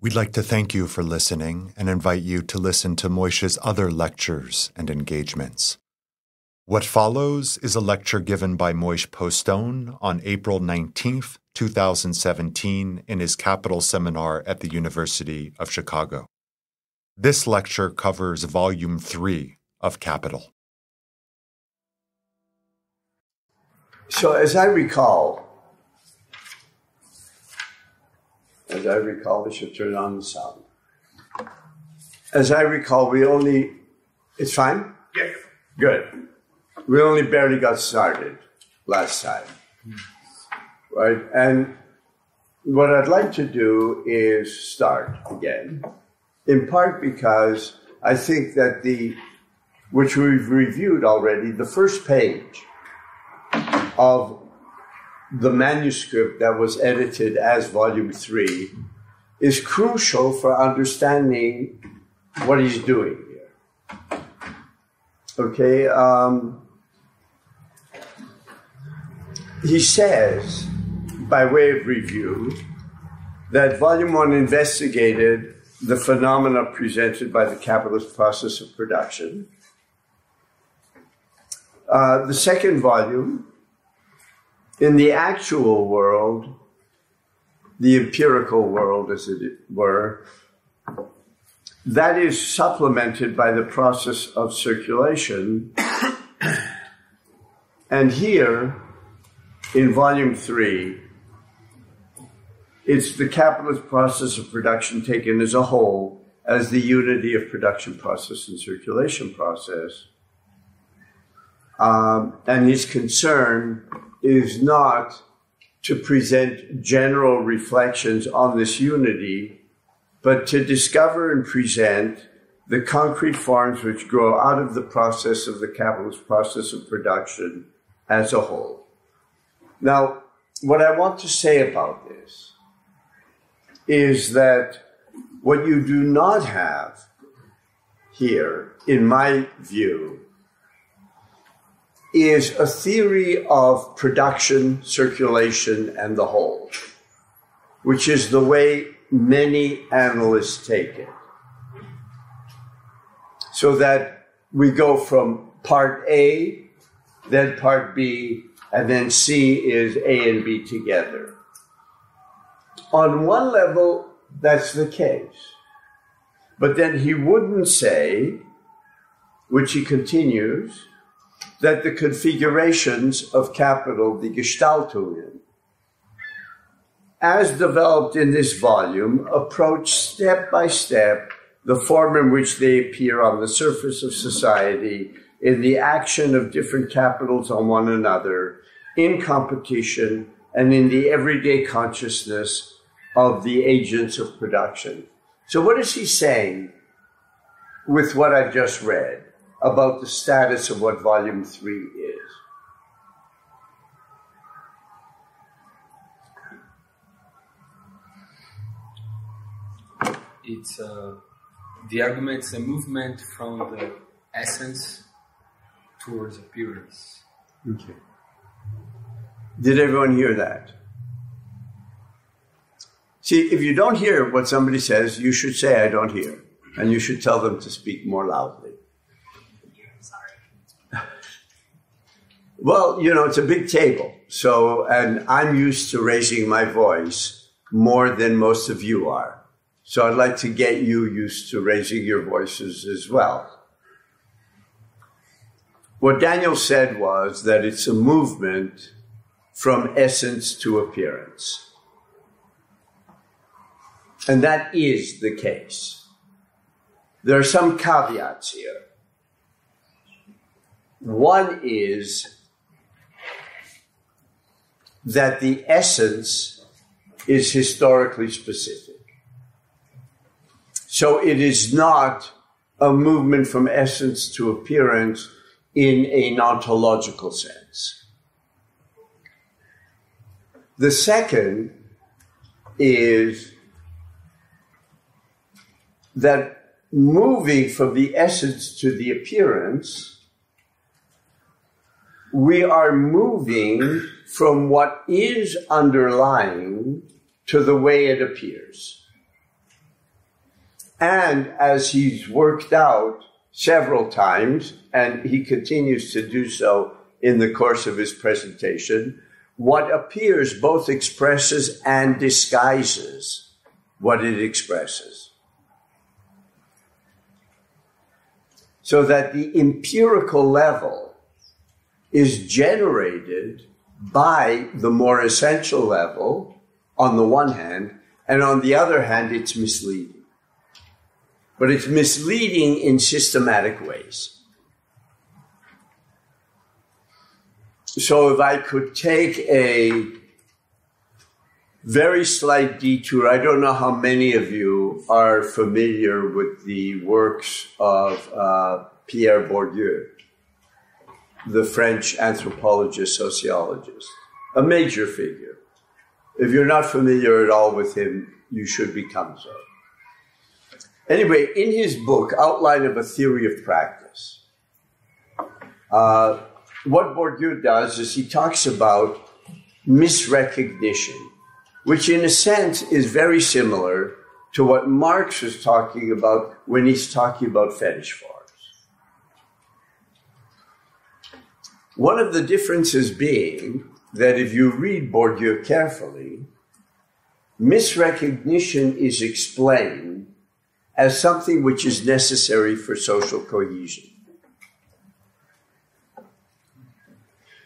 We'd like to thank you for listening and invite you to listen to Moishe's other lectures and engagements. What follows is a lecture given by Moishe Postone on April 19th, 2017 in his Capital Seminar at the University of Chicago. This lecture covers Volume 3 of Capital. So as I recall, we should turn on the sound. As I recall, it's fine? Yeah. Good. We only barely got started last time, right? And what I'd like to do is start again, in part because I think that which we've reviewed already, the first page of the manuscript that was edited as Volume 3 is crucial for understanding what he's doing here. Okay, he says, by way of review, that Volume 1 investigated the phenomena presented by the capitalist process of production. The second volume, in the actual world, the empirical world, as it were, that is supplemented by the process of circulation. And here, in Volume 3, it's the capitalist process of production taken as a whole, as the unity of production process and circulation process. And his concern is not to present general reflections on this unity, but to discover and present the concrete forms which grow out of the process of the capitalist process of production as a whole. Now, what I want to say about this is that what you do not have here, in my view, is a theory of production, circulation, and the whole, which is the way many analysts take it. So that we go from part A, then part B, and then C is A and B together. On one level, that's the case. But then he wouldn't say, which he continues, that the configurations of capital, the Gestaltungen, as developed in this volume, approach step by step the form in which they appear on the surface of society, in the action of different capitals on one another, in competition, and in the everyday consciousness of the agents of production. So what is he saying with what I just read about the status of what Volume 3 is? It's the argument's a movement from the essence towards appearance. Okay. Did everyone hear that? See, if you don't hear what somebody says, you should say, I don't hear. And you should tell them to speak more loudly. Well, it's a big table. So, and I'm used to raising my voice more than most of you are. So I'd like to get you used to raising your voices as well. What Daniel said was that it's a movement from essence to appearance. And that is the case. There are some caveats here. One is that the essence is historically specific. So it is not a movement from essence to appearance in an ontological sense. The second is that moving from the essence to the appearance, we are moving from what is underlying to the way it appears. And as he's worked out several times, and he continues to do so in the course of his presentation, what appears both expresses and disguises what it expresses. So that the empirical level is generated by the more essential level on the one hand, and on the other hand, it's misleading. But it's misleading in systematic ways. So if I could take a very slight detour, I don't know how many of you are familiar with the works of Pierre Bourdieu, the French anthropologist, sociologist, a major figure. If you're not familiar at all with him, you should become so. Anyway, in his book, Outline of a Theory of Practice, what Bourdieu does is he talks about misrecognition, which in a sense is very similar to what Marx was talking about when he's talking about fetish forms. One of the differences being that if you read Bourdieu carefully, misrecognition is explained as something which is necessary for social cohesion.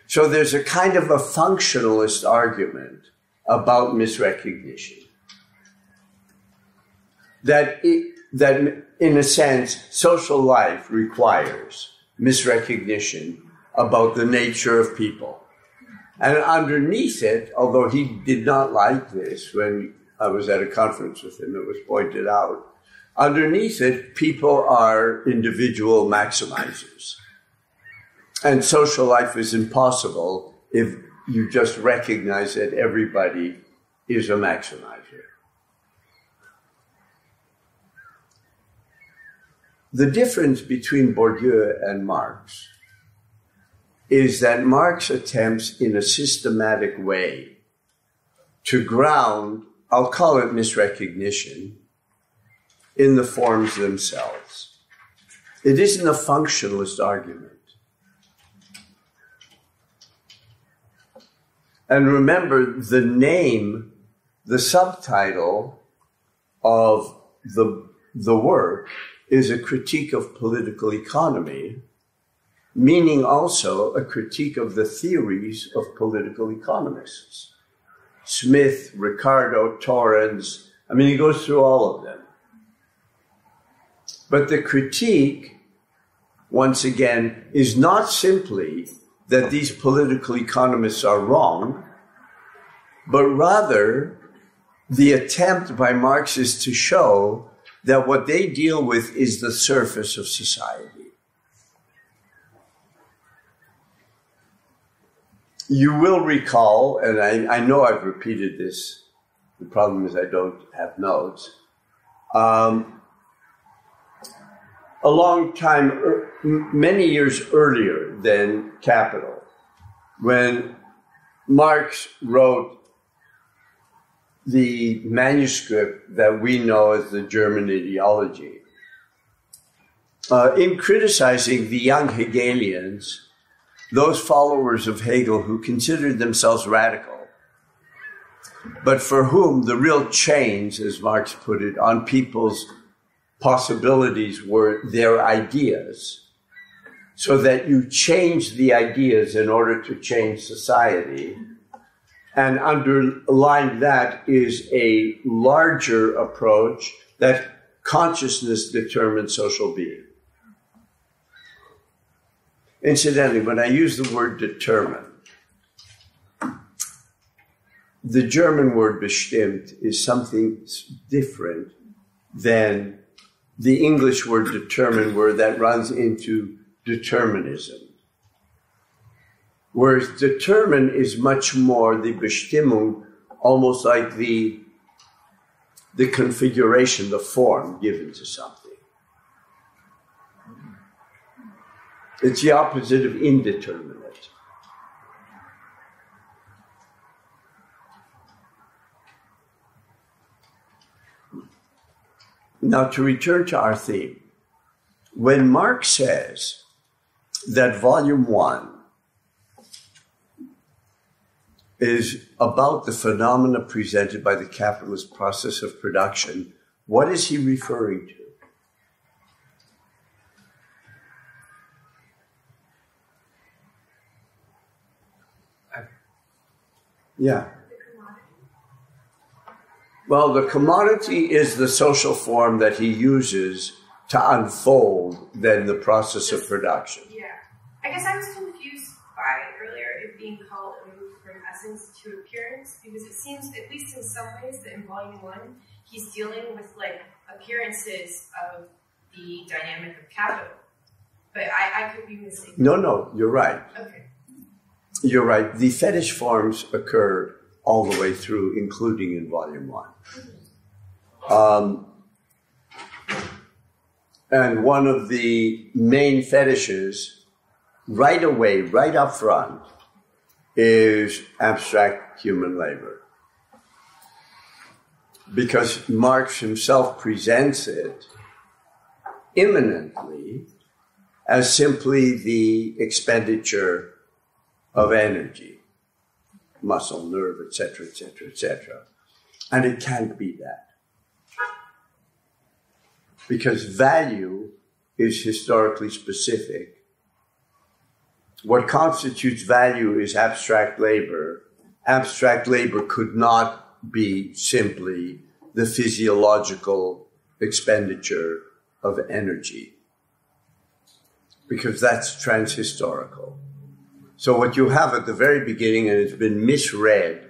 So there's a kind of a functionalist argument about misrecognition. That in a sense, social life requires misrecognition about the nature of people. And underneath it, although he did not like this when I was at a conference with him, it was pointed out, underneath it, people are individual maximizers. And social life is impossible if you just recognize that everybody is a maximizer. The difference between Bourdieu and Marx is that Marx attempts in a systematic way to ground, I'll call it misrecognition, in the forms themselves. It isn't a functionalist argument. And remember, the name, the subtitle of the work is a critique of political economy, meaning also a critique of the theories of political economists. Smith, Ricardo, Torrens, I mean, he goes through all of them. But the critique, once again, is not simply that these political economists are wrong, but rather the attempt by Marx is to show that what they deal with is the surface of society. You will recall, and I know I've repeated this, the problem is I don't have notes, a long time, many years earlier than Capital, when Marx wrote the manuscript that we know as the German ideology, in criticizing the young Hegelians, those followers of Hegel who considered themselves radical, but for whom the real change, as Marx put it, on people's possibilities were their ideas, so that you change the ideas in order to change society. And underlying that is a larger approach that consciousness determines social being. Incidentally, when I use the word determine, the German word bestimmt is something different than the English word determine, where that runs into determinism. Whereas determine is much more the Bestimmung, almost like the configuration, the form given to something. It's the opposite of indeterminate. Now, to return to our theme, when Marx says that volume 1 is about the phenomena presented by the capitalist process of production, what is he referring to? Yeah. Well, the commodity is the social form that he uses to unfold then the process of production. Yeah. I guess I was confused by earlier it being called a move from essence to appearance, because it seems, at least in some ways, that in volume 1, he's dealing with like appearances of the dynamic of capital. But I could be mistaken. No, you're right. Okay. You're right. The fetish forms occur all the way through, including in volume 1. And one of the main fetishes, right away, right up front, is abstract human labor. Because Marx himself presents it imminently as simply the expenditure of energy, muscle, nerve, etc., etc., etc. And it can't be that. Because value is historically specific. What constitutes value is abstract labor. Abstract labor could not be simply the physiological expenditure of energy, because that's transhistorical. So what you have at the very beginning, and it's been misread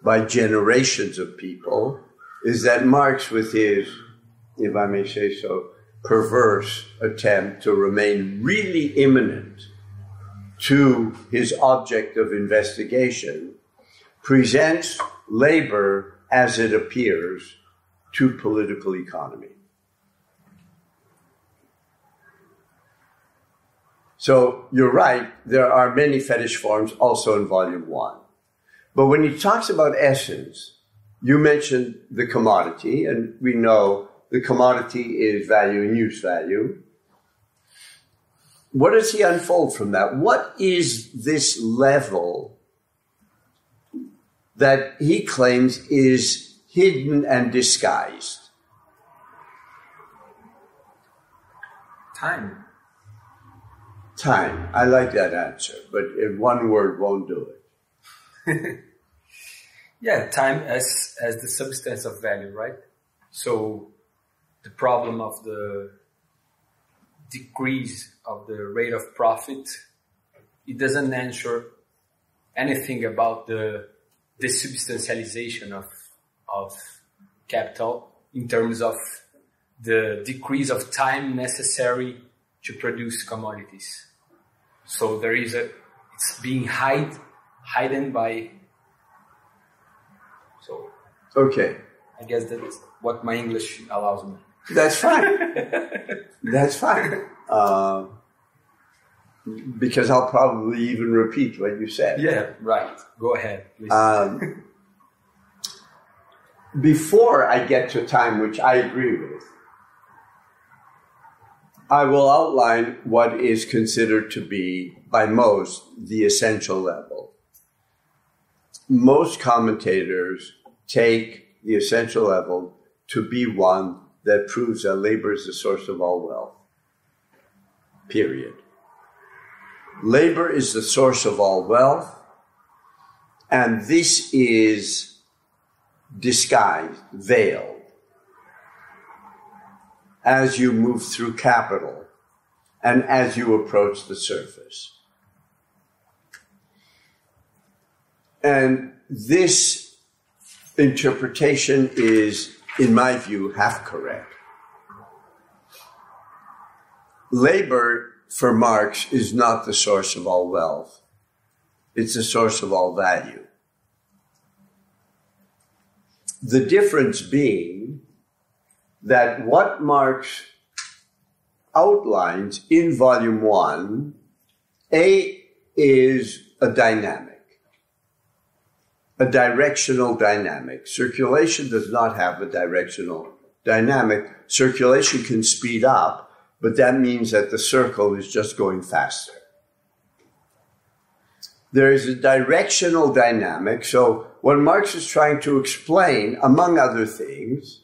by generations of people, is that Marx, with his, if I may say so, perverse attempt to remain really immanent to his object of investigation, presents labor as it appears to political economy. So you're right, there are many fetish forms also in volume 1. But when he talks about essence, you mentioned the commodity, and we know the commodity is value and use value. What does he unfold from that? What is this level that he claims is hidden and disguised? Time. Time. I like that answer, but in one word won't do it. Yeah, time as the substance of value, right? So the problem of the decrease of the rate of profit, it doesn't answer anything about the desubstantialization of capital in terms of the decrease of time necessary to produce commodities. So there is it's being hidden by, so. Okay. I guess that's what my English allows me. That's fine. That's fine. Because I'll probably even repeat what you said. Yeah, right. Go ahead, please. Before I get to time, which I agree with, I will outline what is considered to be, by most, the essential level. Most commentators take the essential level to be one that proves that labor is the source of all wealth. Period. Labor is the source of all wealth, and this is disguised, veiled, as you move through capital and as you approach the surface. And this interpretation is, in my view, half correct. Labor, for Marx, is not the source of all wealth. It's the source of all value. The difference being that what Marx outlines in volume 1, is a dynamic, a directional dynamic. Circulation does not have a directional dynamic, circulation can speed up, but that means that the circle is just going faster. There is a directional dynamic. So what Marx is trying to explain, among other things,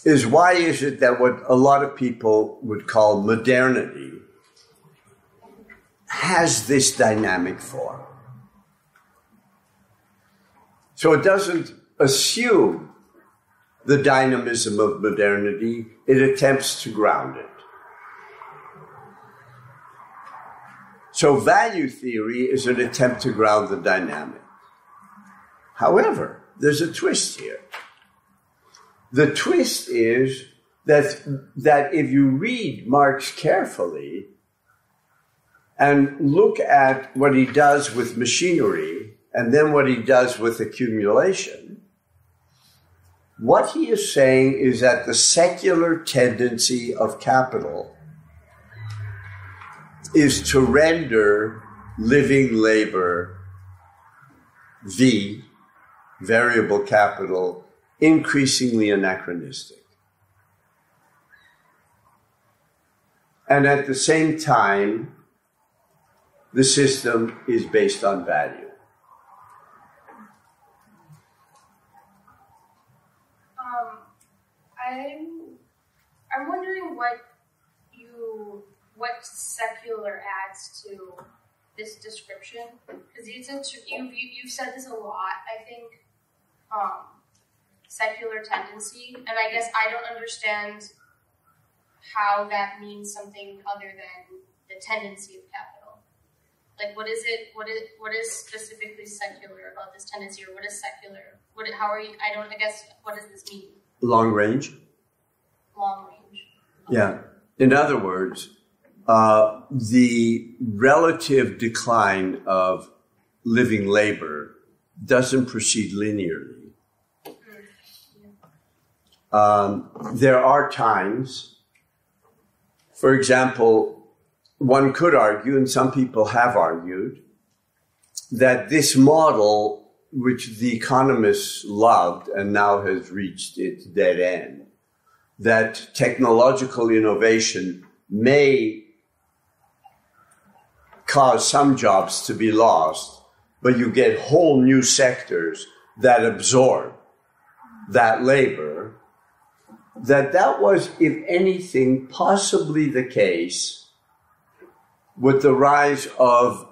is why is it that what a lot of people would call modernity has this dynamic form. So it doesn't assume the dynamism of modernity, it attempts to ground it. So value theory is an attempt to ground the dynamic. However, there's a twist here. The twist is that if you read Marx carefully and look at what he does with machinery and then what he does with accumulation, what he is saying is that the secular tendency of capital is to render living labor, V, variable capital, increasingly anachronistic. And at the same time, the system is based on value. I'm wondering what secular adds to this description, because you've said this a lot. I think secular tendency, and I guess I don't understand how that means something other than the tendency of capital. Like, what is it? What is specifically secular about this tendency, or what is secular? I guess, what does this mean? Long range. Long range. Okay. Yeah. In other words, the relative decline of living labor doesn't proceed linearly. There are times, for example, one could argue, and some people have argued, that this model, which the economists loved and now has reached its dead end, that technological innovation may cause some jobs to be lost, but you get whole new sectors that absorb that labor, that was, if anything, possibly the case with the rise of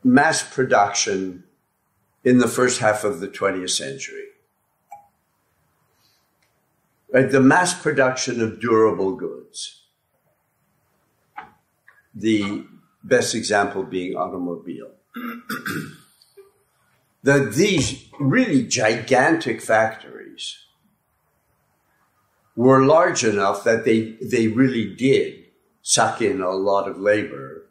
mass production in the first half of the 20th century. Right? The mass production of durable goods. The best example being automobile. These really gigantic factories were large enough that they really did suck in a lot of labor.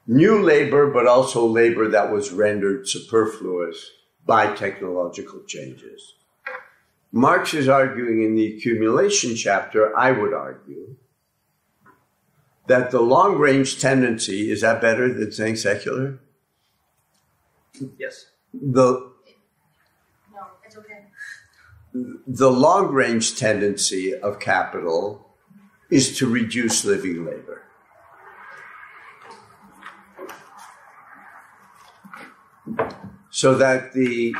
New labor, but also labor that was rendered superfluous by technological changes. Marx is arguing in the accumulation chapter, I would argue, that the long-range tendency, is that better than saying secular? Yes. No, it's okay. The long-range tendency of capital is to reduce living labor. So that the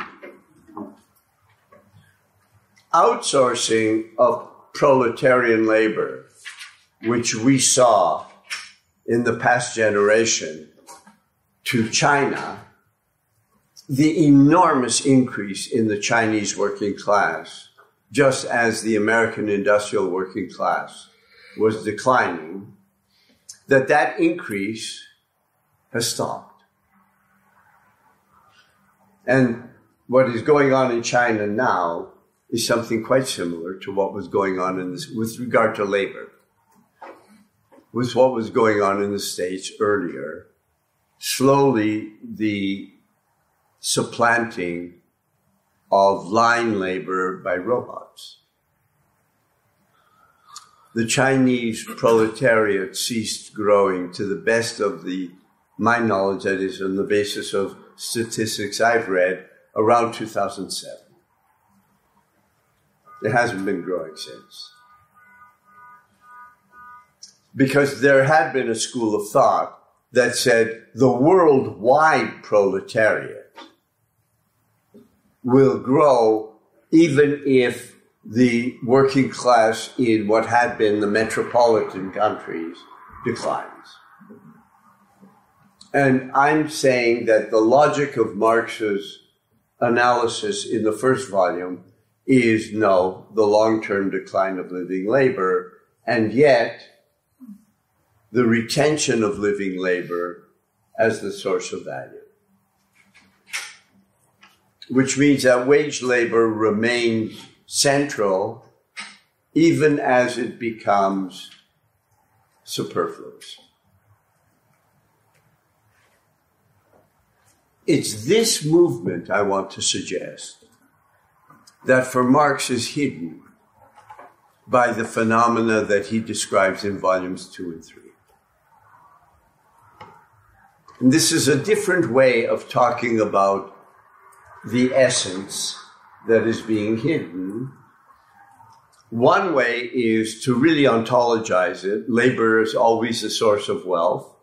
outsourcing of proletarian labor, which we saw in the past generation to China, the enormous increase in the Chinese working class, just as the American industrial working class was declining, that increase has stopped. And what is going on in China now is something quite similar to what was going on with regard to labor, with what was going on in the States earlier. Slowly, the supplanting of line labor by robots. The Chinese proletariat ceased growing, to the best of my knowledge, that is on the basis of statistics I've read, around 2007. It hasn't been growing since. Because there had been a school of thought that said the worldwide proletariat will grow even if the working class in what had been the metropolitan countries declines. And I'm saying that the logic of Marx's analysis in the first volume is no, the long-term decline of living labor, and yet the retention of living labor as the source of value. Which means that wage labor remains central even as it becomes superfluous. It's this movement I want to suggest that for Marx is hidden by the phenomena that he describes in volumes 2 and 3. And this is a different way of talking about the essence that is being hidden. One way is to really ontologize it. Labor is always a source of wealth.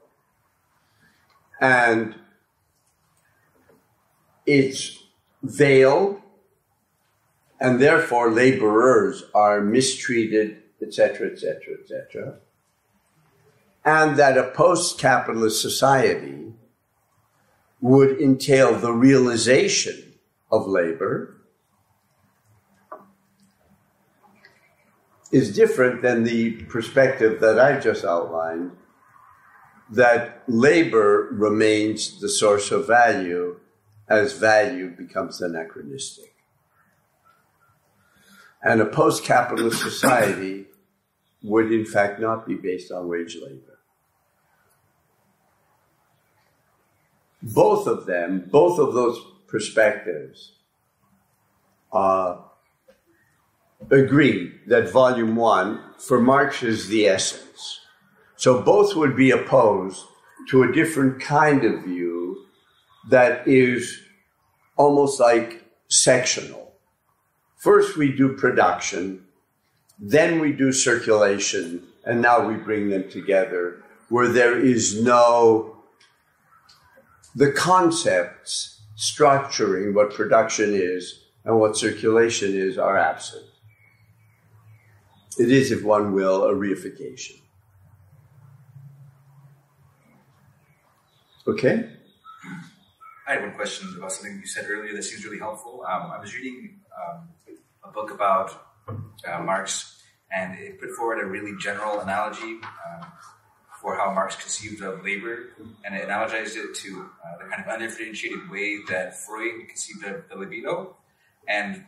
And it's veiled, and therefore laborers are mistreated, etc., etc., etc. And that a post-capitalist society would entail the realization of labor is different than the perspective that I just outlined, that labor remains the source of value as value becomes anachronistic. And a post-capitalist society would in fact not be based on wage labor. Both of them, both of those perspectives agree that volume 1 for Marx is the essence. So both would be opposed to a different kind of view that is almost like sectional. First we do production, then we do circulation, and now we bring them together where there is no, the concepts structuring what production is and what circulation is are absent. It is, if one will, a reification. Okay? I had one question about something you said earlier that seems really helpful. I was reading a book about Marx, and it put forward a really general analogy for how Marx conceived of labor, and it analogized it to the kind of undifferentiated way that Freud conceived of the libido. And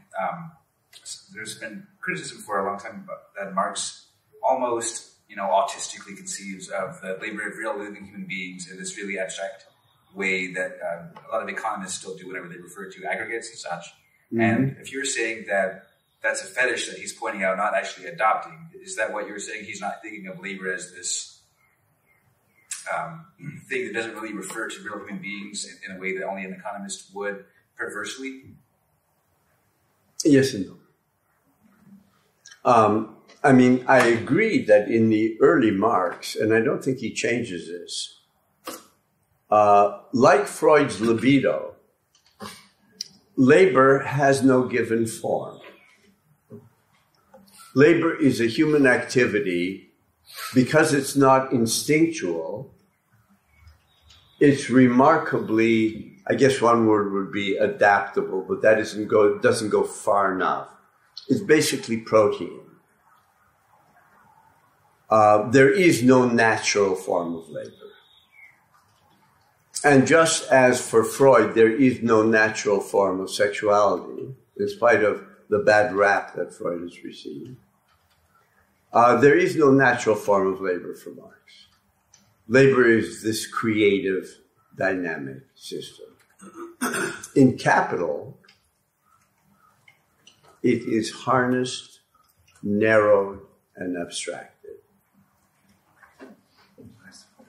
there's been criticism for a long time about that Marx almost, autistically conceives of the labor of real living human beings in this really abstract way that a lot of economists still do whenever they refer to aggregates and such. Mm-hmm. And if you're saying that that's a fetish that he's pointing out, not actually adopting, is that what you're saying? He's not thinking of labor as this thing that doesn't really refer to real human beings in a way that only an economist would, perversely? Yes and no. I agree that in the early Marx, and I don't think he changes this, like Freud's libido, labor has no given form. Labor is a human activity because it's not instinctual. It's remarkably, I guess one word would be adaptable, but that doesn't go far enough. It's basically protein. There is no natural form of labor. And just as for Freud, there is no natural form of sexuality, in spite of the bad rap that Freud has received, there is no natural form of labor for Marx. Labor is this creative, dynamic system. In Capital, it is harnessed, narrowed, and abstracted.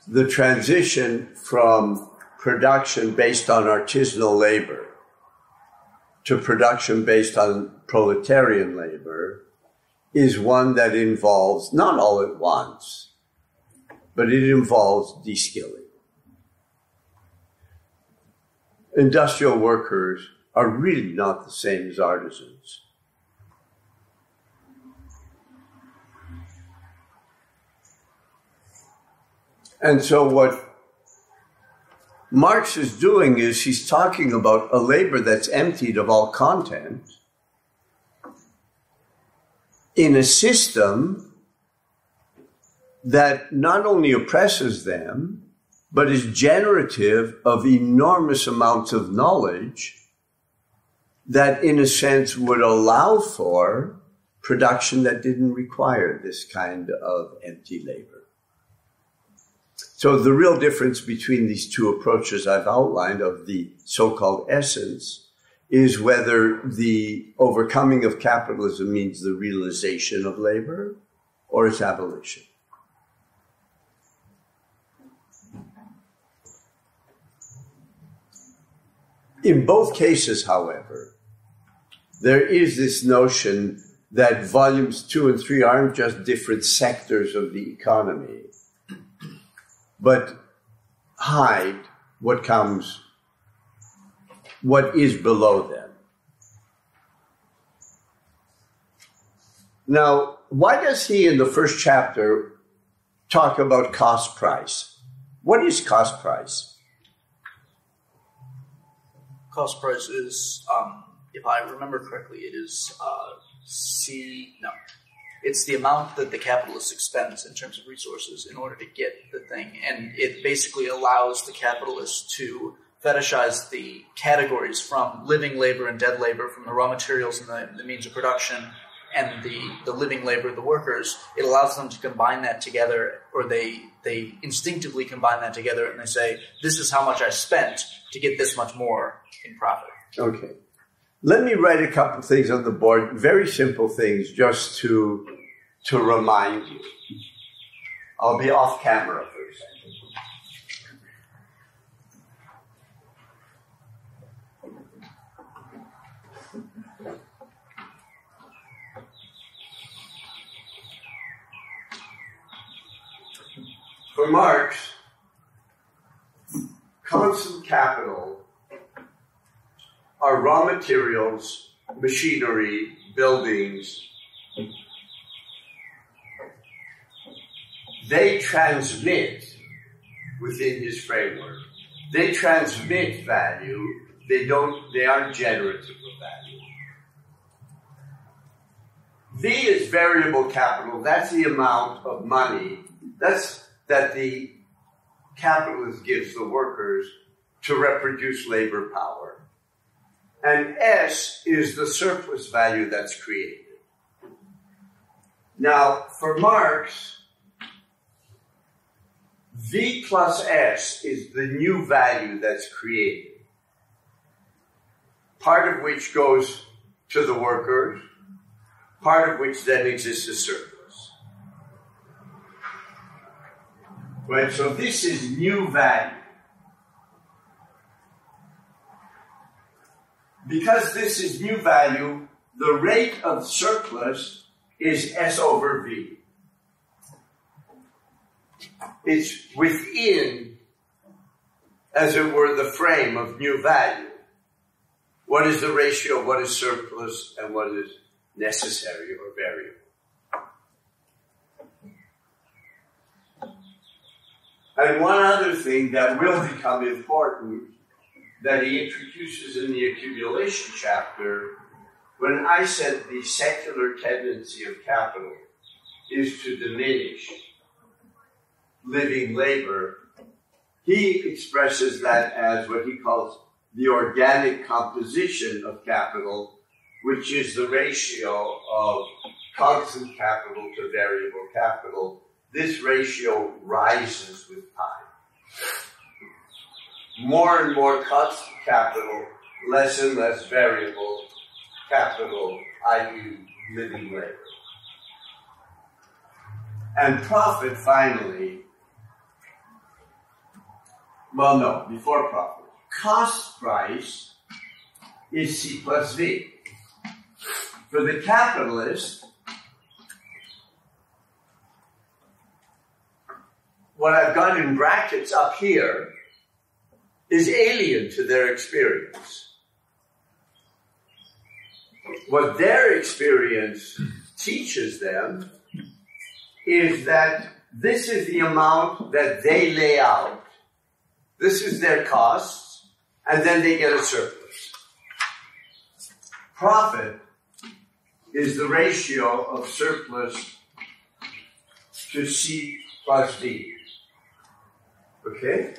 The transition from production based on artisanal labor to production based on proletarian labor is one that involves, not all at once, but it involves de-skilling. Industrial workers are really not the same as artisans. And so what Marx is doing is he's talking about a labor that's emptied of all content in a system that not only oppresses them, but is generative of enormous amounts of knowledge that, in a sense, would allow for production that didn't require this kind of empty labor. So the real difference between these two approaches I've outlined of the so-called essence is whether the overcoming of capitalism means the realization of labor or its abolition. In both cases, however, there is this notion that volumes 2 and 3 aren't just different sectors of the economy, but hide what is below them. Now, why does he in the first chapter talk about cost price? What is cost price? Cost price is, if I remember correctly, it is it's the amount that the capitalist expends in terms of resources in order to get the thing. And it basically allows the capitalist to fetishize the categories from living labor and dead labor, from the raw materials and the means of production, and the living labor of the workers. It allows them to combine that together, or they instinctively combine that together, and they say, this is how much I spent to get this much more in profit. Okay. Let me write a couple things on the board, very simple things, just to remind you. I'll be off camera for a second. For Marx, constant capital are raw materials, machinery, buildings. They transmit within his framework. They transmit value. They aren't generative of value. V is variable capital. That's the amount of money that the capitalist gives the workers to reproduce labor power. And S is the surplus value that's created. Now, for Marx, V plus S is the new value that's created, part of which goes to the workers, part of which then exists as surplus. Right, so this is new value. Because this is new value, the rate of surplus is S over V. It's within, as it were, the frame of new value. What is the ratio of what is surplus and what is necessary or variable? And one other thing that will become important that he introduces in the accumulation chapter, when I said the secular tendency of capital is to diminish living labor, he expresses that as what he calls the organic composition of capital, which is the ratio of constant capital to variable capital. This ratio rises with time. More and more constant capital, less and less variable capital, i.e. living labor. And profit, finally, before profit. Cost price is C plus V. For the capitalist, what I've got in brackets up here is alien to their experience. What their experience teaches them is that this is the amount that they lay out. This is their costs, and then they get a surplus. Profit is the ratio of surplus to C plus V. Okay?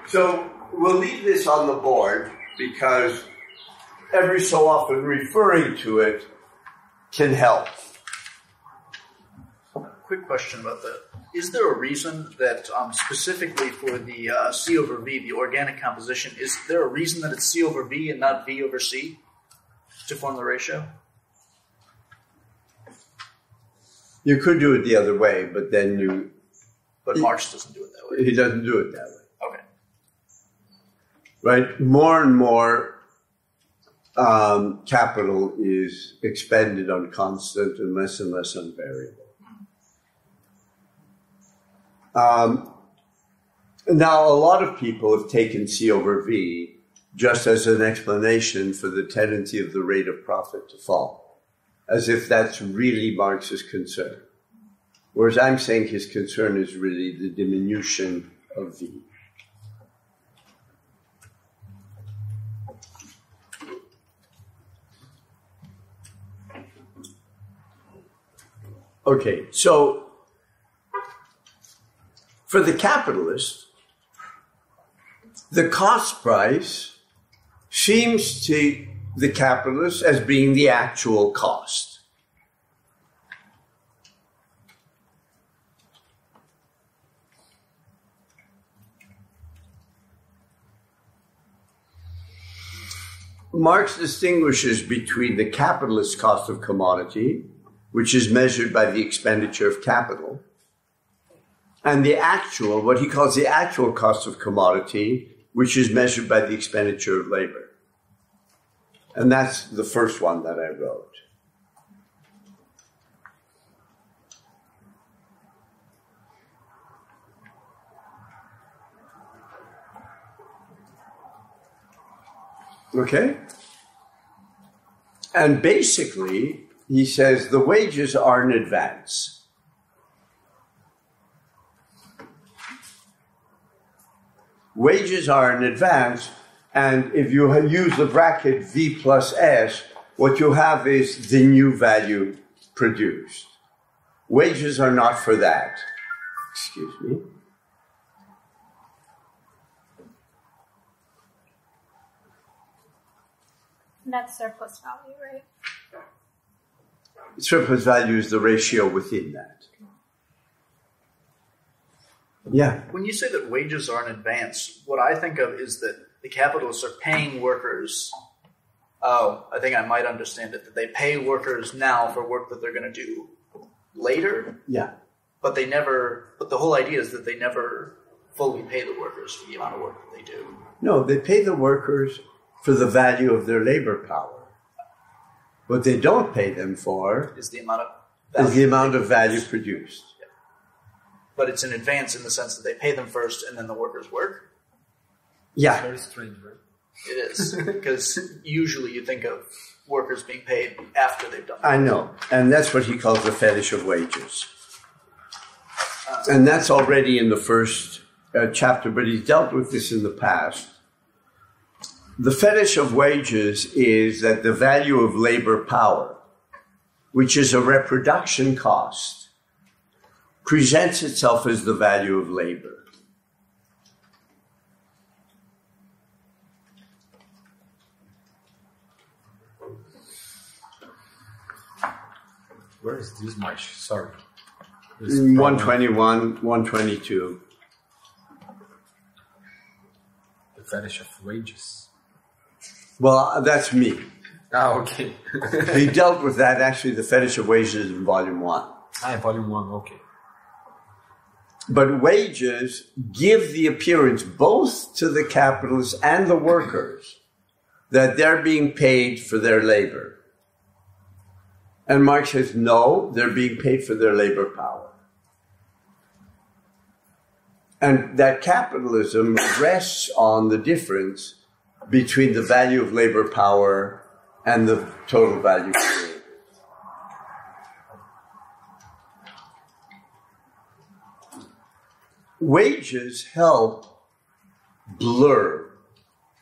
So we'll leave this on the board because every so often referring to it can help. Quick question about that. Is there a reason that specifically for the C over V, the organic composition, is there a reason that it's C over V and not V over C to form the ratio? You could do it the other way, but then you... But Marx doesn't do it that way. He doesn't do it that way. Okay. Right? More and more capital is expended on constant and less on variable. Now, a lot of people have taken C over V just as an explanation for the tendency of the rate of profit to fall, as if that's really Marx's concern. Whereas I'm saying his concern is really the diminution of V. Okay, so for the capitalist, the cost price seems to the capitalist as being the actual cost. Marx distinguishes between the capitalist cost of commodity, which is measured by the expenditure of capital, and the actual, what he calls the actual cost of commodity, which is measured by the expenditure of labor. And that's the first one that I wrote. Okay? And basically, he says the wages are in advance. Wages are in advance, and if you use the bracket V plus S, what you have is the new value produced. Wages are not for that. Excuse me. And that's surplus value, right? Surplus value is the ratio within that. Yeah. When you say that wages are in advance, what I think of is that the capitalists are paying workers. Oh, I think I might understand it. That they pay workers now for work that they're going to do later. Yeah. But they never. But the whole idea is that they never fully pay the workers for the amount of work that they do. No, they pay the workers for the value of their labor power. What they don't pay them for is the amount of value produced. Yeah. But it's in advance in the sense that they pay them first and then the workers work. Yeah. It's very strange, right? It is. Because usually you think of workers being paid after they've done it. I know. And that's what he calls the fetish of wages. And that's already in the first chapter, but he's dealt with this in the past. The fetish of wages is that the value of labor power, which is a reproduction cost, presents itself as the value of labor. Where is this much? Sorry. 121, 122. The fetish of wages. Well, that's me. Ah, okay. He dealt with that, actually, the fetish of wages in volume 1. Ah, volume 1, okay. But wages give the appearance both to the capitalists and the workers that they're being paid for their labor. And Marx says, no, they're being paid for their labor power. And that capitalism rests on the difference between the value of labor power and the total value created. Wages help blur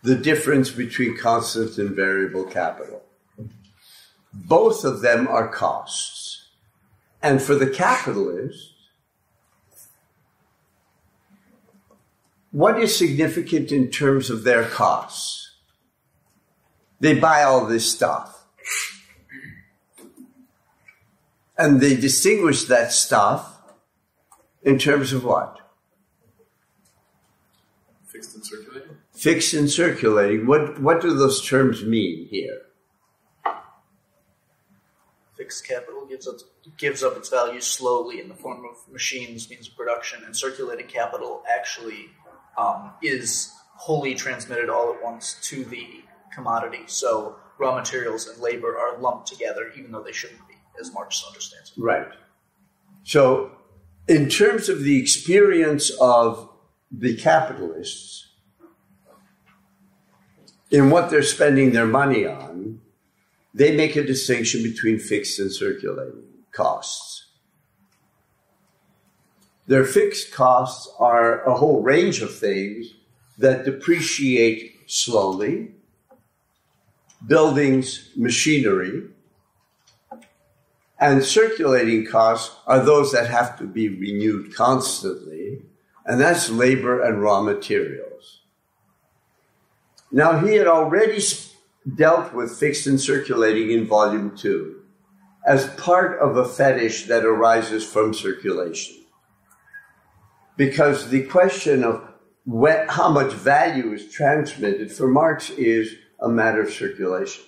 the difference between constant and variable capital. Both of them are costs. And for the capitalist, what is significant in terms of their costs? They buy all this stuff. And they distinguish that stuff in terms of what? Fixed and circulating. Fixed and circulating. What do those terms mean here? Fixed capital gives up its value slowly in the form of machines, means of production, and circulating capital actually is wholly transmitted all at once to the commodity. So raw materials and labor are lumped together, even though they shouldn't be, as Marx understands it. Right. So in terms of the experience of the capitalists, in what they're spending their money on, they make a distinction between fixed and circulating costs. Their fixed costs are a whole range of things that depreciate slowly: buildings, machinery. And circulating costs are those that have to be renewed constantly, and that's labor and raw materials. Now, he had already dealt with fixed and circulating in Volume 2 as part of a fetish that arises from circulation. Because the question of how much value is transmitted for Marx is a matter of circulation.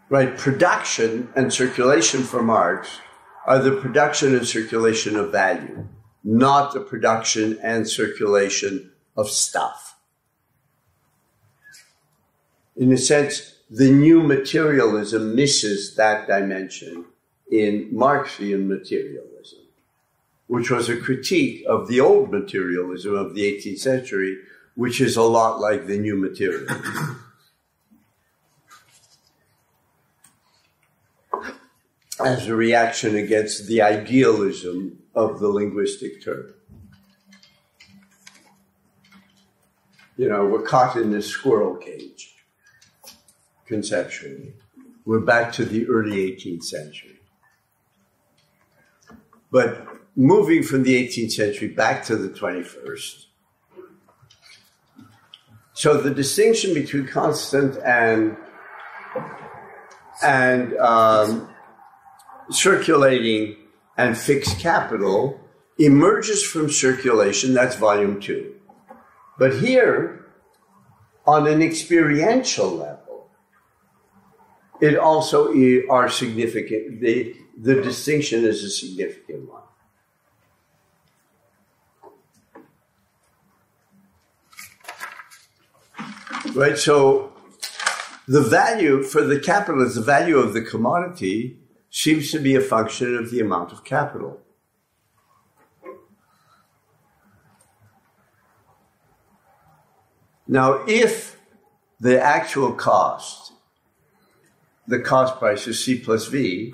Right, production and circulation for Marx are the production and circulation of value, not the production and circulation of stuff. In a sense, the new materialism misses that dimension in Marxian materialism, which was a critique of the old materialism of the 18th century, which is a lot like the new materialism. As a reaction against the idealism of the linguistic term. You know, we're caught in this squirrel cage, conceptually. We're back to the early 18th century. But moving from the 18th century back to the 21st, so the distinction between constant and circulating and fixed capital emerges from circulation. That's Volume 2. But here, on an experiential level, it also are significant. The distinction is a significant one. Right, so the value for the capitalist, the value of the commodity, seems to be a function of the amount of capital. Now, if the actual cost, the cost price is C plus V,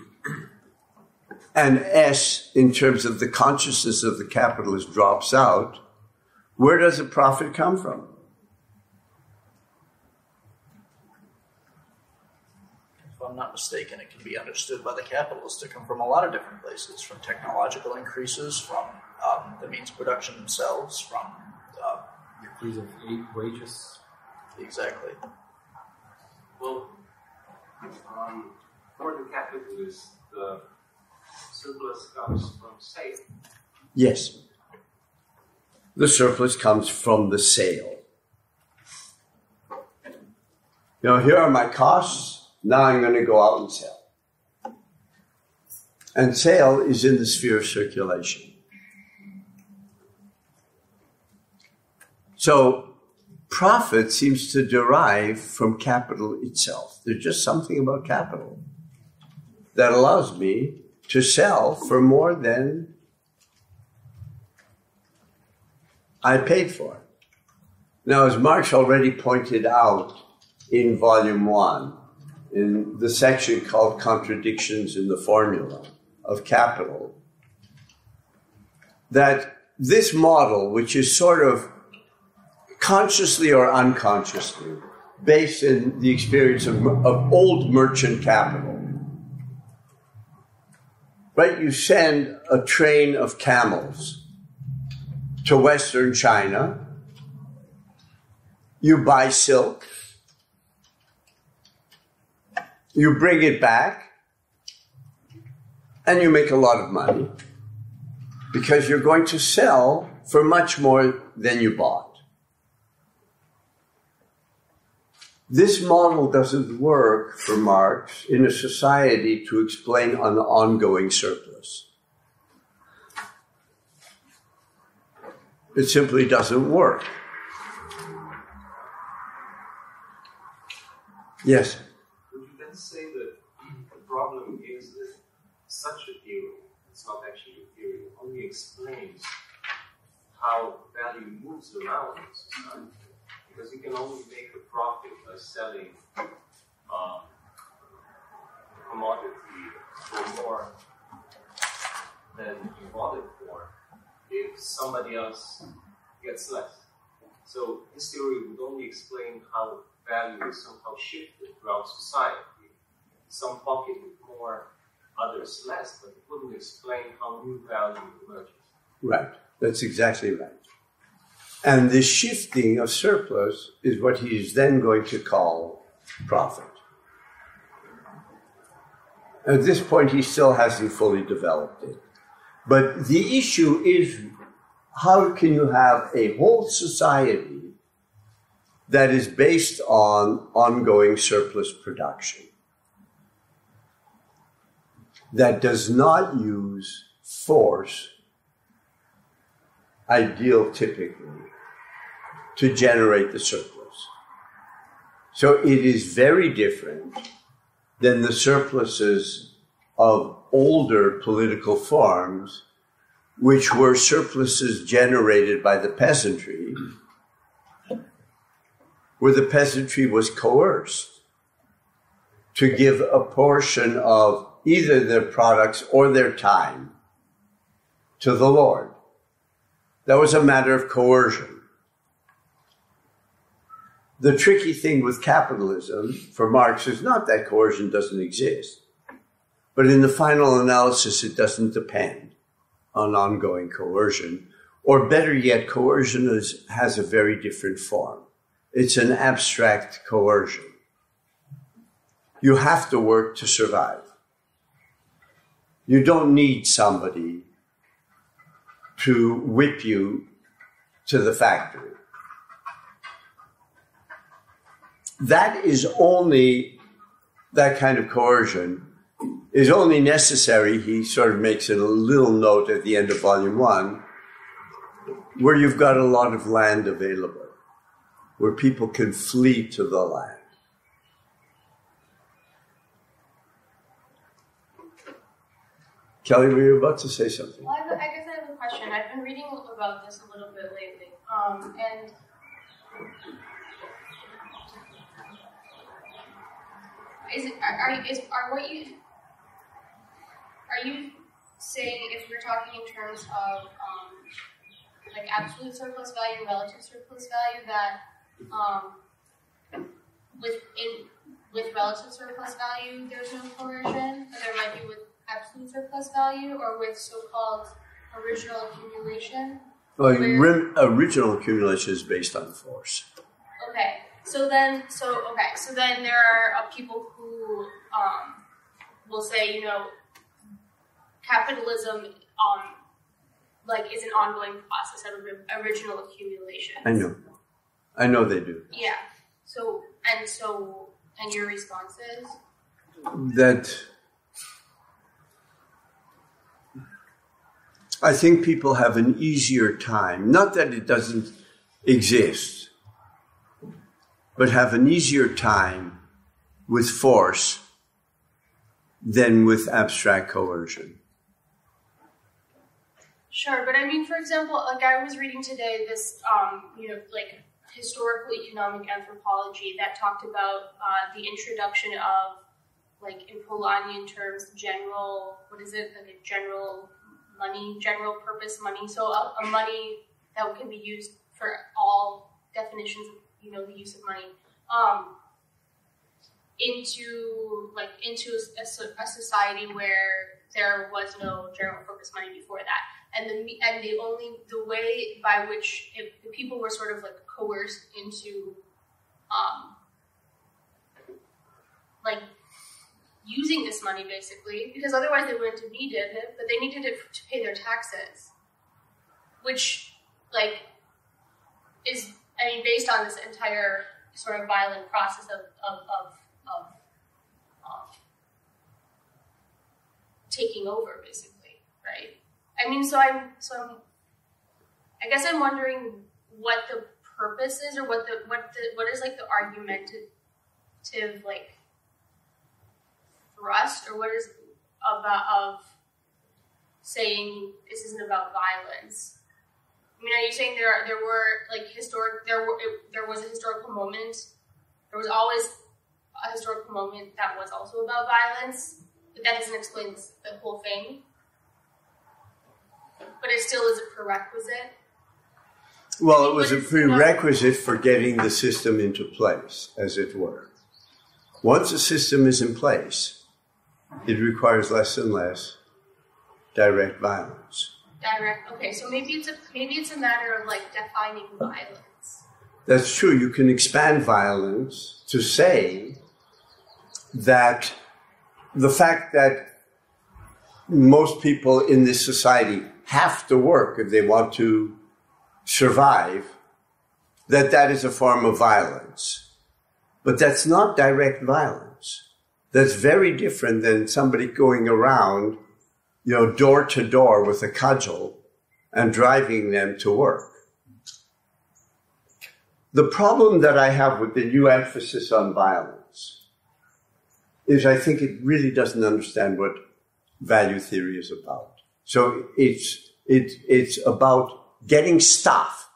and S, in terms of the consciousness of the capitalist, drops out, where does the profit come from? If I'm not mistaken, it can be understood by the capitalists to come from a lot of different places, from technological increases, from the means of production themselves, from increase of wages. Exactly. Well, for the capitalists, the surplus comes from sale. Yes. The surplus comes from the sale. You know, here are my costs. Now I'm going to go out and sell. And sale is in the sphere of circulation. So profit seems to derive from capital itself. There's just something about capital that allows me to sell for more than I paid for. Now, as Marx already pointed out in Volume 1, in the section called Contradictions in the Formula of Capital, that this model, which is sort of consciously or unconsciously based in the experience of old merchant capital, right? You send a train of camels to Western China, you buy silk, you bring it back, and you make a lot of money because you're going to sell for much more than you bought. This model doesn't work for Marx in a society to explain an ongoing surplus. It simply doesn't work. Yes? Would you then say that the problem is that such a theory, it's not actually a theory, only explains how value moves around in society? Because you can only make a profit by selling a commodity for more than you bought it for if somebody else gets less. So this theory would only explain how value is somehow shifted throughout society. Some pocket with more, others less, but it wouldn't explain how new value emerges. Right. That's exactly right. And the shifting of surplus is what he is then going to call profit. At this point, he still hasn't fully developed it. But the issue is, how can you have a whole society that is based on ongoing surplus production, that does not use force, ideal typically, to generate the surplus? So it is very different than the surpluses of older political forms, which were surpluses generated by the peasantry, where the peasantry was coerced to give a portion of either their products or their time to the Lord. That was a matter of coercion. The tricky thing with capitalism for Marx is not that coercion doesn't exist, but in the final analysis, it doesn't depend on ongoing coercion, or better yet, coercion has a very different form. It's an abstract coercion. You have to work to survive. You don't need somebody to whip you to the factory. That kind of coercion is only necessary, he sort of makes it a little note at the end of Volume 1, where you've got a lot of land available, where people can flee to the land. Kelly, were you about to say something? Well, I guess I have a question. I've been reading about this a little bit lately, and are you saying, if you're talking in terms of like absolute surplus value, relative surplus value, that with relative surplus value there's no coercion, but there might be with absolute surplus value, or with so-called original accumulation? Well, original accumulation is based on force. Okay. So then there are people who will say, capitalism is an ongoing process of original accumulation. I know they do. Yeah. And your response is? That I think people have an easier time. Not that exist, but have an easier time with force than with abstract coercion. Sure, but I mean, for example, like I was reading today this, like historical economic anthropology that talked about the introduction of, like in Polanyian terms, general, what is it, like a general money, general purpose money. So a money that can be used for all definitions of, the use of money, into a society where there was no general purpose money before that. And the way by which the people were sort of like coerced into, like using this money basically, because otherwise they wouldn't have needed it, but they needed it to pay their taxes, which like is, I mean, based on this entire sort of violent process of taking over basically, right? I mean, I guess I'm wondering what the purpose is, or what is like the argumentative like thrust, or what is of saying this isn't about violence. I mean, are you saying there was a historical moment? There was always a historical moment that was also about violence, but that doesn't explain the whole thing. But it still is a prerequisite. Well, it was a prerequisite for getting the system into place, as it were. Once a system is in place, it requires less and less direct violence. Okay, so maybe it's a matter of like defining violence. That's true. You can expand violence to say that the fact that most people in this society have to work if they want to survive, that is a form of violence. But that's not direct violence. That's very different than somebody going around, door to door with a cudgel and driving them to work. The problem that I have with the new emphasis on violence is I think it really doesn't understand what value theory is about. So it's about getting stuff,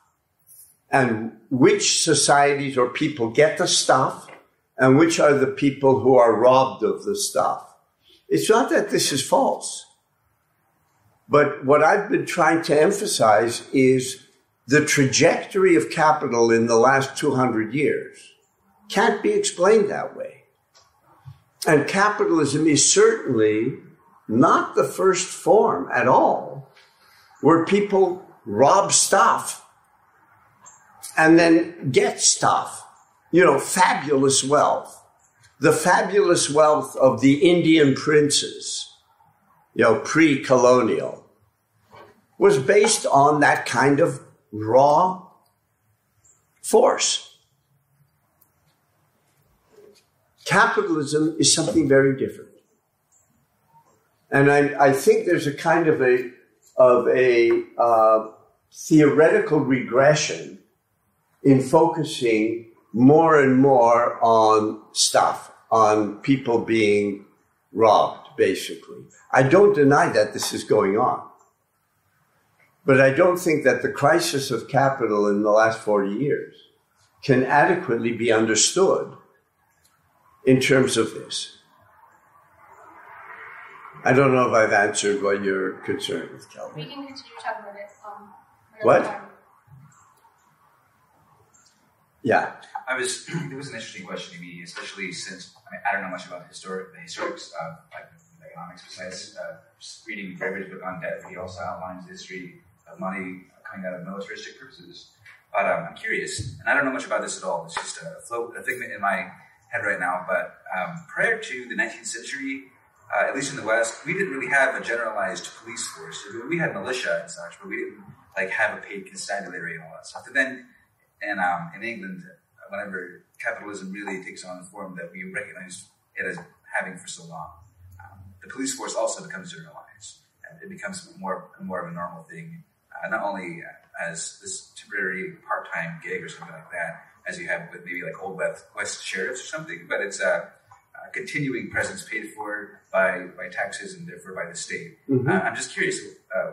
and which societies or people get the stuff and which are the people who are robbed of the stuff. It's not that this is false. But what I've been trying to emphasize is the trajectory of capital in the last 200 years can't be explained that way. And capitalism is certainly not the first form at all where people rob stuff and then get stuff, fabulous wealth. The fabulous wealth of the Indian princes, pre-colonial, was based on that kind of raw force. Capitalism is something very different. And I think there's a kind of a theoretical regression in focusing more and more on stuff, on people being robbed, basically. I don't deny that this is going on. But I don't think that the crisis of capital in the last 40 years can adequately be understood in terms of this. I don't know if I've answered what you're concerned with, Kelvin. We can continue talking about it. What? Time. Yeah. It was an interesting question to me, especially since I don't know much about the historics of economics besides just reading Graeber's book on debt. He also outlines the history of money coming out of militaristic purposes. But I'm curious, and I don't know much about this at all. It's just a figment in my head right now. But prior to the 19th century, at least in the West, we didn't really have a generalized police force. We had militia and such, but we didn't have a paid constabulary and all that stuff. And then in England, whenever capitalism really takes on the form that we recognize it as having for so long, the police force also becomes generalized, and it becomes more of a normal thing. not only as this temporary part-time gig or something like that, as you have with maybe like Old West sheriffs or something, but it's a continuing presence paid for by taxes and therefore by the state. Mm-hmm. I'm just curious,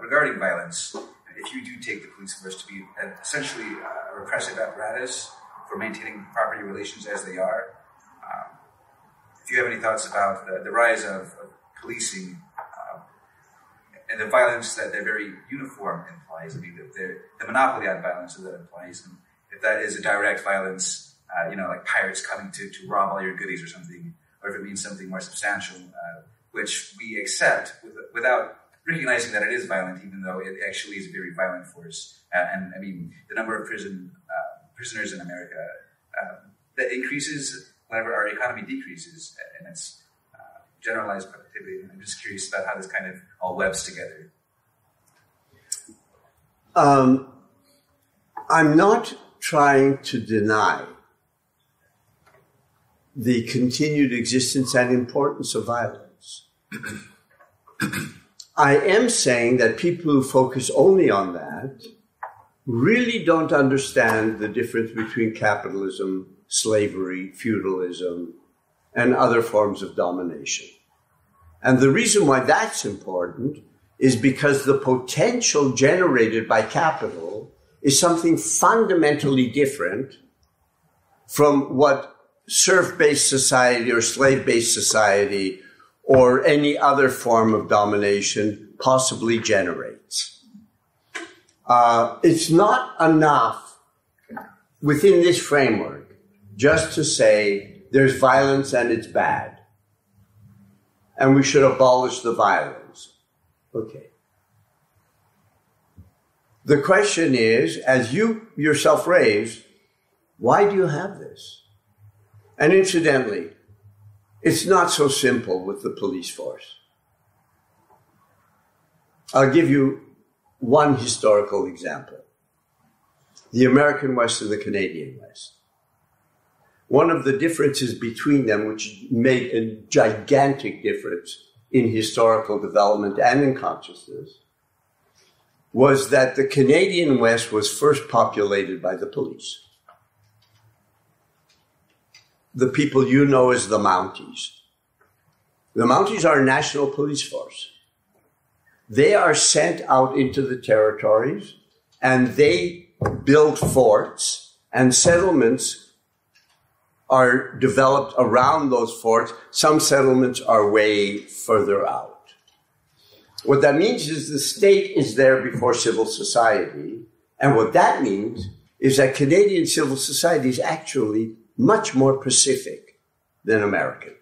regarding violence, if you do take the police force to be essentially a repressive apparatus for maintaining property relations as they are, if you have any thoughts about the rise of policing and the violence that their very uniform implies, I mean, the monopoly on violence that implies, and if that is a direct violence, like pirates coming to rob all your goodies or something, or if it means something more substantial, which we accept without recognizing that it is violent, even though it actually is a very violent force. And I mean, the number of prisoners in America that increases whenever our economy decreases, and it's generalized productivity. And I'm just curious about how this kind of all webs together. I'm not trying to deny the continued existence and importance of violence. I am saying that people who focus only on that really don't understand the difference between capitalism, slavery, feudalism, and other forms of domination. And the reason why that's important is because the potential generated by capital is something fundamentally different from what serf-based society or slave-based society or any other form of domination possibly generates. It's not enough within this framework just to say there's violence and it's bad, and we should abolish the violence. Okay. The question is, as you yourself raised, why do you have this? And incidentally, it's not so simple with the police force. I'll give you one historical example. The American West and the Canadian West. One of the differences between them, which made a gigantic difference in historical development and in consciousness, was that the Canadian West was first populated by the police. The people you know as the Mounties. The Mounties are a national police force. They are sent out into the territories and they build forts, and settlements are developed around those forts. Some settlements are way further out. What that means is the state is there before civil society. And what that means is that Canadian civil society is actually much more pacific than American.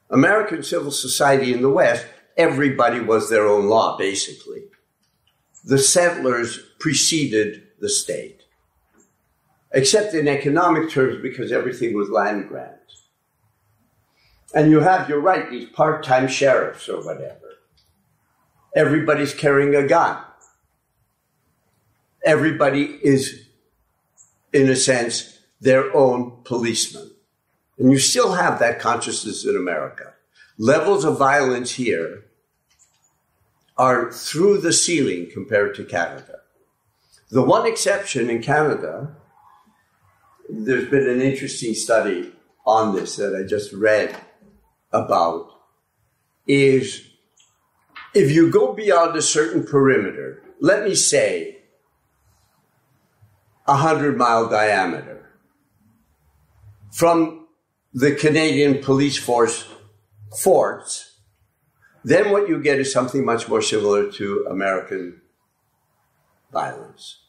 American civil society in the West, everybody was their own law, basically. The settlers preceded the state, except in economic terms because everything was land grants. And you have, you're right, these part-time sheriffs or whatever. Everybody's carrying a gun. Everybody is, in a sense, their own policeman. And you still have that consciousness in America. Levels of violence here are through the ceiling compared to Canada. The one exception in Canada, there's been an interesting study on this that I just read about, is if you go beyond a certain perimeter, let me say 100-mile diameter, from the Canadian police force forts, then what you get is something much more similar to American violence.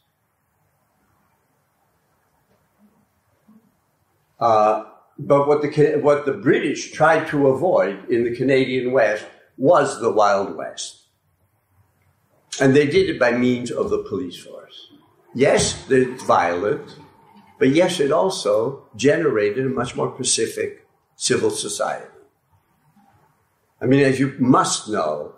But what the British tried to avoid in the Canadian West was the Wild West. And they did it by means of the police force. Yes, it's violent, but yes, it also generated a much more pacific civil society. I mean, as you must know,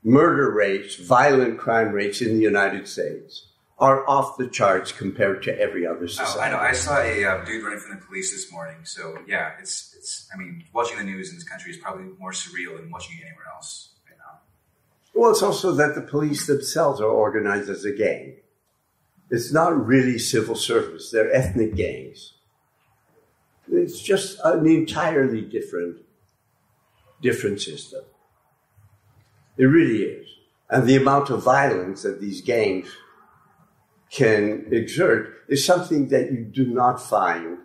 murder rates, violent crime rates in the United States are off the charts compared to every other society. Oh, I know. I saw a dude running from the police this morning. So, yeah, I mean, watching the news in this country is probably more surreal than watching it anywhere else right now. Well, it's also that the police themselves are organized as a gang. It's not really civil service. They're ethnic gangs. It's just an entirely different system. It really is. And the amount of violence that these gangs can exert is something that you do not find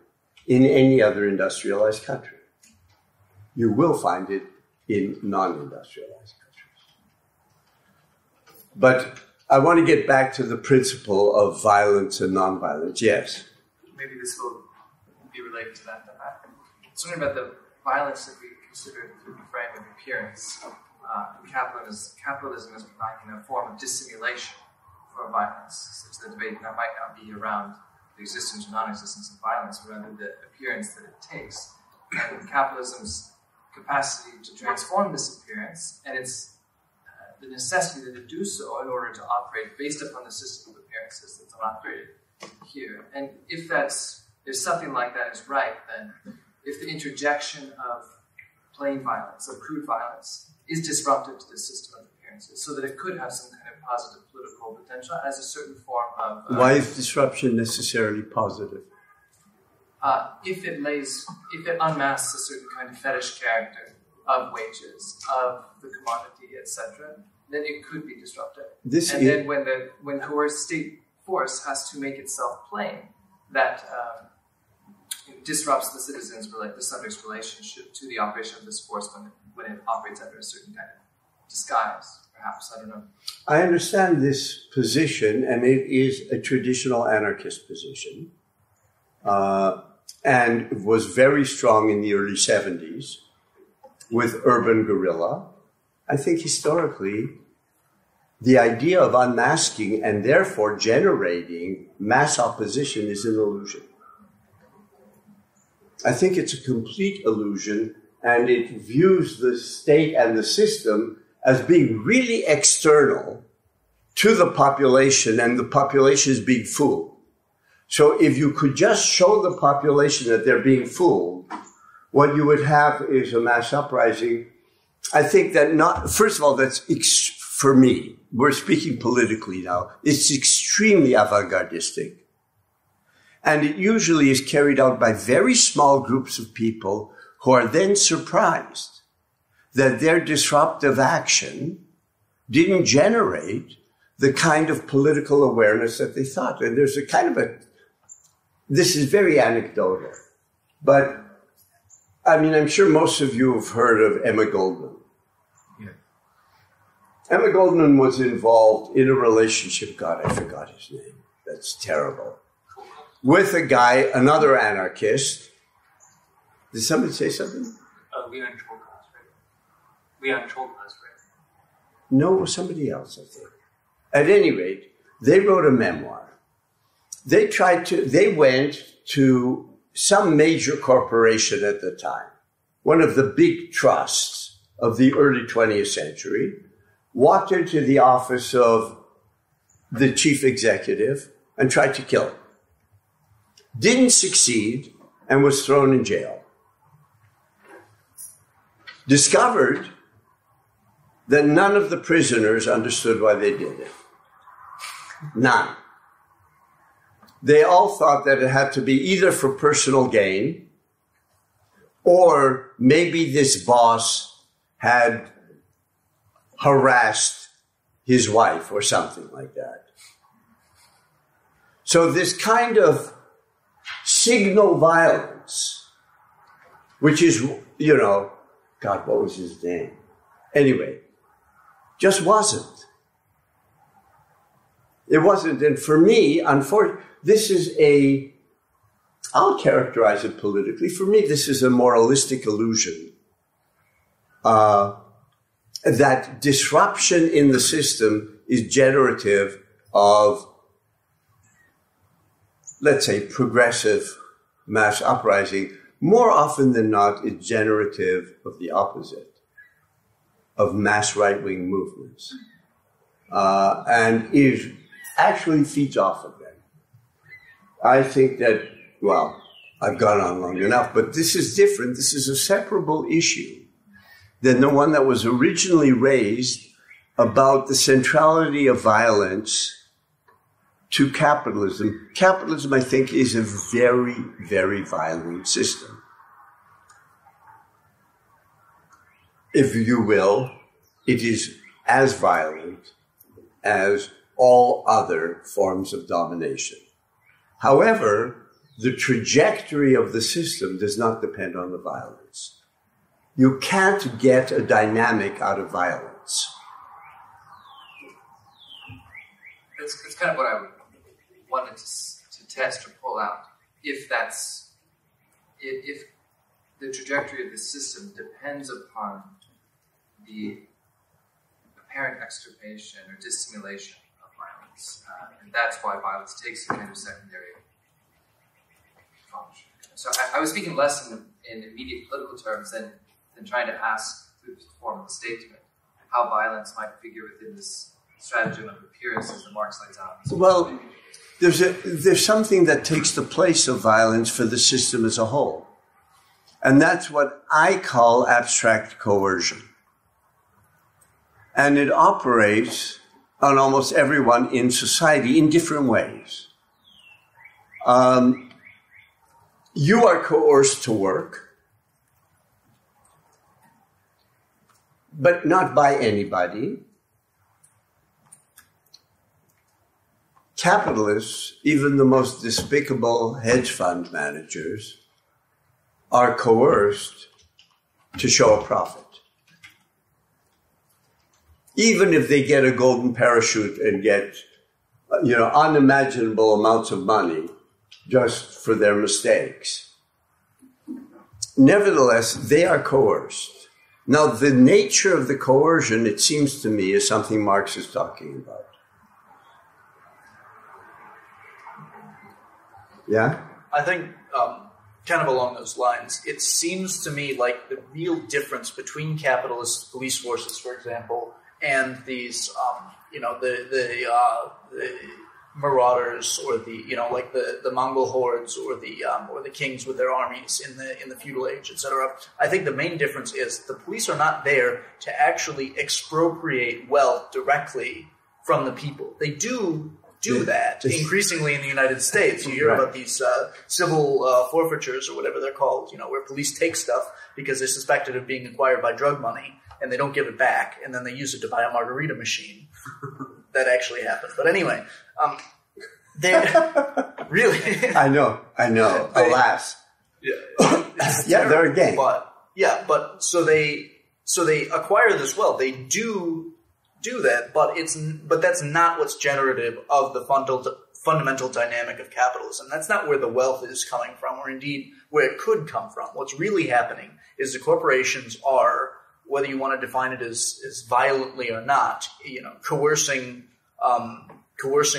in any other industrialized country. You will find it in non-industrialized countries. But I want to get back to the principle of violence and nonviolence. Yes? Maybe this will be related to that. It's talking about the violence that we consider through the frame of appearance. Capitalism is providing a form of dissimulation for violence, such that the debate now might not be around the existence or non-existence of violence, but rather the appearance that it takes. And capitalism's capacity to transform this appearance, and its the necessity to do so in order to operate based upon the system of appearances that's operated here. And if something like that is right, then if the interjection of plain violence, of crude violence, is disruptive to the system of appearances, so that it could have some kind of positive political potential as a certain form of... Why is disruption necessarily positive? If it unmasks a certain kind of fetish character of wages, of the commodity, etc., then it could be disruptive. Then when coerced state force has to make itself plain, that disrupts the the subject's relationship to the operation of this force when it operates under a certain kind of disguise, perhaps, I don't know. I understand this position, and it is a traditional anarchist position, and was very strong in the early 70s with urban guerrilla. I think historically, the idea of unmasking and therefore generating mass opposition is an illusion. I think it's a complete illusion, and it views the state and the system as being really external to the population, and the population is being fooled. So if you could just show the population that they're being fooled, what you would have is a mass uprising. I think that first of all, for me, we're speaking politically now, it's extremely avant-gardistic. And it usually is carried out by very small groups of people who are then surprised that their disruptive action didn't generate the kind of political awareness that they thought. And there's a kind of this is very anecdotal, but I mean, I'm sure most of you have heard of Emma Goldman. Yeah. Emma Goldman was involved in a relationship, God, I forgot his name. That's terrible. With a guy, another anarchist. Did somebody say something? We are in troll class, right? We are in troll class, right? No, it was somebody else, I think. At any rate, they wrote a memoir. They went to some major corporation at the time, one of the big trusts of the early 20th century, walked into the office of the chief executive and tried to kill him. Didn't succeed and was thrown in jail. Discovered that none of the prisoners understood why they did it. None. They all thought that it had to be either for personal gain, or maybe this boss had harassed his wife or something like that. So this kind of signal violence, which is, God, what was his name? Anyway, just wasn't. It wasn't. And for me, unfortunately, I'll characterize it politically. For me, this is a moralistic illusion. That disruption in the system is generative of, let's say, progressive mass uprising. More often than not, it's generative of the opposite, of mass right-wing movements, and actually feeds off of them. I think that, well, I've gone on long enough, but this is different. This is a separable issue than the one that was originally raised about the centrality of violence to capitalism. Capitalism, I think, is a very, very violent system. If you will, it is as violent as all other forms of domination. However, the trajectory of the system does not depend on the violence. You can't get a dynamic out of violence. It's kind of what I wanted to test or pull out. If the trajectory of the system depends upon the apparent extirpation or dissimulation of violence, and that's why violence takes a kind of secondary function. So I was speaking less in immediate political terms than trying to ask through the form of a statement how violence might figure within this stratagem of appearances that Marx lays out. Well, there's something that takes the place of violence for the system as a whole. And that's what I call abstract coercion. And it operates on almost everyone in society in different ways. You are coerced to work, but not by anybody. Capitalists, even the most despicable hedge fund managers, are coerced to show a profit. Even if they get a golden parachute and get, unimaginable amounts of money just for their mistakes. Nevertheless, they are coerced. Now, the nature of the coercion, it seems to me, is something Marx is talking about. Yeah? I think, kind of along those lines, it seems to me like the real difference between capitalist police forces, for example, and these, the marauders, or the Mongol hordes, or the kings with their armies in the feudal age, etc. I think the main difference is the police are not there to actually expropriate wealth directly from the people. They do that increasingly in the United States. You hear about these civil forfeitures, or whatever they're called, where police take stuff because they're suspected of being acquired by drug money, and they don't give it back, and then they use it to buy a margarita machine. That actually happened. But anyway, really. I know. Alas. Yeah, they're a gang. But so they acquire this wealth. They do that, but that's not what's generative of the fundamental dynamic of capitalism. That's not where the wealth is coming from, or indeed where it could come from. What's really happening is the corporations are, whether you want to define it as violently or not, coercing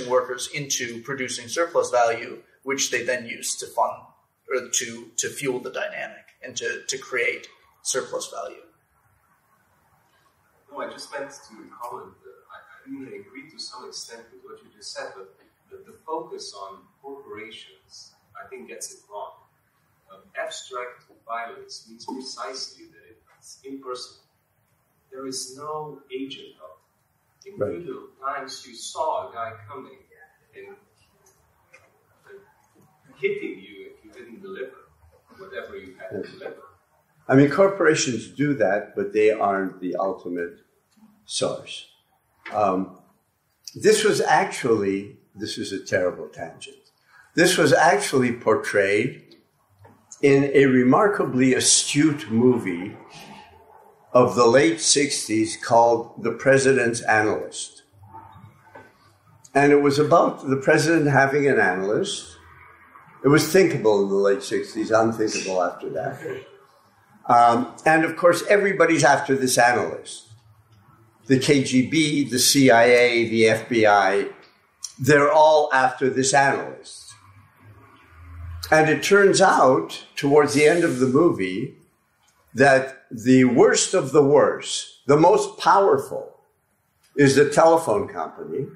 workers into producing surplus value, which they then use to fund or to fuel the dynamic and to create surplus value. No, I just meant to comment that I agree to some extent with what you just said, but the focus on corporations, I think, gets it wrong. Abstract violence means precisely that it's impersonal. There is no agent of it. In feudal times, you saw a guy coming and hitting you if you didn't deliver whatever you had to deliver. I mean, corporations do that, but they aren't the ultimate source. This is a terrible tangent. This was actually portrayed in a remarkably astute movie of the late 60s called The President's Analyst. And it was about the president having an analyst. It was thinkable in the late 60s, unthinkable after that. And of course, everybody's after this analyst. The KGB, the CIA, the FBI, they're all after this analyst. And it turns out, towards the end of the movie, that the worst of the worst, the most powerful, is the telephone company.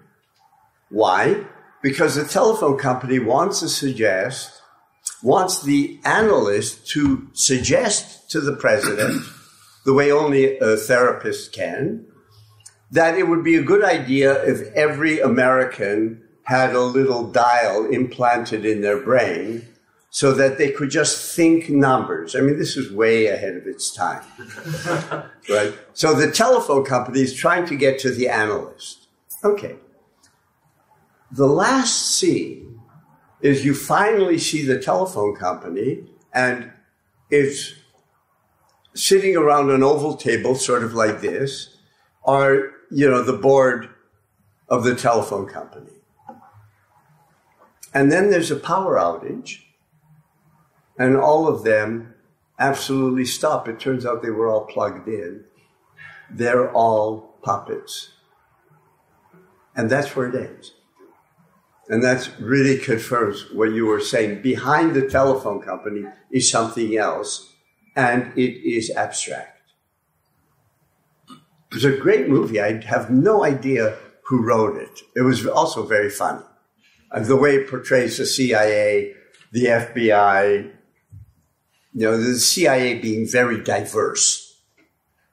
Why? Because the telephone company wants the analyst to suggest to the president, the way only a therapist can, that it would be a good idea if every American had a little dial implanted in their brain so that they could just think numbers. I mean, this is way ahead of its time, right? So the telephone company is trying to get to the analyst. Okay. The last scene is you finally see the telephone company, and it's sitting around an oval table, sort of like this, or, the board of the telephone company. And then there's a power outage, and all of them absolutely stop. It turns out they were all plugged in. They're all puppets. And that's where it ends. And that really confirms what you were saying. Behind the telephone company is something else, and it is abstract. It was a great movie. I have no idea who wrote it. It was also very funny. The way it portrays the CIA, the FBI, the CIA being very diverse,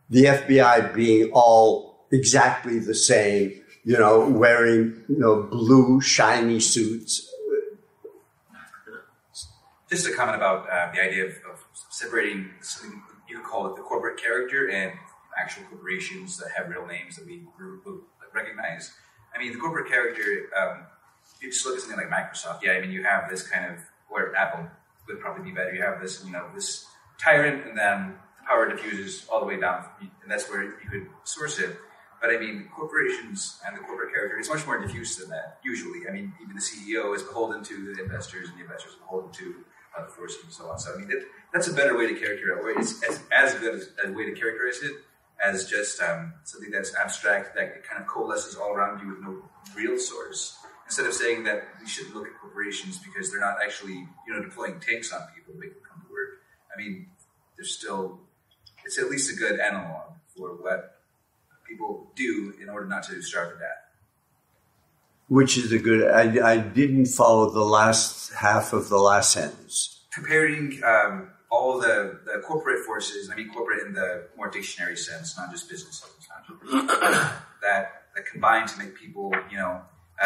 the FBI being all exactly the same, wearing, blue, shiny suits. Just a comment about the idea of separating something you could call it the corporate character and actual corporations that have real names that we recognize. I mean, the corporate character, if you just look at something like Microsoft, you have this kind of, or Apple would probably be better, you have this, this tyrant, and then power diffuses all the way down, and that's where you could source it. But corporations and the corporate character is much more diffuse than that, usually. Even the CEO is beholden to the investors, and the investors are beholden to the forces and so on. So, that's a better way to characterize it. It's as good a way to characterize it as just something that's abstract, that kind of coalesces all around you with no real source. Instead of saying that we should look at corporations because they're not actually, deploying tanks on people to make them come to work. It's at least a good analog for what people do in order not to starve to death. Which is a good, I didn't follow the last half of the last sentence. Comparing all the corporate forces, corporate in the more dictionary sense, not just business that combine to make people,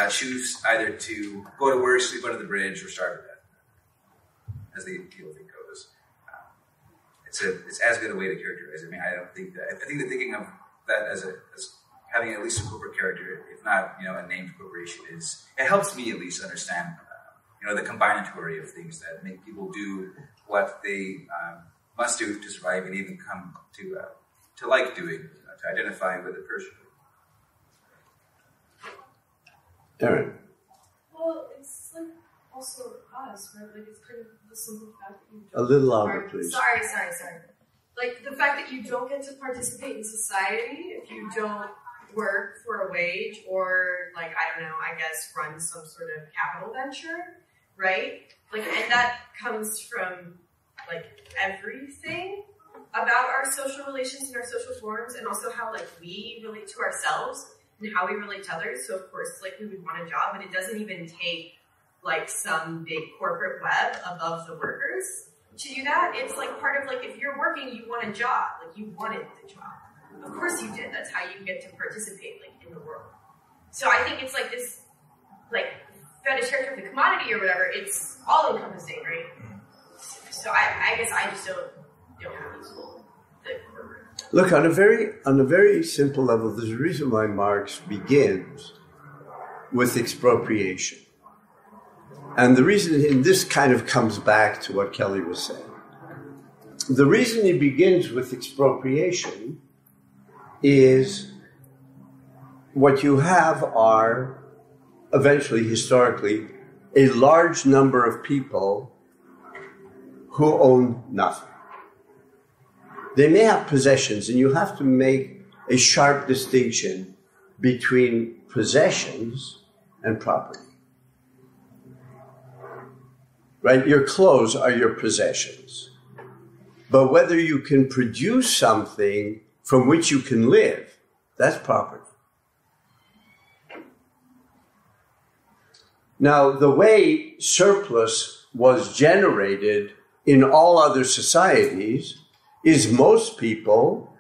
choose either to go to work, sleep under the bridge, or starve to death, as the appeal thing goes. It's as good a way to characterize it. I think that thinking of that as having at least a corporate character, if not, a named corporation, it helps me at least understand, the combinatory of things that make people do what they must do to survive and even come to like doing, to identify with a person. Aaron. Well, it's also us, right? It's kind of the simple fact that you A don't little louder, please. Sorry. The fact that you don't get to participate in society if you don't work for a wage or, run some sort of capital venture, right? And that comes from, everything about our social relations and our social forms, and also how, we relate to ourselves and how we relate to others. So, of course, we would want a job, but it doesn't even take, some big corporate web above the workers to do that. It's, part of, if you're working, you want a job. You wanted the job. Of course you did. That's how you get to participate, in the world. So I think it's, this, fetish character of the commodity or whatever. It's all-encompassing, right? So I guess I just don't have these the corporate. Look, on a very simple level, there's a reason why Marx begins with expropriation. And the reason, and this kind of comes back to what Kelly was saying. The reason he begins with expropriation is what you have are, eventually, historically, a large number of people who own nothing. They may have possessions, and you have to make a sharp distinction between possessions and property. Right? Your clothes are your possessions. But whether you can produce something from which you can live, that's property. Now, the way surplus was generated in all other societies is most people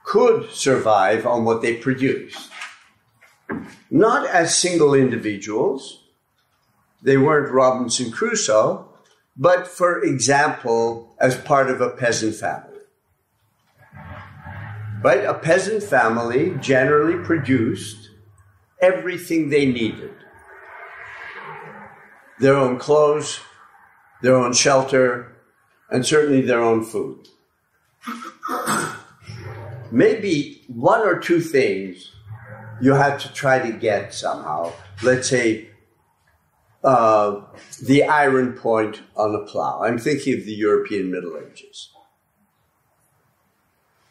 could survive on what they produced. Not as single individuals. They weren't Robinson Crusoe, but, for example, as part of a peasant family. Right? A peasant family generally produced everything they needed. Their own clothes, their own shelter, and certainly their own food. Maybe one or two things you had to try to get somehow. Let's say the iron point on a plow. I'm thinking of the European Middle Ages.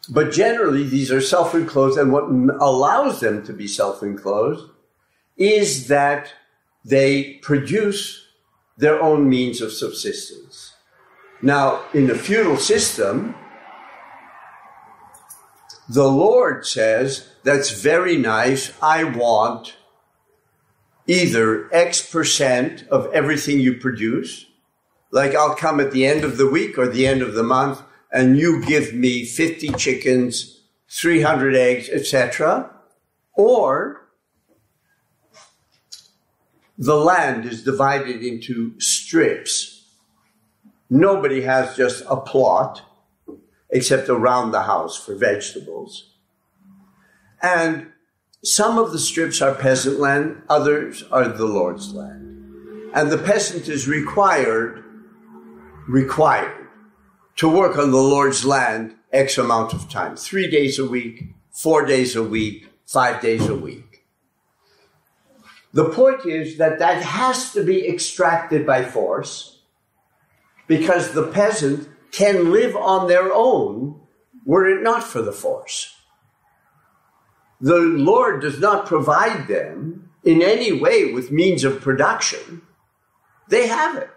But generally, these are self-enclosed, and what allows them to be self-enclosed is that they produce their own means of subsistence. Now, in a feudal system, the Lord says, that's very nice, I want either X% of everything you produce, like I'll come at the end of the week or the end of the month, and you give me 50 chickens, 300 eggs, etc. Or the land is divided into strips. Nobody has just a plot, except around the house for vegetables. And some of the strips are peasant land, others are the Lord's land. And the peasant is required to work on the Lord's land X amount of time, 3 days a week, 4 days a week, 5 days a week. The point is that that has to be extracted by force, because the peasant can live on their own were it not for the force. The Lord does not provide them in any way with means of production. They have it.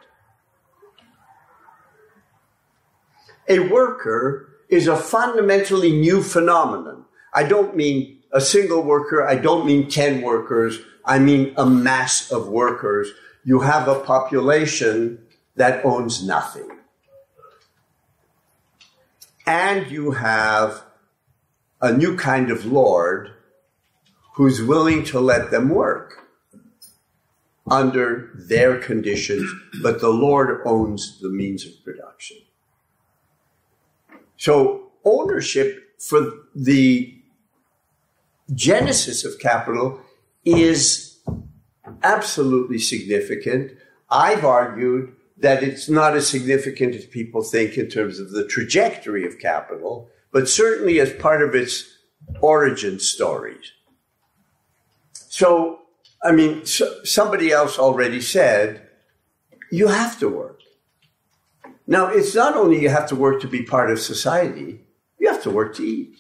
A worker is a fundamentally new phenomenon. I don't mean a single worker. I don't mean 10 workers. I mean a mass of workers. You have a population that owns nothing. And you have a new kind of Lord who's willing to let them work under their conditions, but the Lord owns the means of production. So ownership for the genesis of capital is absolutely significant. I've argued that it's not as significant as people think in terms of the trajectory of capital, but certainly as part of its origin stories. So, I mean, somebody else already said, you have to work. Now, it's not only you have to work to be part of society, you have to work to eat.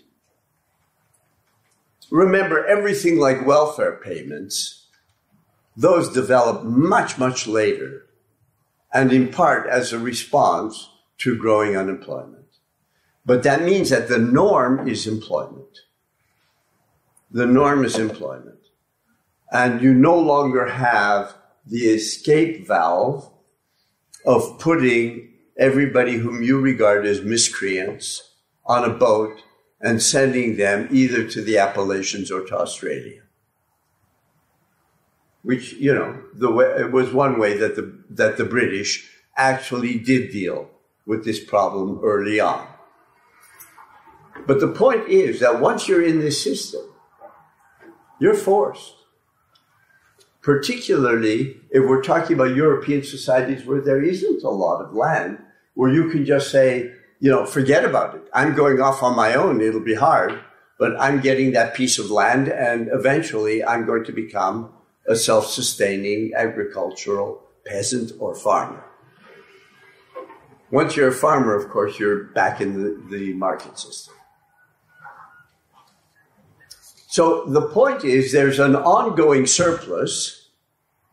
Remember, everything like welfare payments, those developed much, much later, and in part as a response to growing unemployment. But that means that the norm is employment. The norm is employment. And you no longer have the escape valve of putting everybody whom you regard as miscreants on a boat and sending them either to the Appalachians or to Australia. Which, you know, it was one way that the British actually did deal with this problem early on. But the point is that once you're in this system, you're forced. Particularly if we're talking about European societies where there isn't a lot of land, where you can just say, you know, forget about it. I'm going off on my own. It'll be hard, but I'm getting that piece of land, and eventually I'm going to become a self-sustaining agricultural peasant or farmer. Once you're a farmer, of course, you're back in the market system. So the point is there's an ongoing surplus.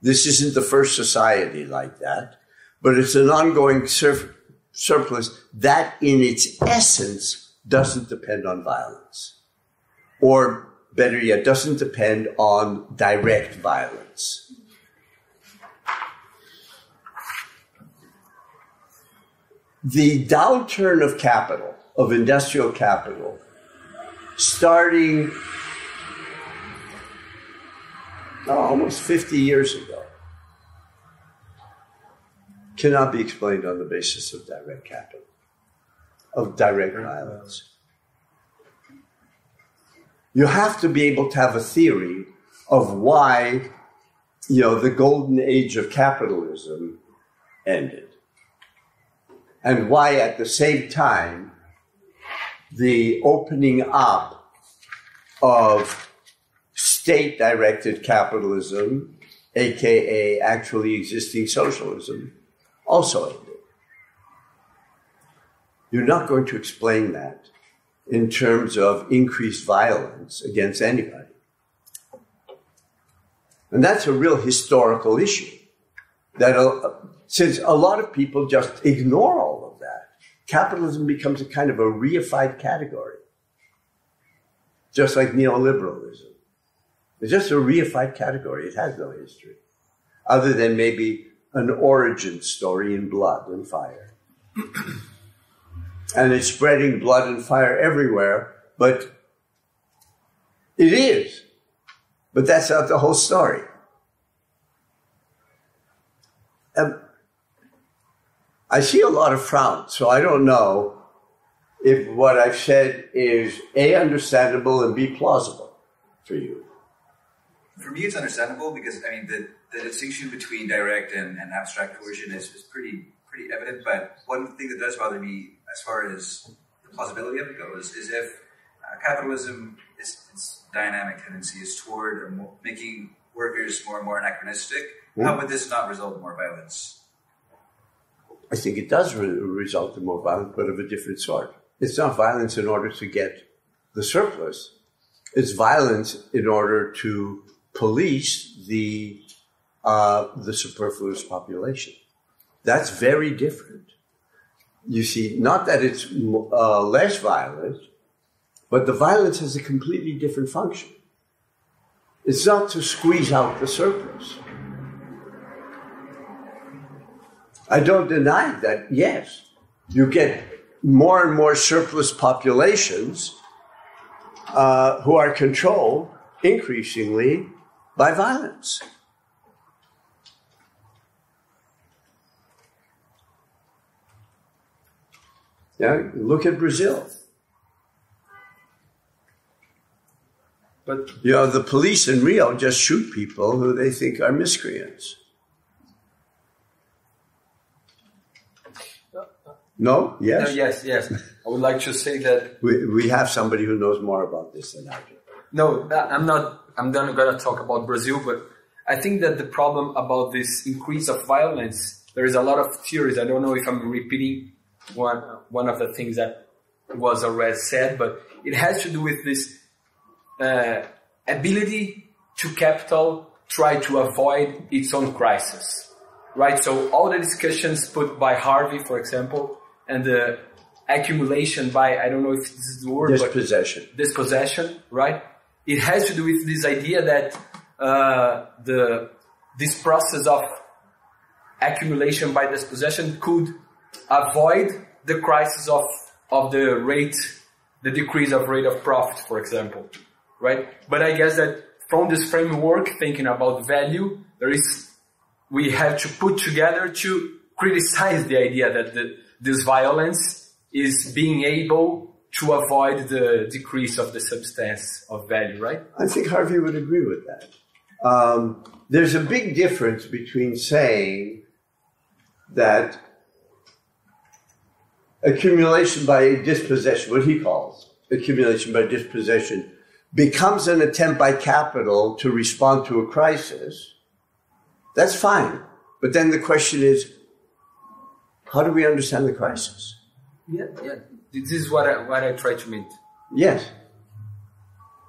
This isn't the first society like that, but it's an ongoing surplus that in its essence doesn't depend on violence. Or better yet, doesn't depend on direct violence. The downturn of capital, of industrial capital, starting almost 50 years ago cannot be explained on the basis of direct capital, of direct violence. You have to be able to have a theory of why, the golden age of capitalism ended, and why at the same time the opening up of state-directed capitalism, aka actually existing socialism, also ended. You're not going to explain that in terms of increased violence against anybody. And that's a real historical issue, that since a lot of people just ignore all of that, capitalism becomes a kind of a reified category, just like neoliberalism. It's just a reified category. It has no history, other than maybe an origin story in blood and fire. And it's spreading blood and fire everywhere, but it is. But that's not the whole story. I see a lot of frowns, so I don't know if what I've said is A, understandable, and B, plausible for you. For me, it's understandable because, the distinction between direct and abstract coercion is pretty evident. But one thing that does bother me as far as the plausibility of it goes is if capitalism, its dynamic tendency is toward making workers more and more anachronistic, how would this not result in more violence? I think it does result in more violence, but of a different sort. It's not violence in order to get the surplus. It's violence in order to police the superfluous population. That's very different. You see, not that it's less violent, but the violence has a completely different function. It's not to squeeze out the surplus. I don't deny that, yes, you get more and more surplus populations who are controlled increasingly by violence. Yeah, look at Brazil. But the police in Rio just shoot people who they think are miscreants. No? Yes? No, yes. I would like to say that we have somebody who knows more about this than I do. No, I'm not. I'm not going to talk about Brazil, but I think that the problem about this increase of violence, there is a lot of theories. I don't know if I'm repeating one of the things that was already said, but it has to do with this ability to capital try to avoid its own crisis, right? So all the discussions put by Harvey, for example, and the accumulation by, I don't know if this is the word, dispossession, right? It has to do with this idea that this process of accumulation by dispossession could avoid the crisis of the decrease of rate of profit, for example, right? But I guess that from this framework, thinking about value, we have to put together to criticize the idea that this violence is being able to avoid the decrease of the substance of value, right? I think Harvey would agree with that. There's a big difference between saying that accumulation by dispossession, what he calls accumulation by dispossession, becomes an attempt by capital to respond to a crisis. That's fine. But then the question is, how do we understand the crisis? Yeah. This is what I try to mean. Yes.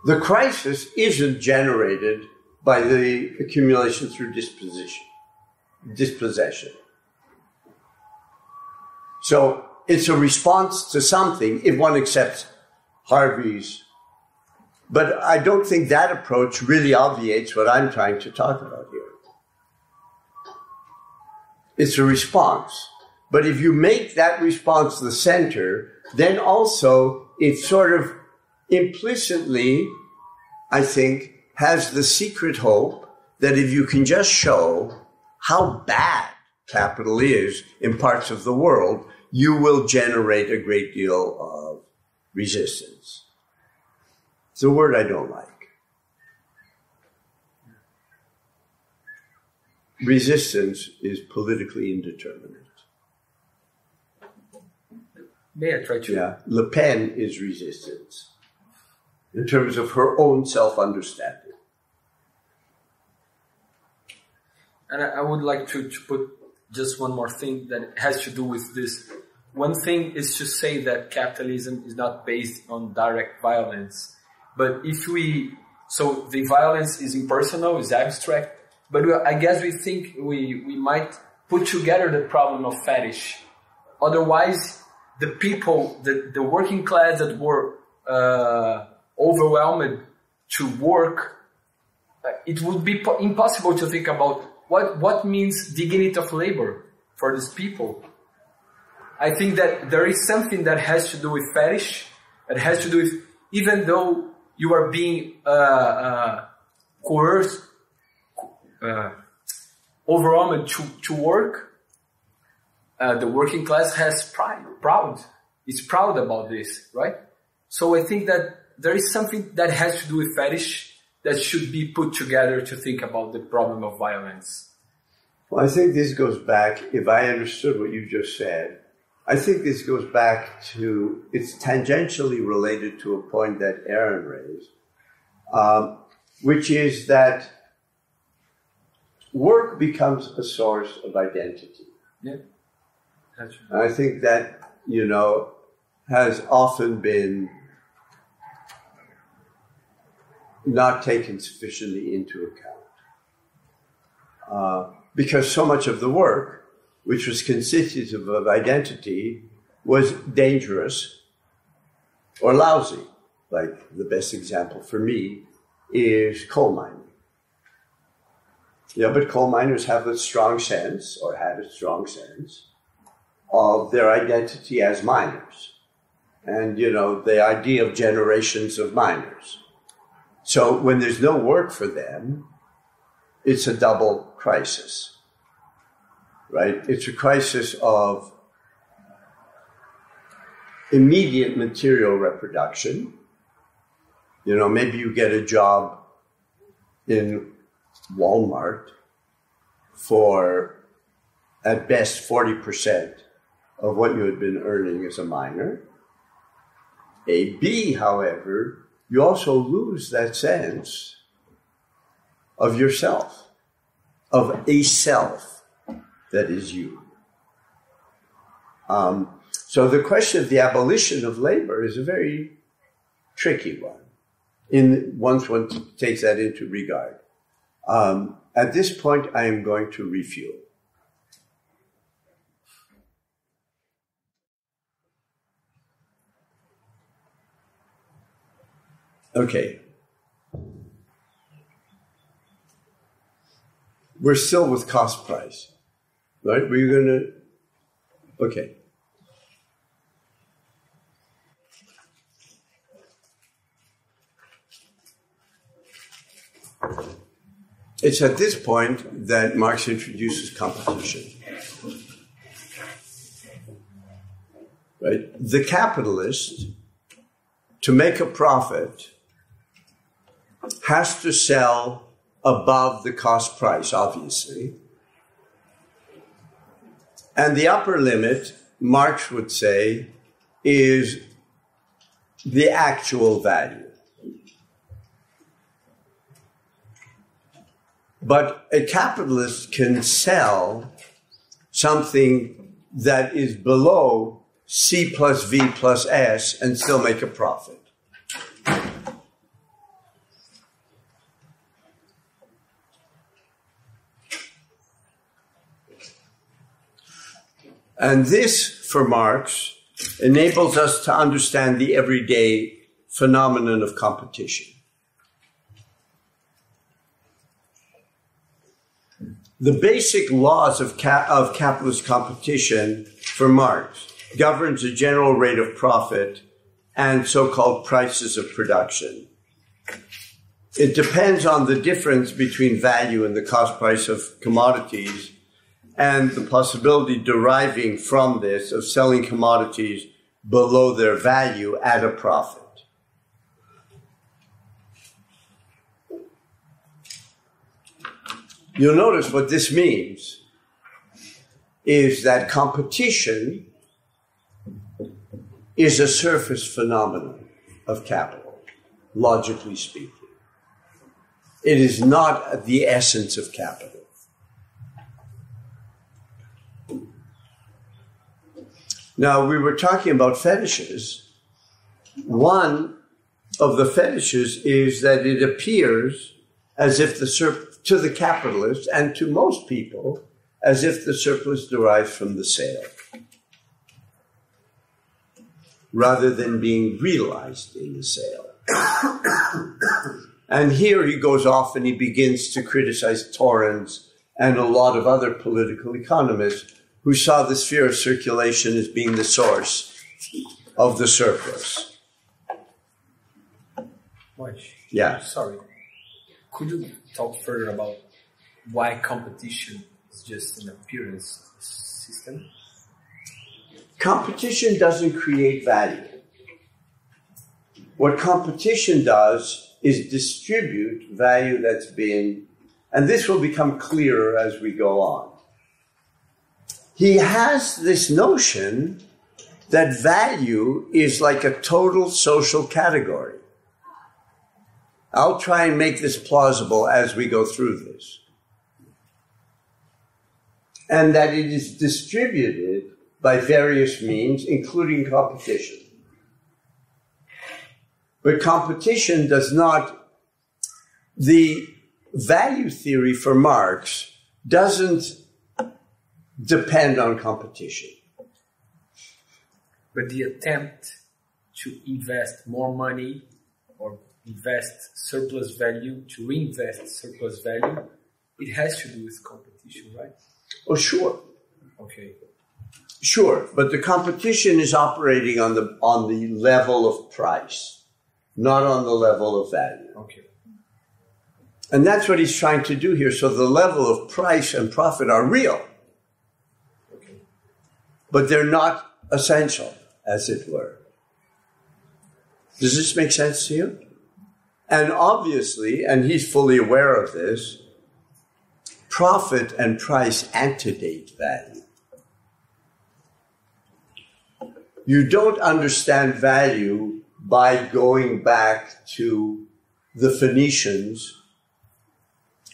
The crisis isn't generated by the accumulation through dispossession. So it's a response to something if one accepts Harvey's. But I don't think that approach really obviates what I'm trying to talk about here. It's a response. But if you make that response the center, then also it sort of implicitly, I think, has the secret hope that if you can just show how bad capital is in parts of the world, you will generate a great deal of resistance. It's a word I don't like. Resistance is politically indeterminate. May I try to? Yeah, Le Pen is resistance in terms of her own self-understanding. And I would like to put just one more thing that has to do with this. One thing is to say that capitalism is not based on direct violence. But so the violence is impersonal, is abstract, but I guess we think we might put together the problem of fetish. Otherwise, the people, the working class that were overwhelmed to work, it would be impossible to think about what means dignity of labor for these people. I think that there is something that has to do with fetish, that has to do with, even though you are being coerced, overwhelmed to work, the working class has proud. It's proud about this, right? So I think that there is something that has to do with fetish that should be put together to think about the problem of violence. Well, I think this goes back, if I understood what you just said, I think this goes back to, it's tangentially related to a point that Aaron raised, which is that work becomes a source of identity. Yeah, that's right. I think that, has often been not taken sufficiently into account. Because so much of the work, which was constitutive of identity, was dangerous or lousy. Like the best example for me is coal mining. Yeah, but coal miners have a strong sense, or had a strong sense, of their identity as miners. And, the idea of generations of miners. So when there's no work for them, it's a double crisis, right? It's a crisis of immediate material reproduction. Maybe you get a job in Walmart for, at best, 40% of what you had been earning as a miner. B, however, you also lose that sense of yourself, of a self that is you. So the question of the abolition of labor is a very tricky one, once one takes that into regard. At this point, I am going to refuel. Okay. We're still with cost price, right? We're going to, okay. It's at this point that Marx introduces competition. Right? The capitalist, to make a profit, has to sell above the cost price, obviously. And the upper limit, Marx would say, is the actual value. But a capitalist can sell something that is below C plus V plus S and still make a profit. And this, for Marx, enables us to understand the everyday phenomenon of competition. The basic laws of capitalist competition for Marx governs a general rate of profit and so-called prices of production. It depends on the difference between value and the cost price of commodities and the possibility deriving from this of selling commodities below their value at a profit. You'll notice what this means is that competition is a surface phenomenon of capital, logically speaking. It is not the essence of capital. Now, we were talking about fetishes. One of the fetishes is that it appears as if to the capitalists and to most people, as if the surplus derives from the sale, rather than being realized in the sale. And here he goes off and he begins to criticize Torrens and a lot of other political economists who saw the sphere of circulation as being the source of the surplus. Moishe, Yeah. sorry. Could you talk further about why competition is just an appearance system? Competition doesn't create value. What competition does is distribute value that's been, and this will become clearer as we go on. He has this notion that value is like a total social category. I'll try and make this plausible as we go through this. And that it is distributed by various means, including competition. But competition does not, the value theory for Marx doesn't depend on competition. But the attempt to invest more money or invest surplus value, to reinvest surplus value, it has to do with competition, right? Oh, sure. Okay. Sure, but the competition is operating on the level of price, not on the level of value. Okay. And that's what he's trying to do here. So the level of price and profit are real, Okay. but they're not essential, as it were. Does this make sense to you? And obviously, and he's fully aware of this, profit and price antedate value. You don't understand value by going back to the Phoenicians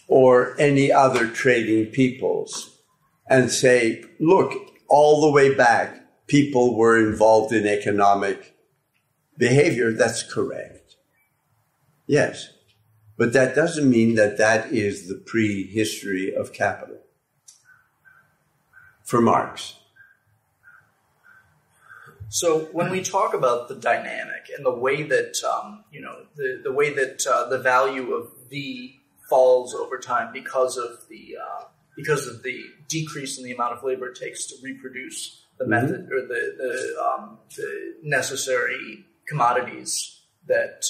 or any other trading peoples and say, look, all the way back, people were involved in economic behavior. That's correct. Yes. But that doesn't mean that that is the prehistory of capital for Marx. So when we talk about the dynamic and the way that the way that the value of V falls over time because of the decrease in the amount of labor it takes to reproduce the method or the necessary commodities that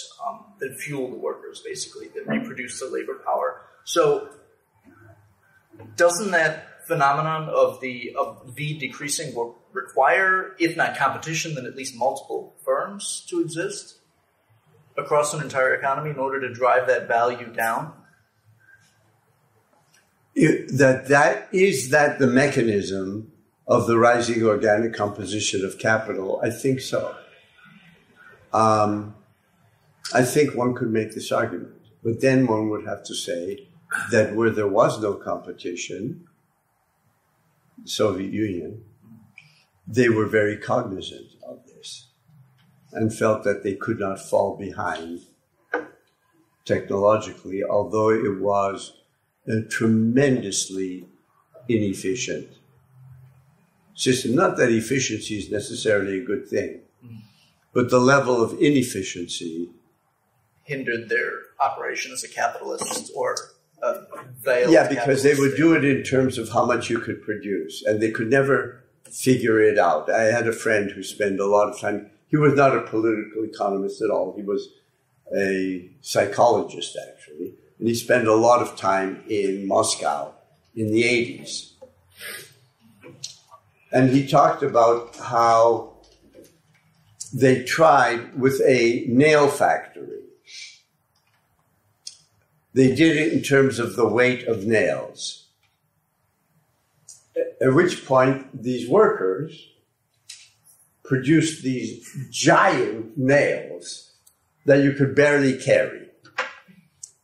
fuel the workers, basically, that reproduce the labor power. So doesn't that phenomenon of V decreasing will require, if not competition, then at least multiple firms to exist across an entire economy in order to drive that value down? Is that the mechanism of the rising organic composition of capital? I think so. I think one could make this argument, but then one would have to say that where there was no competition, the Soviet Union, they were very cognizant of this and felt that they could not fall behind technologically, although it was a tremendously inefficient system. Not that efficiency is necessarily a good thing, but the level of inefficiency hindered their operation as a capitalist or a veiled Yeah, because they would capitalist. do it in terms of how much you could produce, and they could never figure it out. I had a friend who spent a lot of time. He was not a political economist at all. He was a psychologist, actually. And he spent a lot of time in Moscow in the 80s. And he talked about how they tried with a nail factory. They did it in terms of the weight of nails. At which point, these workers produced these giant nails that you could barely carry.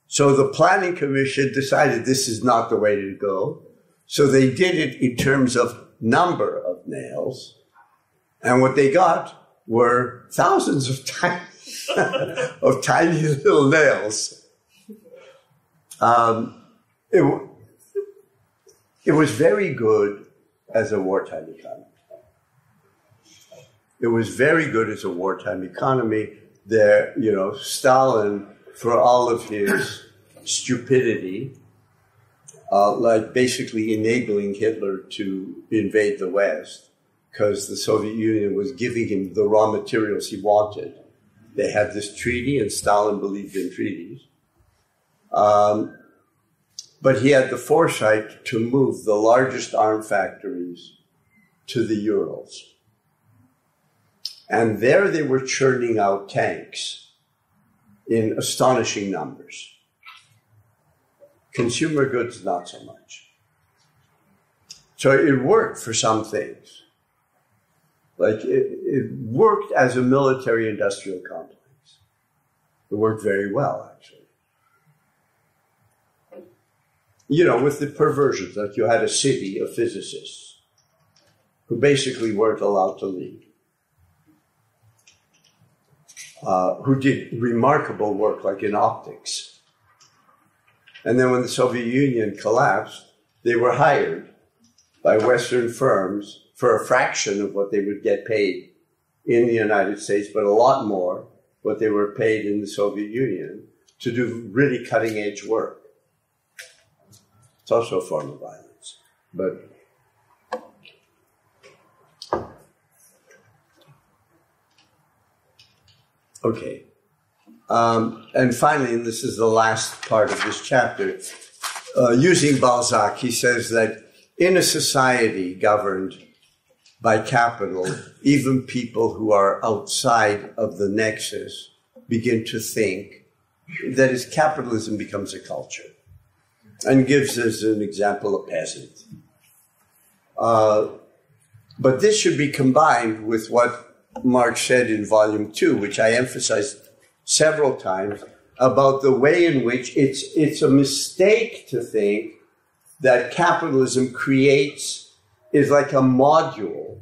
So the planning commission decided this is not the way to go. So they did it in terms of number of nails. And what they got were thousands of tiny, of tiny little nails. It was very good as a wartime economy. It was very good as a wartime economy. There, Stalin, for all of his stupidity, like basically enabling Hitler to invade the West because the Soviet Union was giving him the raw materials he wanted. They had this treaty, and Stalin believed in treaties. But he had the foresight to move the largest arm factories to the Urals. And there they were churning out tanks in astonishing numbers. Consumer goods, not so much. So it worked for some things. Like it worked as a military-industrial complex. It worked very well, actually. With the perversions, like you had a city of physicists who basically weren't allowed to leave, who did remarkable work, like in optics. And then when the Soviet Union collapsed, they were hired by Western firms for a fraction of what they would get paid in the United States, but a lot more what they were paid in the Soviet Union to do really cutting-edge work. It's also a form of violence, but okay. And finally, and this is the last part of this chapter, using Balzac, he says that in a society governed by capital, even people who are outside of the nexus begin to think that as capitalism becomes a culture. And gives as an example a peasant. But this should be combined with what Marx said in Volume 2, which I emphasized several times, about the way in which it's a mistake to think that capitalism is like a module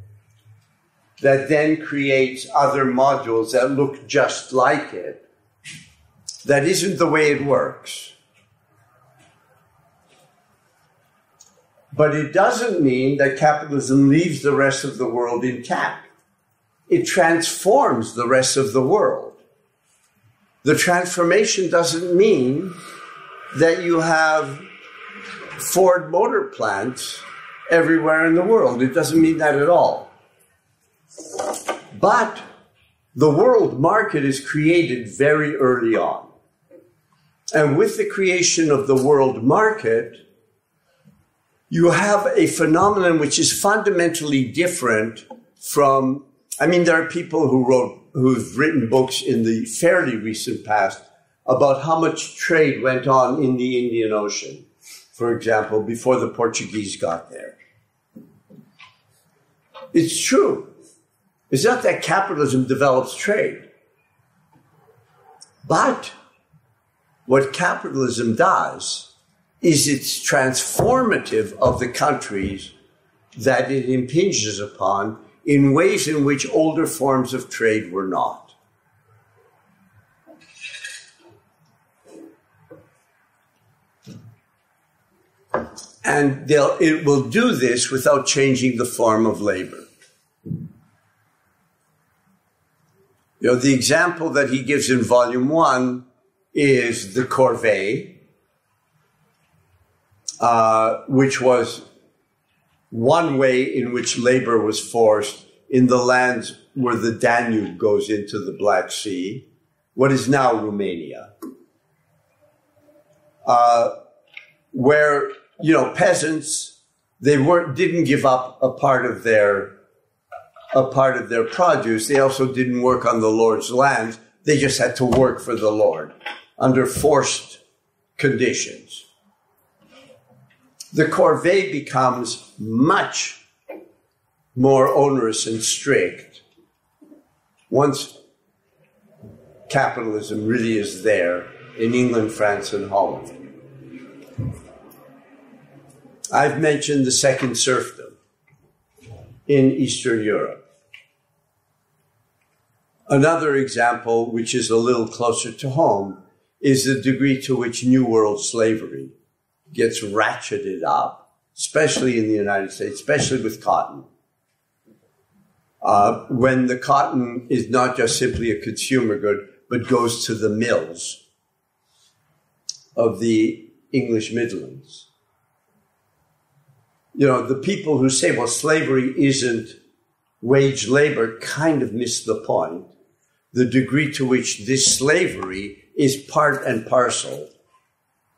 that then creates other modules that look just like it. That isn't the way it works. But it doesn't mean that capitalism leaves the rest of the world intact. It transforms the rest of the world. The transformation doesn't mean that you have Ford motor plants everywhere in the world. It doesn't mean that at all. But the world market is created very early on. And with the creation of the world market, you have a phenomenon which is fundamentally different from, there are people who've written books in the fairly recent past about how much trade went on in the Indian Ocean, for example, before the Portuguese got there. It's true. It's not that capitalism develops trade. But what capitalism does is it's transformative of the countries that it impinges upon in ways in which older forms of trade were not. And it will do this without changing the form of labor. The example that he gives in Volume 1 is the corvée, which was one way in which labor was forced in the lands where the Danube goes into the Black Sea, what is now Romania, where, you know, peasants, didn't give up a part of their produce. They also didn't work on the Lord's lands. They just had to work for the Lord under forced conditions. The corvée becomes much more onerous and strict once capitalism really is there in England, France, and Holland. I've mentioned the second serfdom in Eastern Europe. Another example, which is a little closer to home, is the degree to which New World slavery gets ratcheted up, especially in the United States, especially with cotton. When the cotton is not just simply a consumer good, but goes to the mills of the English Midlands. You know, the people who say, well, slavery isn't wage labor kind of miss the point. The degree to which this slavery is part and parcel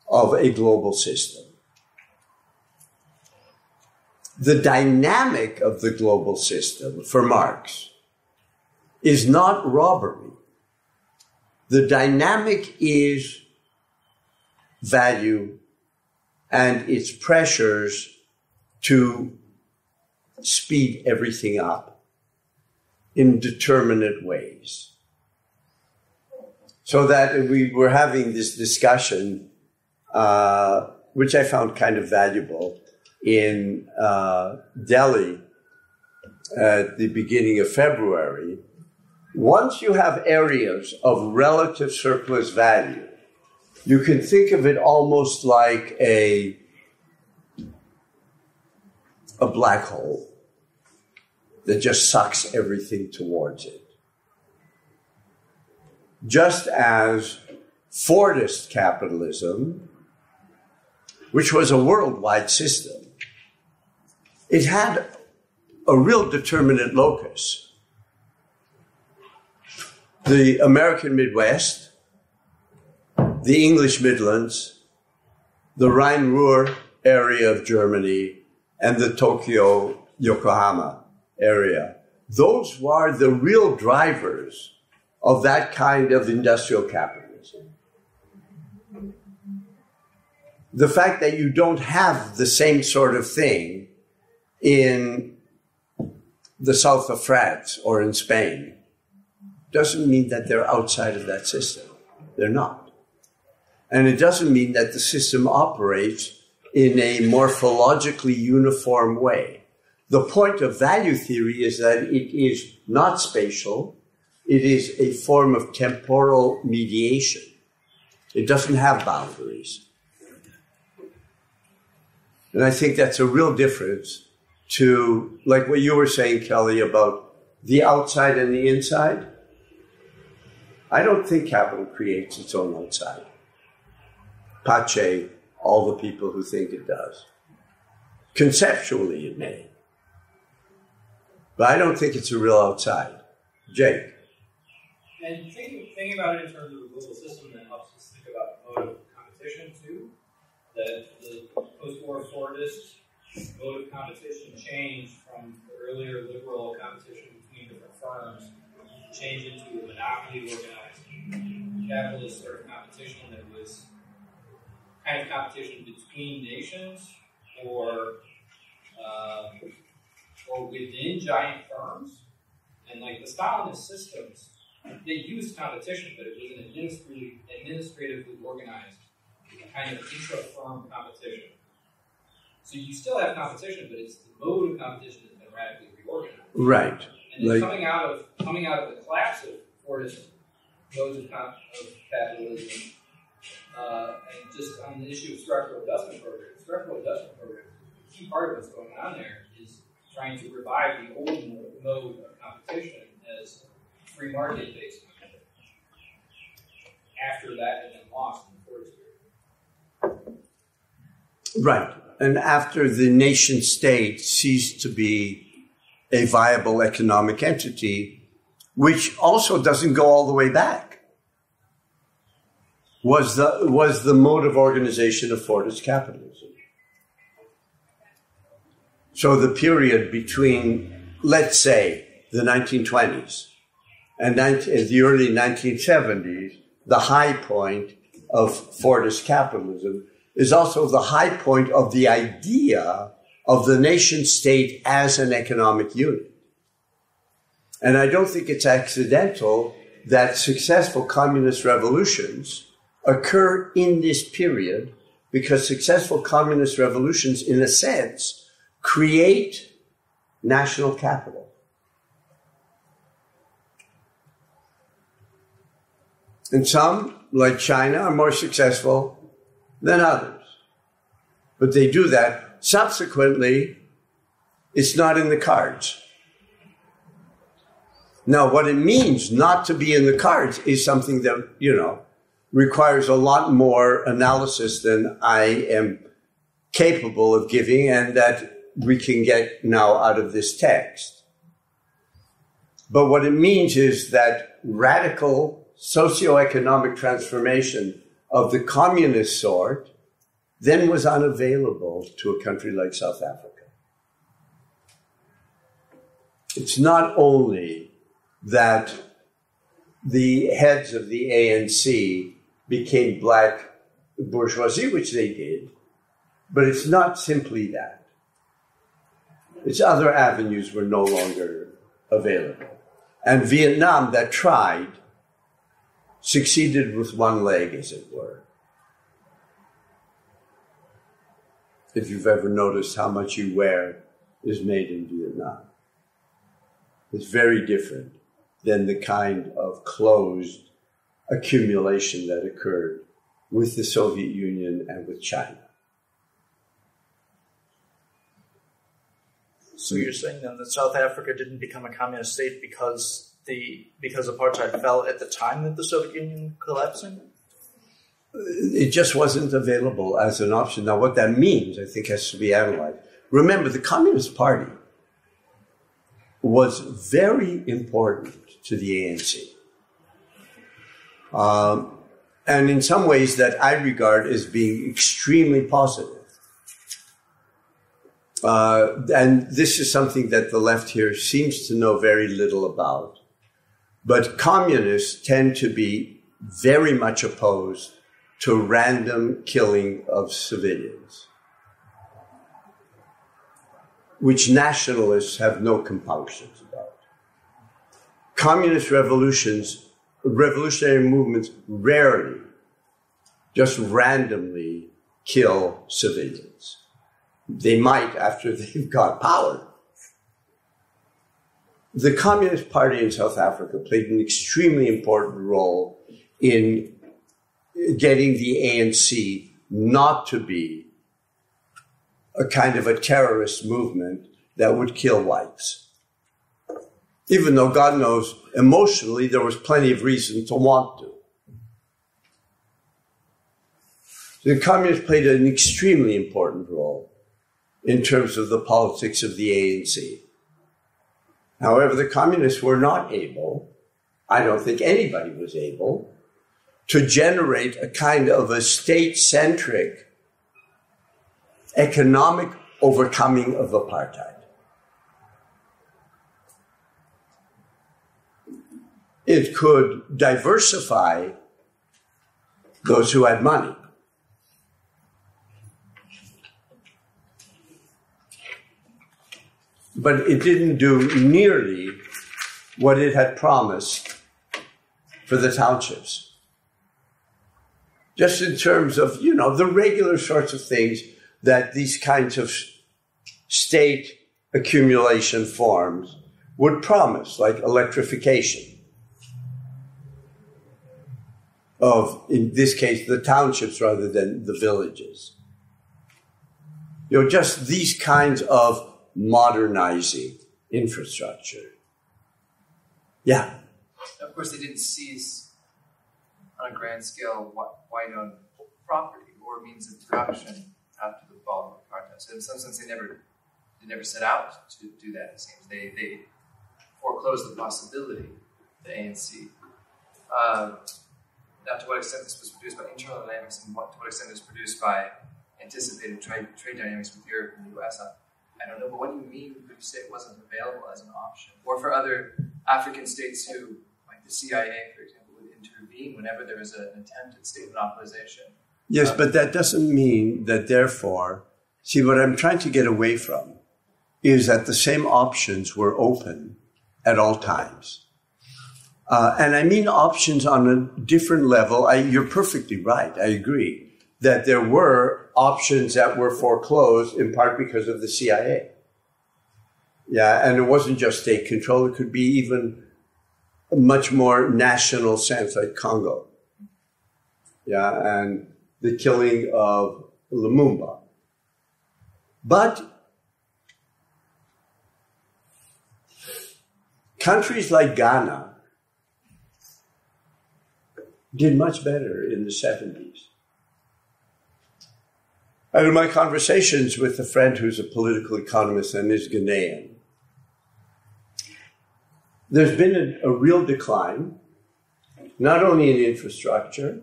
of a global system. The dynamic of the global system, for Marx, is not robbery. The dynamic is value and its pressures to speed everything up in determinate ways. So that we were having this discussion, which I found kind of valuable, in Delhi at the beginning of February. Once you have areas of relative surplus value, you can think of it almost like a black hole that just sucks everything towards it. Just as Fordist capitalism, which was a worldwide system, it had a real determinate locus. The American Midwest, the English Midlands, the Rhine-Ruhr area of Germany, and the Tokyo, Yokohama area. Those were the real drivers of that kind of industrial capitalism. The fact that you don't have the same sort of thing in the south of France or in Spain doesn't mean that they're outside of that system. They're not. And it doesn't mean that the system operates in a morphologically uniform way. The point of value theory is that it is not spatial. It is a form of temporal mediation. It doesn't have boundaries. And I think that's a real difference to, like what you were saying, Kelly, about the outside and the inside. I don't think capital creates its own outside. Pace, all the people who think it does. Conceptually, it may. But I don't think it's a real outside. Jake. And thinking about it in terms of a global system that helps us think about mode of competition too, that the post-war Fordist mode of competition changed from the earlier liberal competition between different firms, changed into a monopoly organized capitalist sort of competition that was kind of competition between nations or within giant firms. And like the Stalinist systems, they used competition, but it was an administratively organized kind of intra-firm competition. So you still have competition, but it's the mode of competition that's been radically reorganized. Right. And then coming out of the collapse of Fordist modes of capitalism, and just on the issue of structural adjustment programs, the key part of what's going on there is trying to revive the old mode of competition as free market-based competition. After that had been lost in the Fordist period. Right. And after the nation state ceased to be a viable economic entity which also doesn't go all the way back, was the mode of organization of Fordist capitalism. So the period between, let's say, the 1920s and the early 1970s, the high point of Fordist capitalism, is also the high point of the idea of the nation state as an economic unit. And I don't think it's accidental that successful communist revolutions occur in this period, because successful communist revolutions, in a sense, create national capital. And some, like China, are more successful than others. But they do that. Subsequently, it's not in the cards. Now, what it means not to be in the cards is something that, requires a lot more analysis than I am capable of giving, and that we can get now out of this text. But what it means is that radical socioeconomic transformation of the communist sort then was unavailable to a country like South Africa. It's not only that the heads of the ANC became black bourgeoisie, which they did, but it's not simply that. Its other avenues were no longer available. And Vietnam, that tried, succeeded with one leg, as it were. If you've ever noticed how much you wear is made in Vietnam, it's very different than the kind of closed accumulation that occurred with the Soviet Union and with China. So you're saying then that South Africa didn't become a communist state because apartheid fell at the time that the Soviet Union collapsing? It just wasn't available as an option. Now, what that means, I think, has to be analyzed. Remember, the Communist Party was very important to the ANC. And in some ways that I regard as being extremely positive. And this is something that the left here seems to know very little about. But communists tend to be very much opposed to random killing of civilians, which nationalists have no compunctions about. Communist revolutionary movements rarely, just randomly kill civilians. They might after they've got power. The Communist Party in South Africa played an extremely important role in getting the ANC not to be a kind of a terrorist movement that would kill whites. Even though, God knows, emotionally there was plenty of reason to want to. The communists played an extremely important role in terms of the politics of the ANC. However, the communists were not able, I don't think anybody was able, to generate a kind of a state-centric economic overcoming of apartheid. It could diversify those who had money. But it didn't do nearly what it had promised for the townships. Just in terms of, the regular sorts of things that these kinds of state accumulation forms would promise, like electrification of, in this case, the townships rather than the villages. Just these kinds of modernizing infrastructure. Yeah. Of course, they didn't seize on a grand scale white-owned property or means of production after the fall of apartheid. So in some sense, they never set out to do that. It seems they foreclosed the possibility the ANC. Now, to what extent this was produced by internal dynamics and to what extent it was produced by anticipated trade dynamics with Europe and the US, I don't know. But what do you mean when you say it wasn't available as an option? Or for other African states who, like the CIA, for example, would intervene whenever there was an attempt at state monopolization? Yes, but that doesn't mean that therefore, see, what I'm trying to get away from is that the same options were open at all times. And I mean options on a different level. You're perfectly right. I agree that there were options that were foreclosed in part because of the CIA. Yeah, and it wasn't just state control. It could be even a much more national sense, like Congo. Yeah, and the killing of Lumumba. But countries like Ghana did much better in the 70s. And in my conversations with a friend who's a political economist and is Ghanaian, there's been a real decline, not only in infrastructure,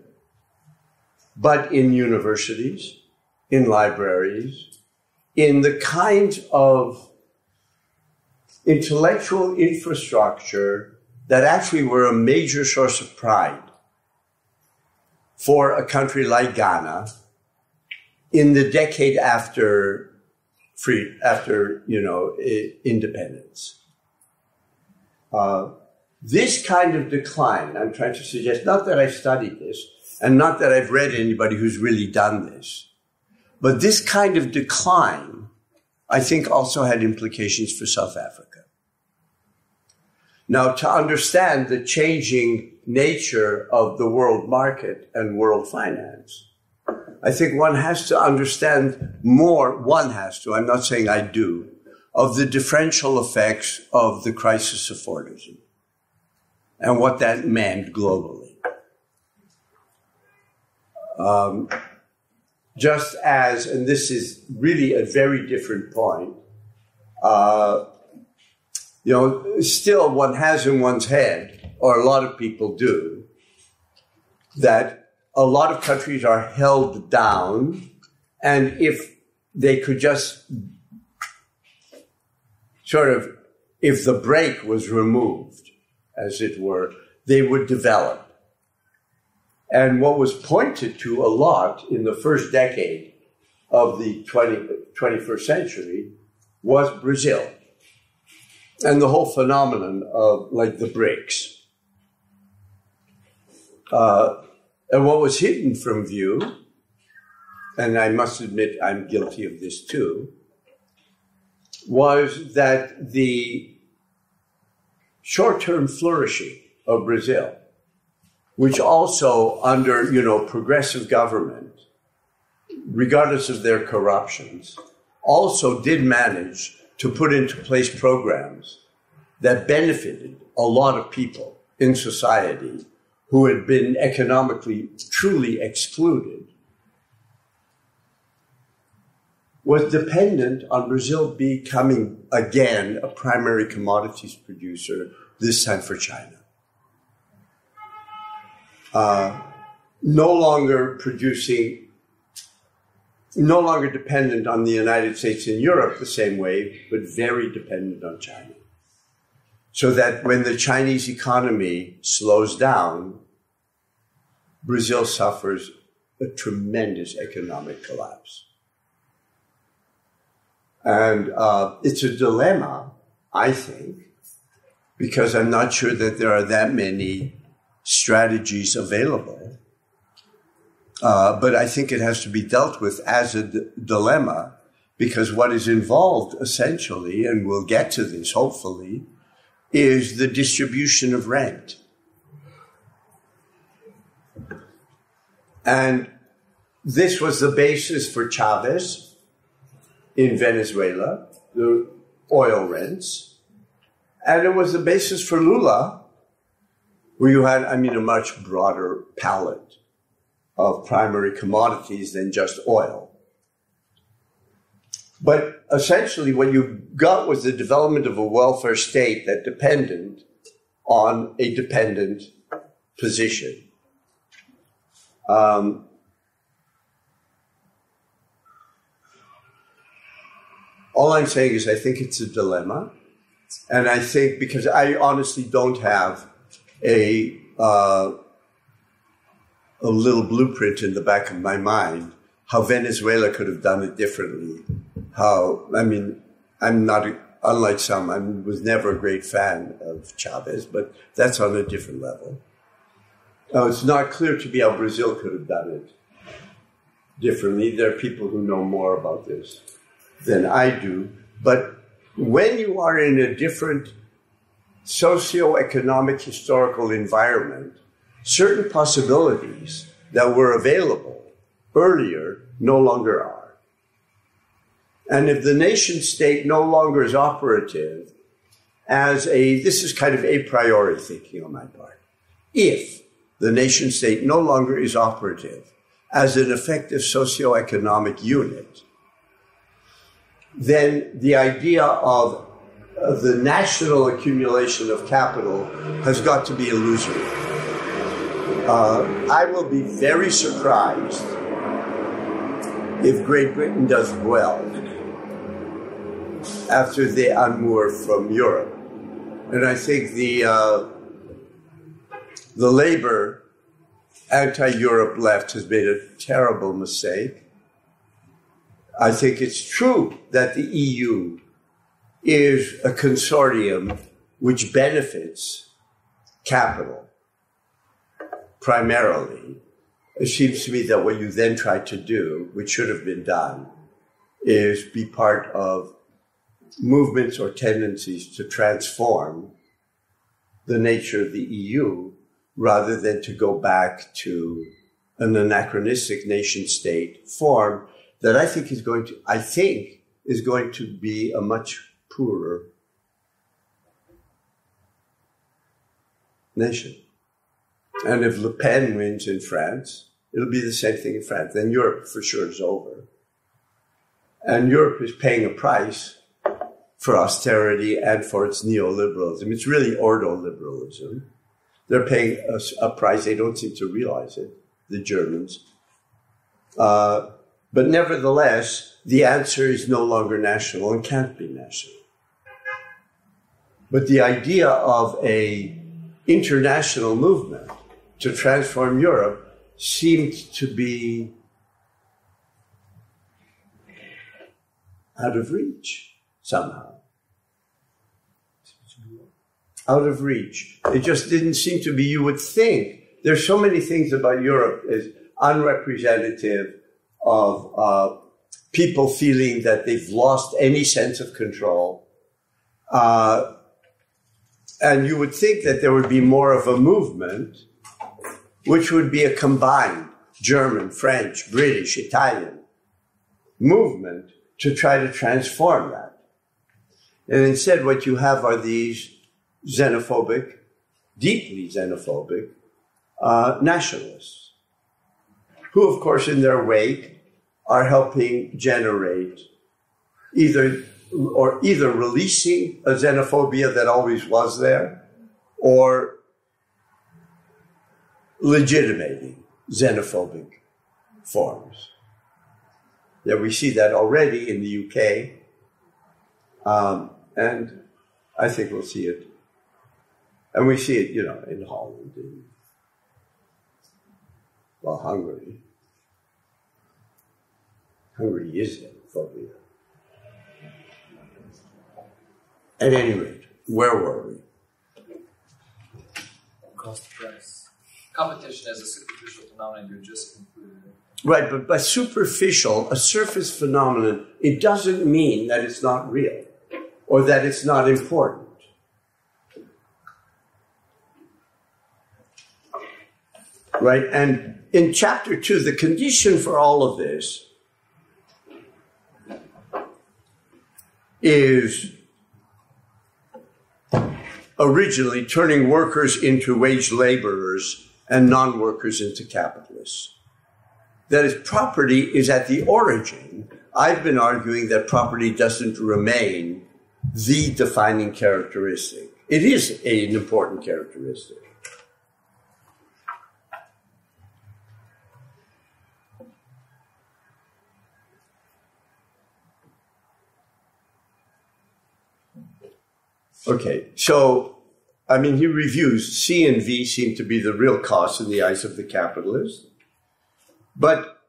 but in universities, in libraries, in the kind of intellectual infrastructure that actually were a major source of pride for a country like Ghana in the decade after independence. This kind of decline, I'm trying to suggest, not that I've studied this, and not that I've read anybody who's really done this, but this kind of decline, I think, also had implications for South Africa. Now, to understand the changing nature of the world market and world finance, I think one has to understand more, I'm not saying I do, of the differential effects of the crisis of Fordism and what that meant globally. Just as, and this is really a very different point, still one has in one's head, or a lot of people do, that a lot of countries are held down, and if they could just if the brake was removed, as it were, they would develop. And what was pointed to a lot in the first decade of the 21st century was Brazil and the whole phenomenon of like the BRICS. And what was hidden from view, and I must admit I'm guilty of this too, was that the short-term flourishing of Brazil, which also under, progressive government, regardless of their corruptions, also did manage to put into place programs that benefited a lot of people in society who had been economically truly excluded, was dependent on Brazil becoming again a primary commodities producer, this time for China. No longer dependent on the United States and Europe the same way, but very dependent on China. So that when the Chinese economy slows down, Brazil suffers a tremendous economic collapse. And it's a dilemma, I think, because I'm not sure that there are that many strategies available. But I think it has to be dealt with as a dilemma, because what is involved essentially, and we'll get to this hopefully, is the distribution of rent. And this was the basis for Chavez in Venezuela, the oil rents. And it was the basis for Lula, where you had, a much broader palette of primary commodities than just oil. But essentially what you got was the development of a welfare state that depended on a dependent position. All I'm saying is I think it's a dilemma. And I think, because I honestly don't have a little blueprint in the back of my mind how Venezuela could have done it differently. Unlike some, I was never a great fan of Chavez, but that's on a different level. It's not clear to me how Brazil could have done it differently. There are people who know more about this than I do. But when you are in a different socioeconomic historical environment, certain possibilities that were available earlier no longer are. And if the nation state no longer is operative this is kind of a priori thinking on my part. If the nation state no longer is operative as an effective socioeconomic unit, then the idea of the national accumulation of capital has got to be illusory. I will be very surprised if Great Britain does well after they unmoor from Europe. And I think the Labour anti-Europe left has made a terrible mistake. I think it's true that the EU is a consortium which benefits capital primarily. It seems to me that what you then try to do, which should have been done, is be part of movements or tendencies to transform the nature of the EU rather than to go back to an anachronistic nation state form that I think is going to be a much poorer nation. And if Le Pen wins in France, it'll be the same thing in France. Then Europe for sure is over. And Europe is paying a price for austerity and for its neoliberalism. It's really ordoliberalism. They're paying a price. They don't seem to realize it, the Germans. But nevertheless, the answer is no longer national and can't be national. But the idea of an international movement to transform Europe seemed to be out of reach somehow. Out of reach. It just didn't seem to be. You would think there's so many things about Europe as unrepresentative of people feeling that they've lost any sense of control. And you would think that there would be more of a movement which would be a combined German, French, British, Italian movement to try to transform that. And instead what you have are these xenophobic, deeply xenophobic nationalists, who of course in their wake are helping generate either releasing a xenophobia that always was there or legitimating xenophobic forms. Yeah, we see that already in the UK, and I think we'll see it. And we see it, in Holland, Hungary. Hungary is xenophobia. At any rate, where were we? Cost price. Competition as a superficial phenomenon you just concluded. Right, but by superficial, a surface phenomenon, it doesn't mean that it's not real or that it's not important. Right, and in chapter 2, the condition for all of this is originally turning workers into wage laborers and non-workers into capitalists. That is, property is at the origin. I've been arguing that property doesn't remain the defining characteristic. It is an important characteristic. Okay, so, I mean, he reviews C and V seem to be the real costs in the eyes of the capitalist, but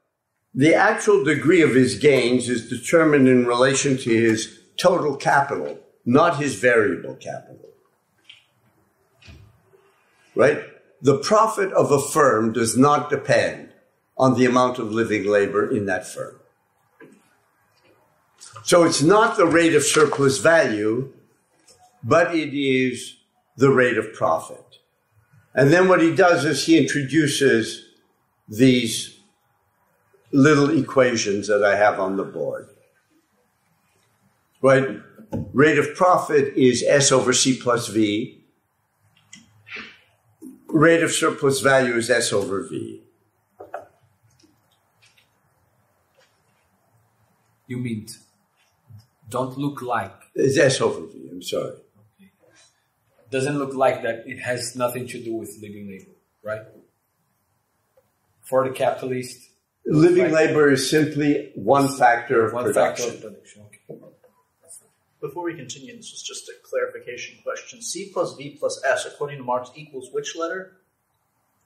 the actual degree of his gains is determined in relation to his total capital, not his variable capital. Right? The profit of a firm does not depend on the amount of living labor in that firm. So it's not the rate of surplus value, but it is the rate of profit. And then what he does is he introduces these little equations that I have on the board. Right? Rate of profit is S over C plus V. Rate of surplus value is S over V. You mean don't look like? It's S over V, I'm sorry. Okay. Doesn't look like that it has nothing to do with living labor, right? For the capitalist. Living labor is simply one factor of production. Factor of production. Okay. Before we continue, this is just a clarification question. C plus V plus S, according to Marx, equals which letter?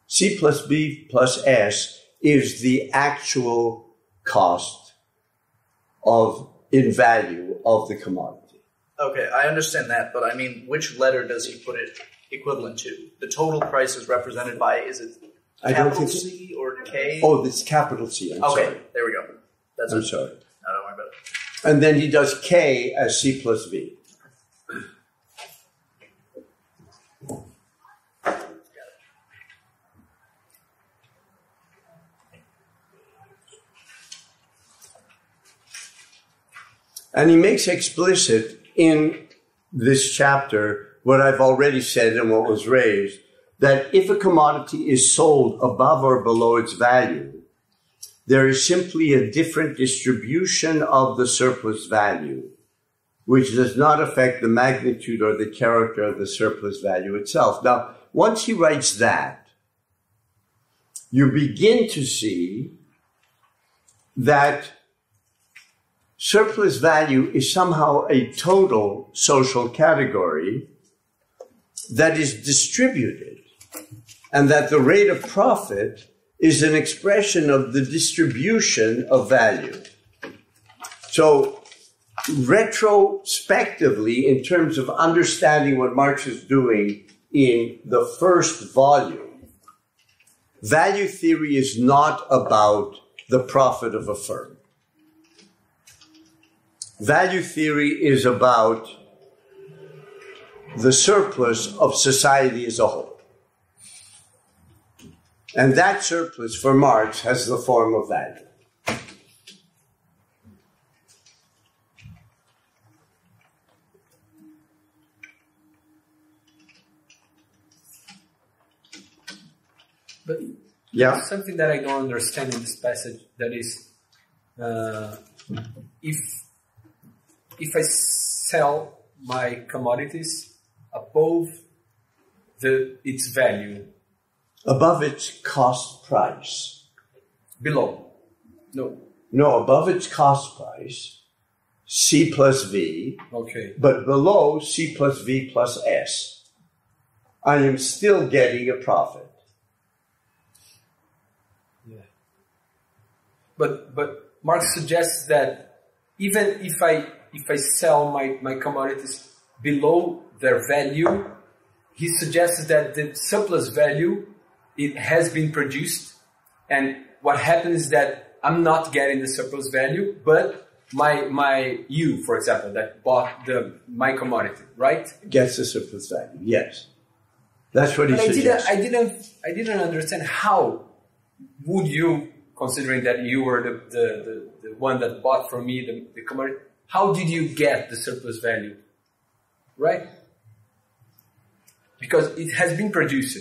C plus V plus S is the actual cost in value of the commodity. Okay, I understand that, but I mean, which letter does he put it equivalent to? The total price is represented by, is it capital C or K? Oh, it's capital C, I'm sorry. Okay, there we go. I'm sorry. No, don't worry about it. And then he does K as C plus V. And he makes explicit in this chapter what I've already said and what was raised, that if a commodity is sold above or below its value, there is simply a different distribution of the surplus value, which does not affect the magnitude or the character of the surplus value itself. Now, once he writes that, you begin to see that surplus value is somehow a total social category that is distributed, and that the rate of profit is an expression of the distribution of value. So, retrospectively, in terms of understanding what Marx is doing in the first volume, value theory is not about the profit of a firm. Value theory is about the surplus of society as a whole. And that surplus for Marx has the form of value. But yeah, something that I don't understand in this passage, that is, if I sell my commodities above its value, above its cost price. Below. No, above its cost price, C plus V. Okay. But below C plus V plus S, I am still getting a profit. Yeah. But Marx suggests that even if I sell my commodities below their value, he suggests that the surplus value, it has been produced, and what happens is that I'm not getting the surplus value, but you, for example, that bought my commodity, right? Gets the surplus value, yes. That's what he suggests. I didn't understand how would you, considering that you were the one that bought from me the commodity, how did you get the surplus value, right? Because it has been produced.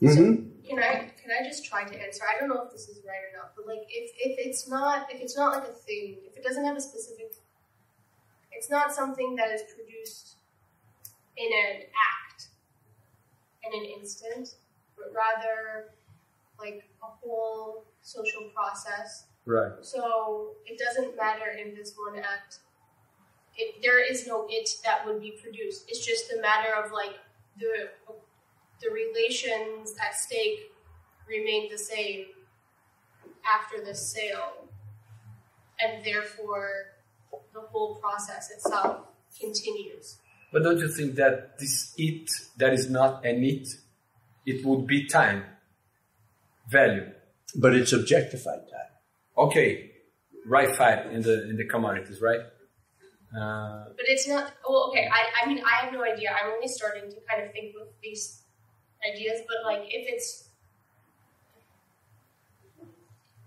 Mm-hmm. Can I just try to answer? I don't know if this is right or not, but like if it's not like a thing, if it doesn't have a specific, it's not something that is produced in an act, in an instant, but rather like a whole social process. Right. So it doesn't matter in this one act. There is no it that would be produced. It's just a matter of like the relations at stake remain the same after the sale, and therefore the whole process itself continues. But don't you think that this it, that is not an it would be time, value? But it's objectified time. Okay, right side in the commodities, right? But it's not. Well, okay. I mean, I have no idea. I'm only starting to kind of think with these ideas. But like, if it's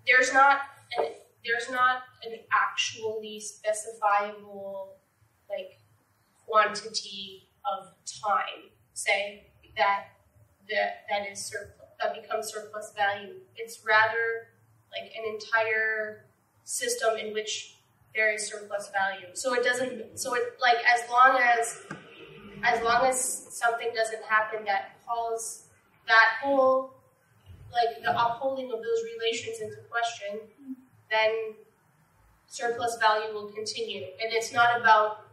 there's not an actually specifiable like quantity of time, say that is surplus, that becomes surplus value. It's rather like an entire system in which there is surplus value. So it doesn't. So it like as long as something doesn't happen that calls that whole like the upholding of those relations into question, then surplus value will continue. And it's not about.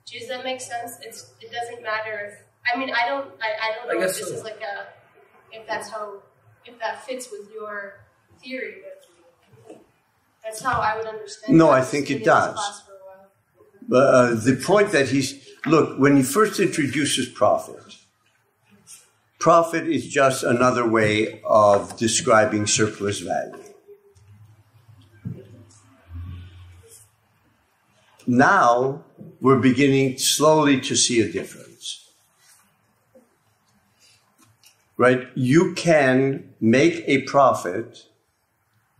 Does that make sense? It doesn't matter if. I mean, I don't know if this is like if that fits with your theory, but that's how I would understand. No, I think it does. The point that look, when he first introduces profit is just another way of describing surplus value. Now we're beginning slowly to see a difference. Right? You can make a profit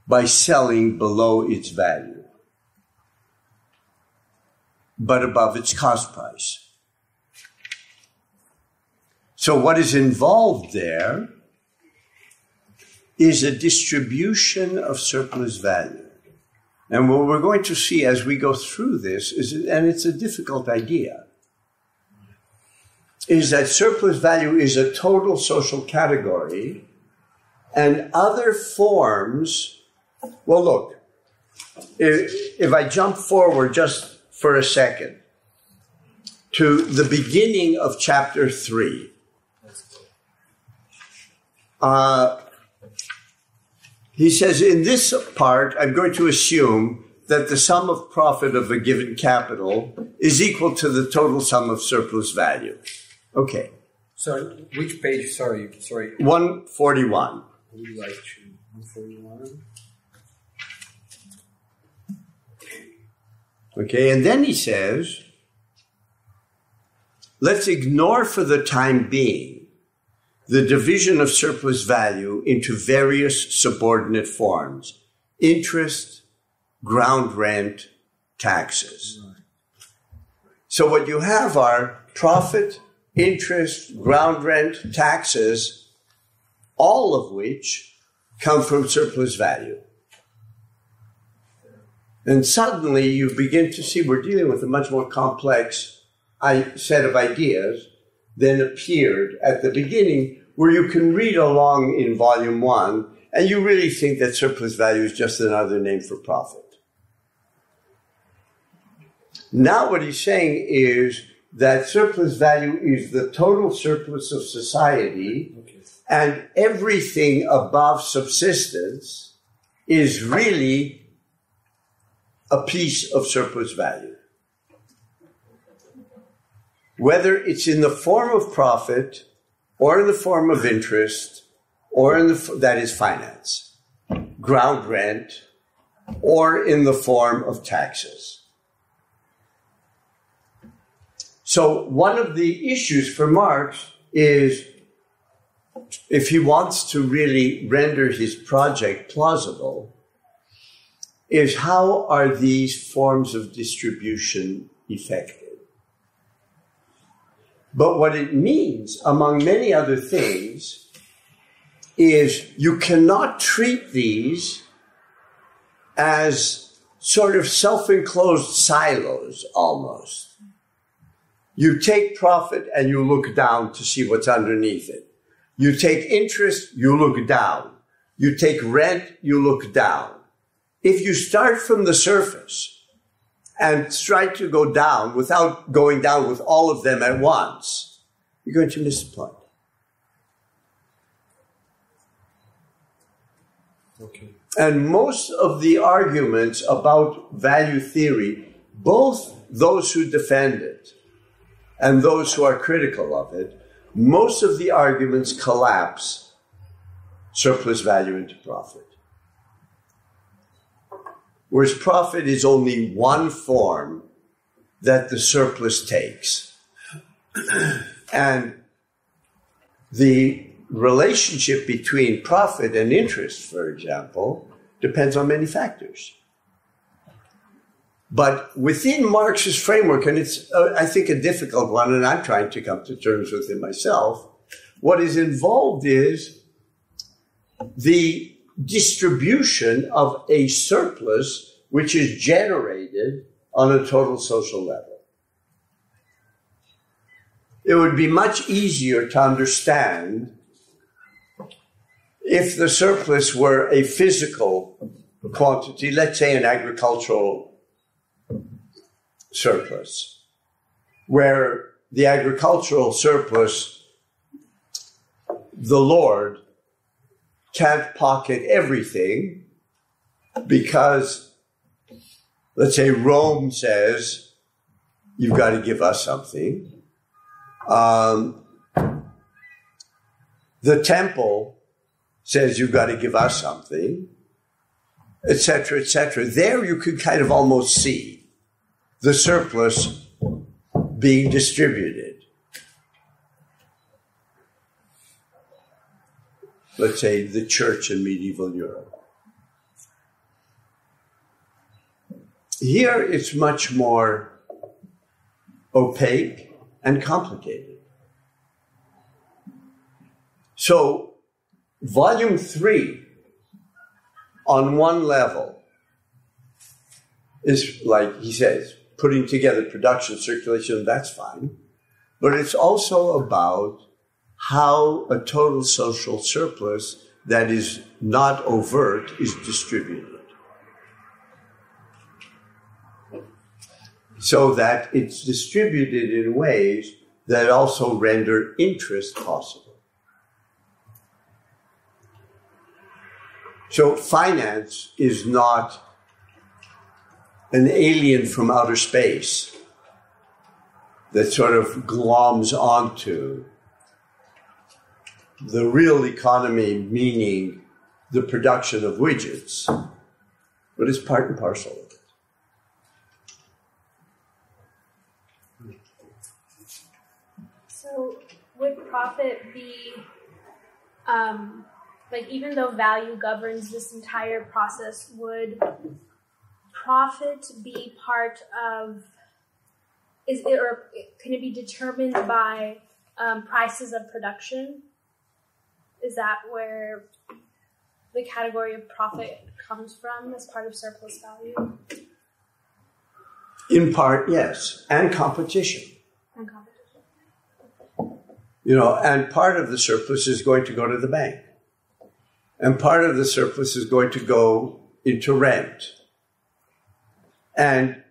by selling below its value, but above its cost price. So what is involved there is a distribution of surplus value. And what we're going to see as we go through this is, and it's a difficult idea, is that surplus value is a total social category, and other forms. Well, look, if I jump forward just for a second to the beginning of chapter 3, he says, in this part, I'm going to assume that the sum of profit of a given capital is equal to the total sum of surplus value. Okay. Sorry, which page? Sorry. 141. Would you like to 141? Okay, and then he says, let's ignore for the time being the division of surplus value into various subordinate forms: interest, ground rent, taxes. So what you have are profit, interest, ground rent, taxes, all of which come from surplus value. And suddenly you begin to see we're dealing with a much more complex set of ideas than appeared at the beginning, where you can read along in volume 1 and you really think that surplus value is just another name for profit. Now what he's saying is that surplus value is the total surplus of society, and everything above subsistence is really a piece of surplus value. Whether it's in the form of profit, or in the form of interest, or that is finance, ground rent, or in the form of taxes. So one of the issues for Marx is, if he wants to really render his project plausible, is how are these forms of distribution effective? But what it means, among many other things, is you cannot treat these as sort of self-enclosed silos, almost. You take profit and you look down to see what's underneath it. You take interest, you look down. You take rent, you look down. If you start from the surface and try to go down without going down with all of them at once, you're going to miss the point. Okay. And most of the arguments about value theory, both those who defend it and those who are critical of it, most of the arguments collapse surplus value into profit. Whereas profit is only one form that the surplus takes. And the relationship between profit and interest, for example, depends on many factors. But within Marx's framework, and it's, I think, a difficult one, and I'm trying to come to terms with it myself, what is involved is the distribution of a surplus which is generated on a total social level. It would be much easier to understand if the surplus were a physical quantity, let's say an agricultural surplus, where the agricultural surplus, the Lord can't pocket everything because, let's say, Rome says, you've got to give us something. The temple says you've got to give us something, etc., etc. There you could kind of almost see the surplus being distributed. Let's say the church in medieval Europe. Here it's much more opaque and complicated. So, volume 3, on one level, is, like he says, putting together production, circulation, that's fine. But it's also about how a total social surplus that is not overt is distributed. So that it's distributed in ways that also render interest possible. So finance is not an alien from outer space that sort of gloms onto the real economy, meaning the production of widgets, but it's part and parcel of it. So would profit be, like, even though value governs this entire process, would profit be part of, is it, or can it be determined by prices of production? Is that where the category of profit comes from as part of surplus value? In part, yes, and competition. And competition. You know, and part of the surplus is going to go to the bank. And part of the surplus is going to go into rent. And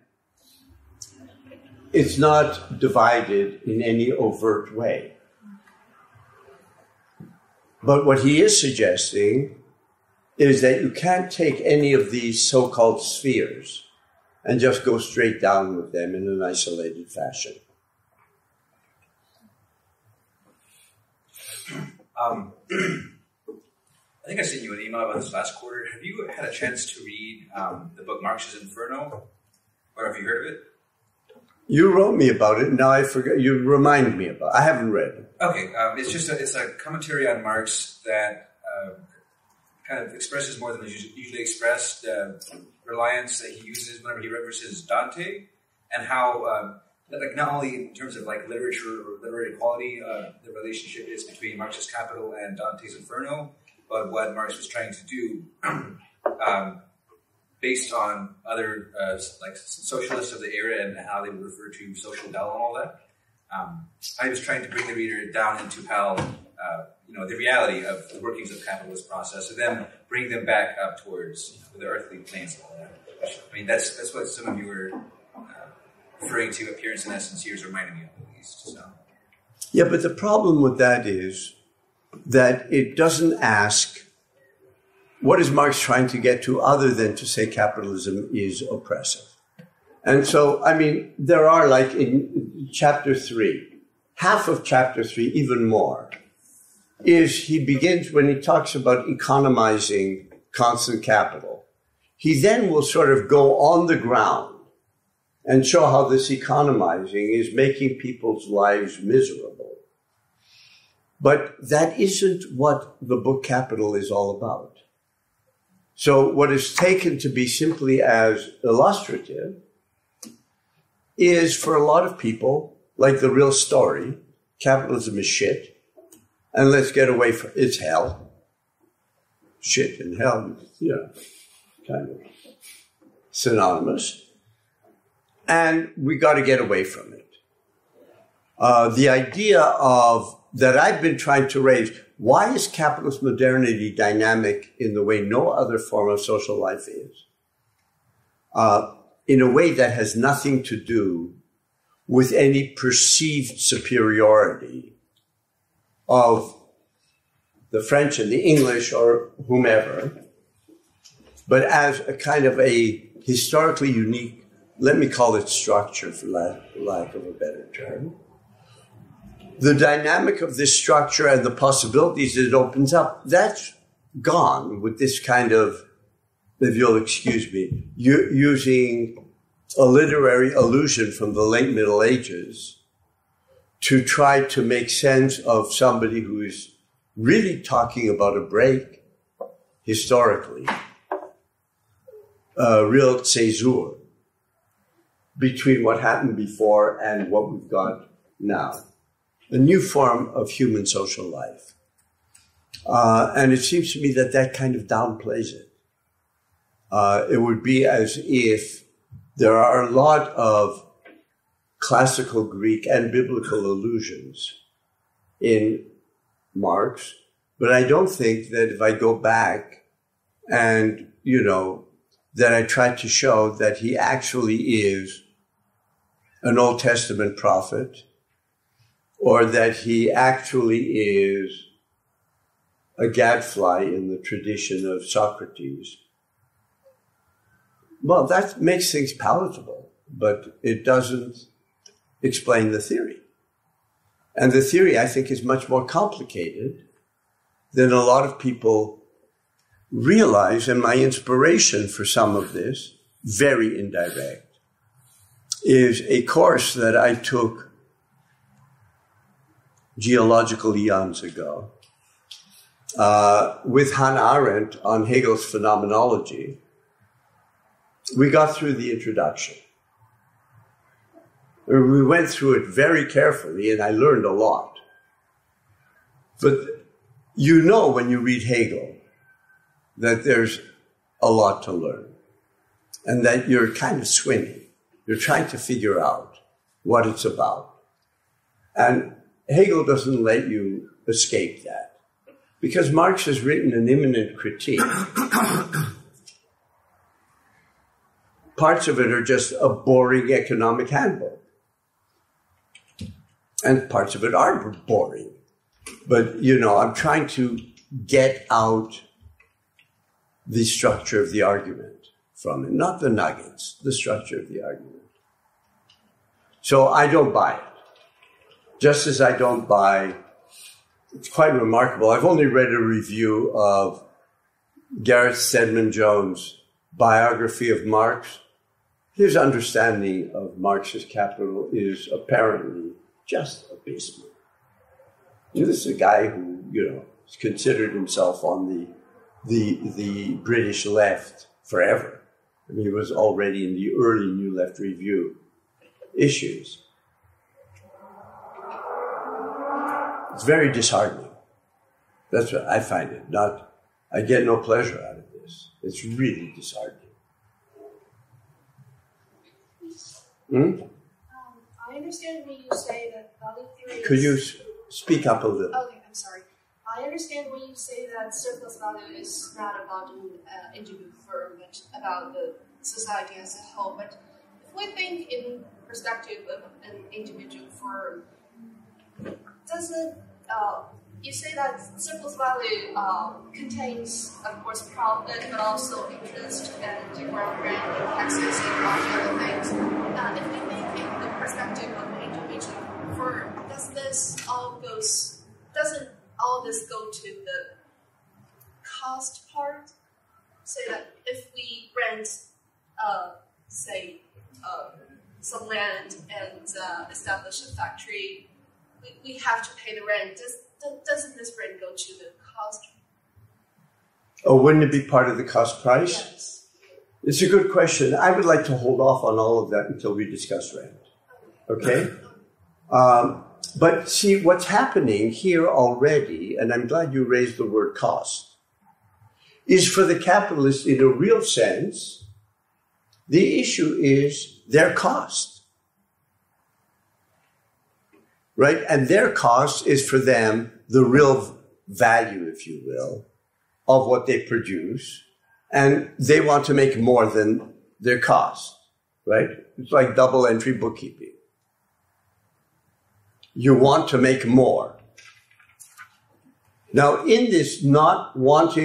it's not divided in any overt way. But what he is suggesting is that you can't take any of these so-called spheres and just go straight down with them in an isolated fashion. I think I sent you an email about this last quarter. Have you had a chance to read the book Marx's Inferno? Or have you heard of it? You wrote me about it. Now I forgot. You remind me about it. I haven't read it. Okay. It's a commentary on Marx that kind of expresses more than is usually expressed, reliance that he uses whenever he references Dante, and how like not only in terms of like literature or literary quality, the relationship is between Marx's Capital and Dante's Inferno, but what Marx was trying to do, based on other like socialists of the era and how they would refer to social hell and all that, I was trying to bring the reader down into how, the reality of the workings of the capitalist process, and then bring them back up towards the earthly planes. I mean, that's what some of you were referring to, appearance and essence here is reminding me of, at least. So. Yeah, but the problem with that is that it doesn't ask, what is Marx trying to get to other than to say capitalism is oppressive? And so, I mean, there are, like in chapter 3, half of chapter 3, even more, is he begins when he talks about economizing constant capital. He then will sort of go on the ground and show how this economizing is making people's lives miserable. But that isn't what the book Capital is all about. So what is taken to be simply as illustrative is, for a lot of people, like the real story, capitalism is shit, and let's get away from it's hell. Shit and hell, kind of synonymous. And we got to get away from it. The idea of that I've been trying to raise, why is capitalist modernity dynamic in the way no other form of social life is? In a way that has nothing to do with any perceived superiority of the French and the English or whomever, but as a kind of a historically unique, let me call it structure for lack of a better term. The dynamic of this structure and the possibilities it opens up, that's gone with this kind of, if you'll excuse me, using a literary allusion from the late Middle Ages to try to make sense of somebody who is really talking about a break historically, a real césure between what happened before and what we've got now. A new form of human social life. And it seems to me that that kind of downplays it. It would be as if there are a lot of classical Greek and biblical allusions in Marx, but I don't think that if I go back and, that I try to show that he actually is an Old Testament prophet, or that he actually is a gadfly in the tradition of Socrates. Well, that makes things palatable, but it doesn't explain the theory. And the theory, I think, is much more complicated than a lot of people realize. And my inspiration for some of this, very indirect, is a course that I took geological eons ago with Hannah Arendt on Hegel's phenomenology. We got through the introduction. We went through it very carefully, and I learned a lot. But when you read Hegel that there's a lot to learn, and that you're kind of swimming. You're trying to figure out what it's about. And Hegel doesn't let you escape that, because Marx has written an imminent critique. Parts of it are just a boring economic handbook. And parts of it are boring. But, I'm trying to get out the structure of the argument from it, not the nuggets, the structure of the argument. So I don't buy it. Just as I don't buy, it's quite remarkable. I've only read a review of Gareth Stedman-Jones' biography of Marx. His understanding of Marx's Capital is apparently just abysmal. This is a guy who, has considered himself on the British left forever. I mean, he was already in the early New Left Review issues. It's very disheartening. That's what I find it. I get no pleasure out of this. It's really disheartening. I understand understand when you say that value theory Could you speak up a little? Okay, I'm sorry. I understand when you say that surplus value is not about an individual firm, but about the society as a whole. But if we think in perspective of an individual firm, doesn't you say that surplus value contains, of course, profit, but also interest and ground rent and taxes and all the other things. If we think in the perspective of an individual firm, doesn't all this go to the cost part? Say that if we rent, some land and establish a factory, we have to pay the rent. Doesn't this rent go to the cost? Oh, wouldn't it be part of the cost price? Yes. It's a good question. I would like to hold off on all of that until we discuss rent. Okay? But see, what's happening here already, and I'm glad you raised the word cost, is for the capitalists, in a real sense, the issue is their cost. Right? And their cost is for them the real value, if you will, of what they produce. And they want to make more than their cost. Right? It's like double entry bookkeeping. You want to make more. Now, in this wanting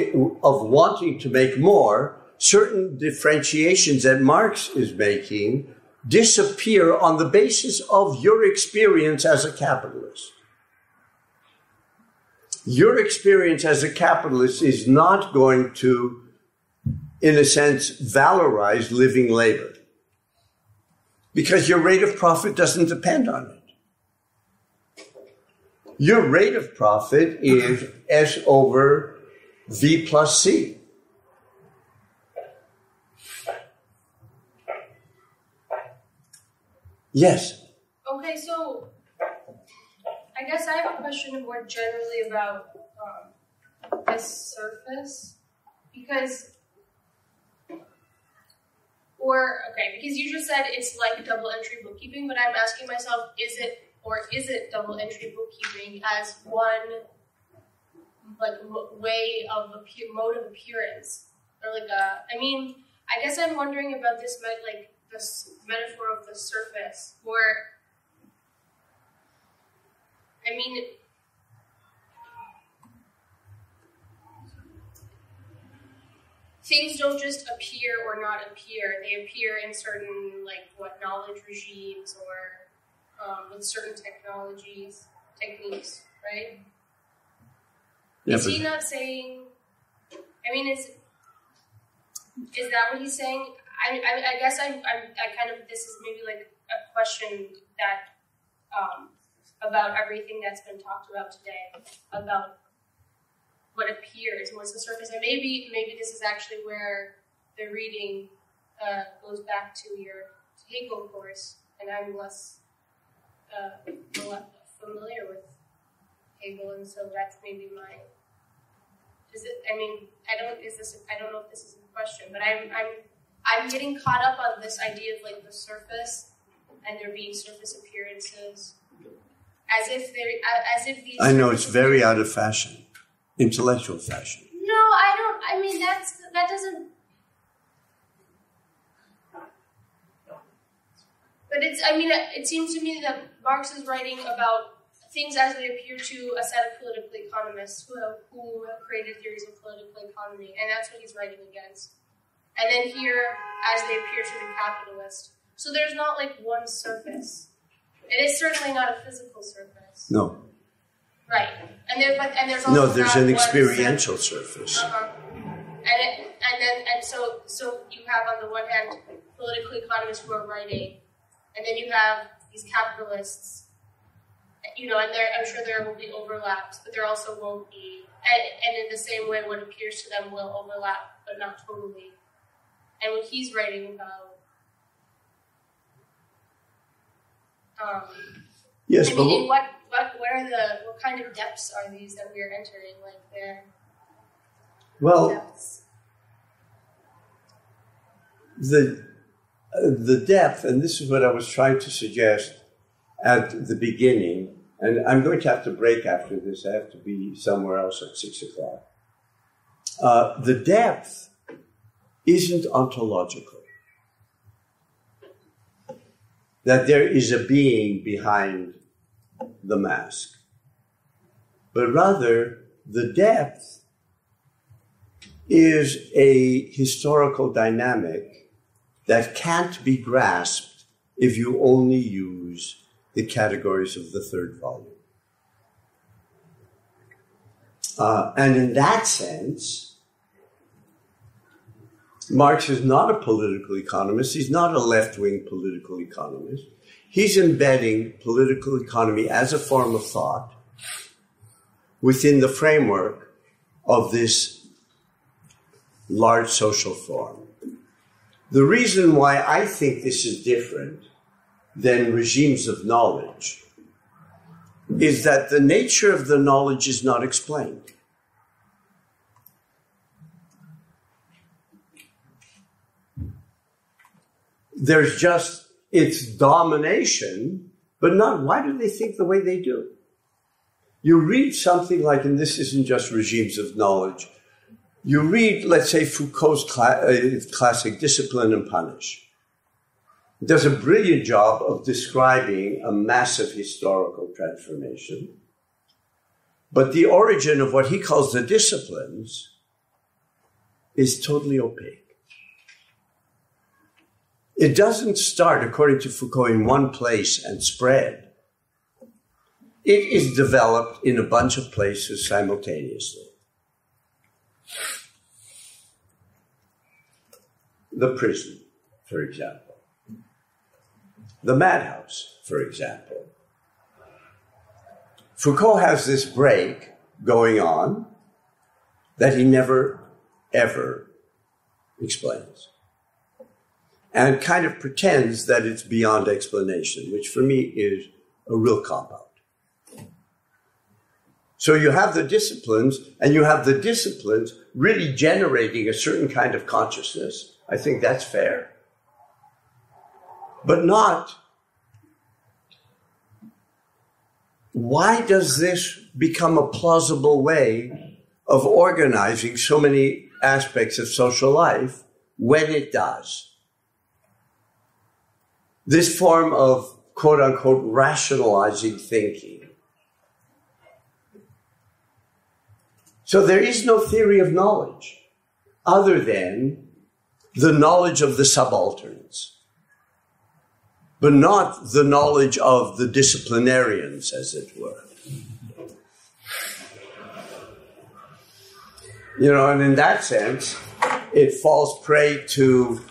to make more, certain differentiations that Marx is making disappear on the basis of your experience as a capitalist. Your experience as a capitalist is not going to, in a sense, valorize living labor, because your rate of profit doesn't depend on it. Your rate of profit is S over V plus C. Yes. Okay, so I guess I have a question more generally about this surface, because you just said it's like double entry bookkeeping, but I'm asking myself, is it double entry bookkeeping as one way of mode of appearance, or I guess I'm wondering about this this metaphor of the surface, where, things don't just appear or not appear. They appear in certain, knowledge regimes or with certain techniques, right? Yeah, is he not saying, is that what he's saying? I guess this is maybe a question that about everything that's been talked about today, about what appears, what's the surface, and maybe this is actually where the reading goes back to your Hegel course, and I'm less familiar with Hegel, and so that's maybe my. I don't know if this is a question, but I'm getting caught up on this idea of the surface, and there being surface appearances, as if these. I know it's very out of fashion, intellectual fashion. No, I don't. That doesn't. But it seems to me that Marx is writing about things as they appear to a set of political economists who have created theories of political economy, and that's what he's writing against. And then here, as they appear to the capitalist. So there's not one surface. It is certainly not a physical surface. No. Right. And there's also there's an experiential surface. So you have on the one hand political economists who are writing, and then you have these capitalists. And I'm sure there will be overlaps, but there also won't be. And in the same way, what appears to them will overlap, but not totally. And what he's writing about, yes, but what kind of depths are these that we are entering? Their depths. The depth, and this is what I was trying to suggest, at the beginning, and I'm going to have to break after this. I have to be somewhere else at 6 o'clock. The depth isn't ontological. That there is a being behind the mask. But rather, the depth is a historical dynamic that can't be grasped if you only use the categories of the third volume. And in that sense, Marx is not a political economist. He's not a left-wing political economist. He's embedding political economy as a form of thought within the framework of this large social form. The reason why I think this is different than regimes of knowledge is that the nature of the knowledge is not explained. There's just its domination, but not why do they think the way they do. You read something like, and this isn't just regimes of knowledge, you read, let's say, Foucault's classic Discipline and Punish. It does a brilliant job of describing a massive historical transformation, but the origin of what he calls the disciplines is totally opaque. It doesn't start, according to Foucault, in one place and spread. It is developed in a bunch of places simultaneously. The prison, for example. The madhouse, for example. Foucault has this break going on that he never, ever explains. And kind of pretends that it's beyond explanation, which for me is a real cop-out. So you have the disciplines, and you have the disciplines really generating a certain kind of consciousness. I think that's fair. But not, why does this become a plausible way of organizing so many aspects of social life when it does? This form of quote-unquote rationalizing thinking. So there is no theory of knowledge other than the knowledge of the subalterns, but not the knowledge of the disciplinarians, as it were. You know, and in that sense, it falls prey to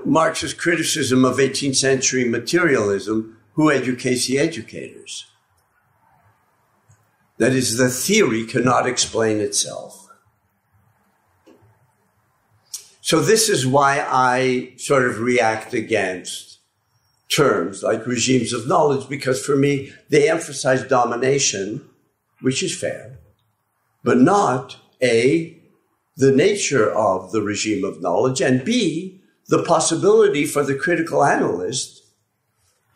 Marx's criticism of 18th century materialism, who educates the educators. That is, the theory cannot explain itself. So this is why I sort of react against terms like regimes of knowledge, because for me, they emphasize domination, which is fair, but not A, the nature of the regime of knowledge, and B, the possibility for the critical analyst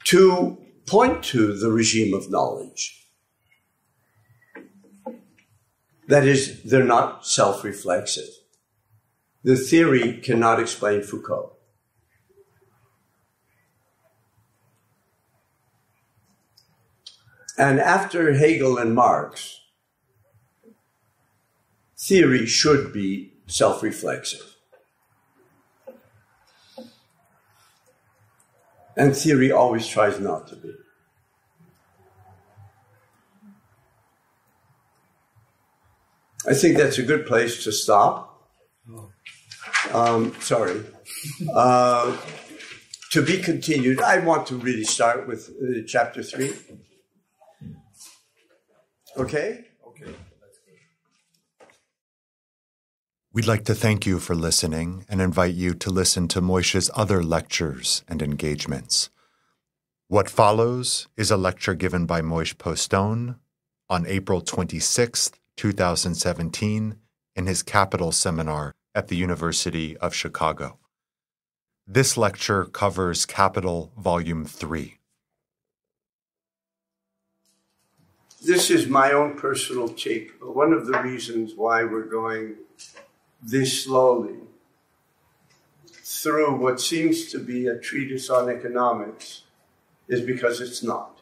to point to the regime of knowledge. That is, they're not self-reflexive. The theory cannot explain Foucault. And after Hegel and Marx, theory should be self-reflexive. And theory always tries not to be. I think that's a good place to stop. Sorry. To be continued. I want to really start with chapter 3. Okay? Okay. We'd like to thank you for listening and invite you to listen to Moishe's other lectures and engagements. What follows is a lecture given by Moishe Postone on April 26, 2017, in his Capital seminar at the University of Chicago. This lecture covers Capital Volume 3. this is my own personal take, but one of the reasons why we're going this slowly through what seems to be a treatise on economics is because it's not.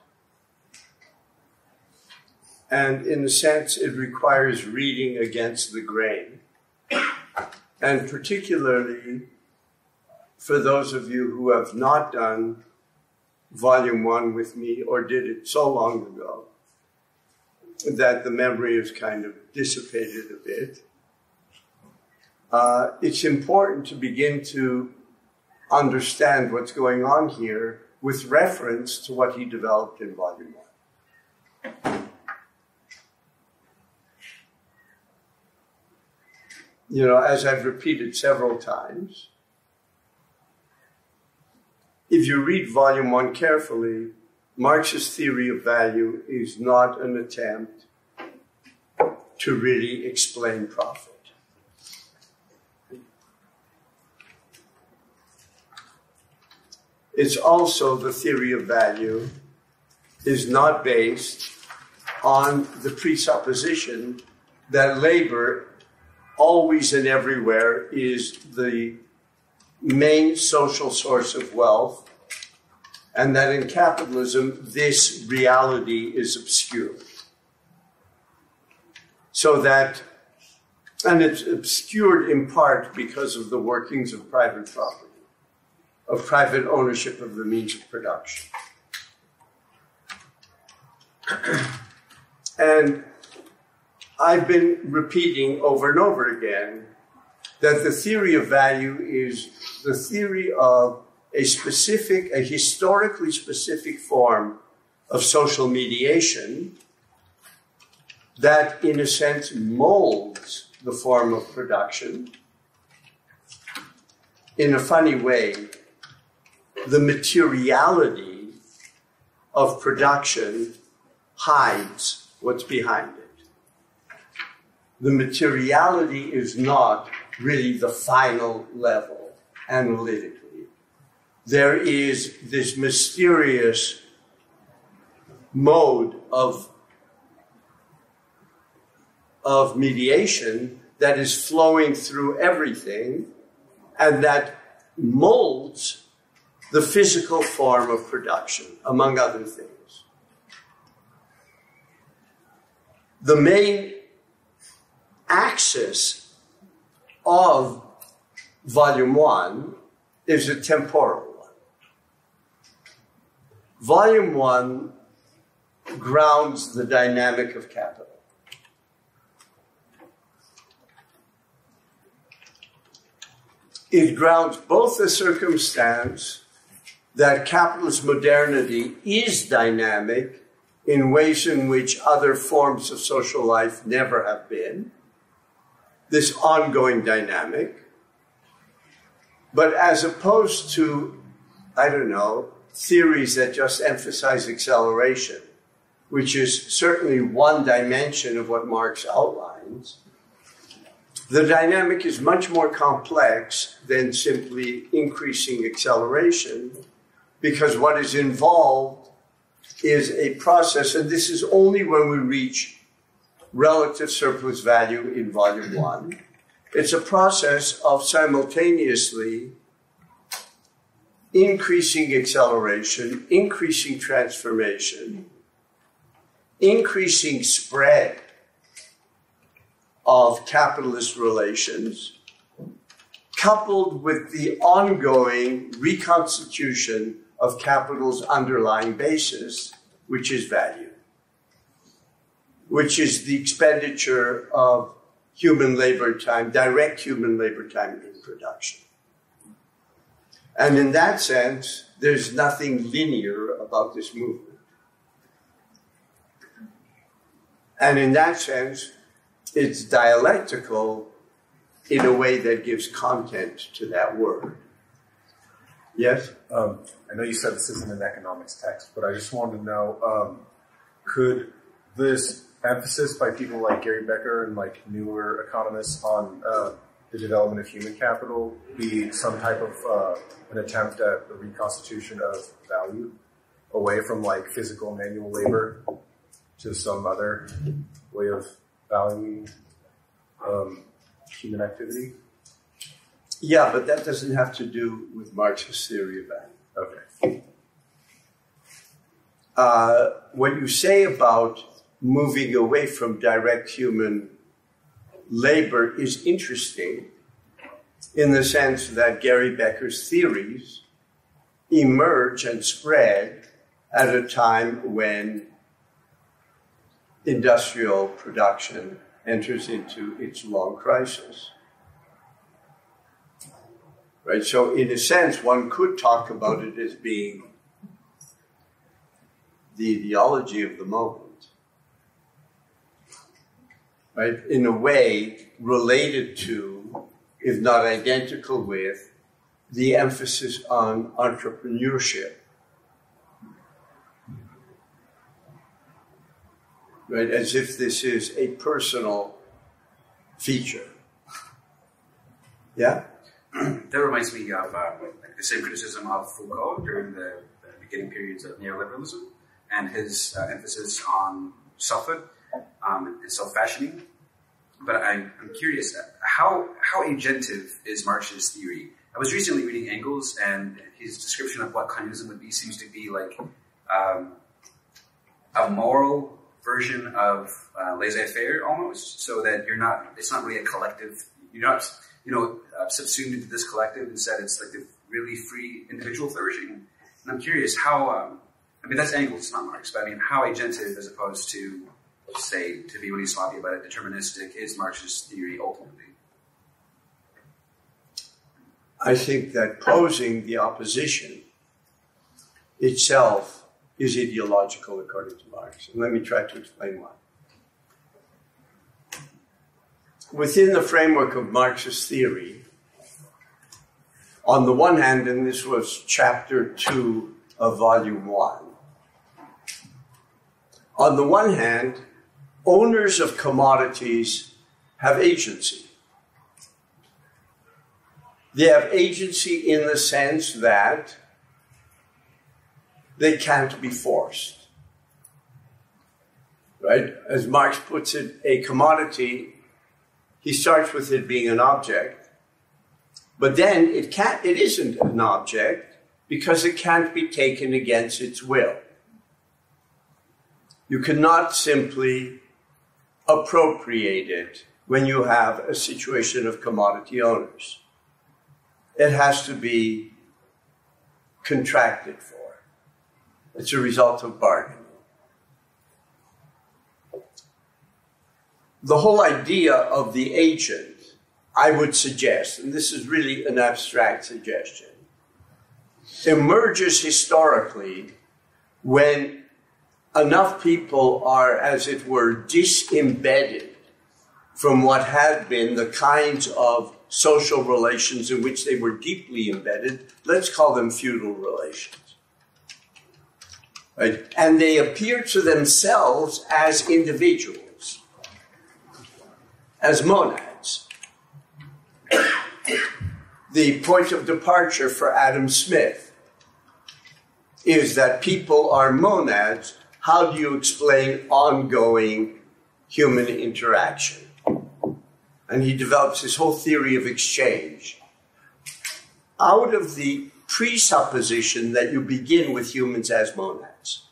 And in a sense, it requires reading against the grain. And particularly for those of you who have not done Volume 1 with me or did it so long ago that the memory is kind of dissipated a bit, it's important to begin to understand what's going on here with reference to what he developed in Volume 1. You know, as I've repeated several times, if you read Volume 1 carefully, Marx's theory of value is not an attempt to really explain profit. It's also the theory of value is not based on the presupposition that labor always and everywhere is the main social source of wealth, and that in capitalism, this reality is obscured. So that, and it's obscured in part because of the workings of private property, of private ownership of the means of production. And I've been repeating over and over again that the theory of value is the theory of a historically specific form of social mediation that, in a sense, molds the form of production. In a funny way, the materiality of production hides what's behind it. The materiality is not really the final level analytically. There is this mysterious mode of mediation that is flowing through everything and that molds the physical form of production, among other things. The main axis of Volume 1 is a temporal one. Volume 1 grounds the dynamic of capital. It grounds both the circumstance that capitalist modernity is dynamic in ways in which other forms of social life never have been, this ongoing dynamic, but as opposed to, I don't know, theories that just emphasize acceleration, which is certainly one dimension of what Marx outlines, the dynamic is much more complex than simply increasing acceleration, because what is involved is a process, and this is only when we reach relative surplus value in Volume 1. It's a process of simultaneously increasing acceleration, increasing transformation, increasing spread of capitalist relations, coupled with the ongoing reconstitution of capital's underlying basis, which is value, which is the expenditure of human labor time, direct human labor time in production. And in that sense, there's nothing linear about this movement. And in that sense, it's dialectical in a way that gives content to that word. Yes? I know you said this isn't an economics text, but I just wanted to know, could this emphasis by people like Gary Becker and like newer economists on the development of human capital be some type of an attempt at the reconstitution of value away from like physical manual labor to some other way of valuing human activity? Yeah, but that doesn't have to do with Marx's theory of value. Okay. What you say about moving away from direct human labor is interesting in the sense that Gary Becker's theories emerge and spread at a time when industrial production enters into its long crisis. Right? So in a sense, one could talk about it as being the ideology of the moment. Right? In a way related to, if not identical with, the emphasis on entrepreneurship. Right? As if this is a personal feature. Yeah? That reminds me of like the same criticism of Foucault during the beginning periods of neoliberalism and his emphasis on selfhood and self-fashioning. But I'm curious, how agentive is Marx's theory? I was recently reading Engels, and his description of what communism would be seems to be like a moral version of laissez-faire almost, so that it's not really a collective. You're not subsumed into this collective. Instead, it's like the really free individual flourishing. And I'm curious how, that's Engels, it's not Marx, but I mean, how agentive as opposed to, say, to be really sloppy about it, deterministic is Marx's theory ultimately? I think that posing the opposition itself is ideological according to Marx. And let me try to explain why. Within the framework of Marx's theory, on the one hand, and this was chapter 2 of volume 1, on the one hand, owners of commodities have agency. They have agency in the sense that they can't be forced. Right? As Marx puts it, a commodity, he starts with it being an object, but then it isn't an object because it can't be taken against its will. You cannot simply appropriate it when you have a situation of commodity owners. It has to be contracted for. It's a result of bargaining. The whole idea of the agent, I would suggest, and this is really an abstract suggestion, emerges historically when enough people are, as it were, disembedded from what had been the kinds of social relations in which they were deeply embedded. Let's call them feudal relations. Right? And they appear to themselves as individuals, as monads. The point of departure for Adam Smith is that people are monads. How do you explain ongoing human interaction? And he develops his whole theory of exchange out of the presupposition that you begin with humans as monads.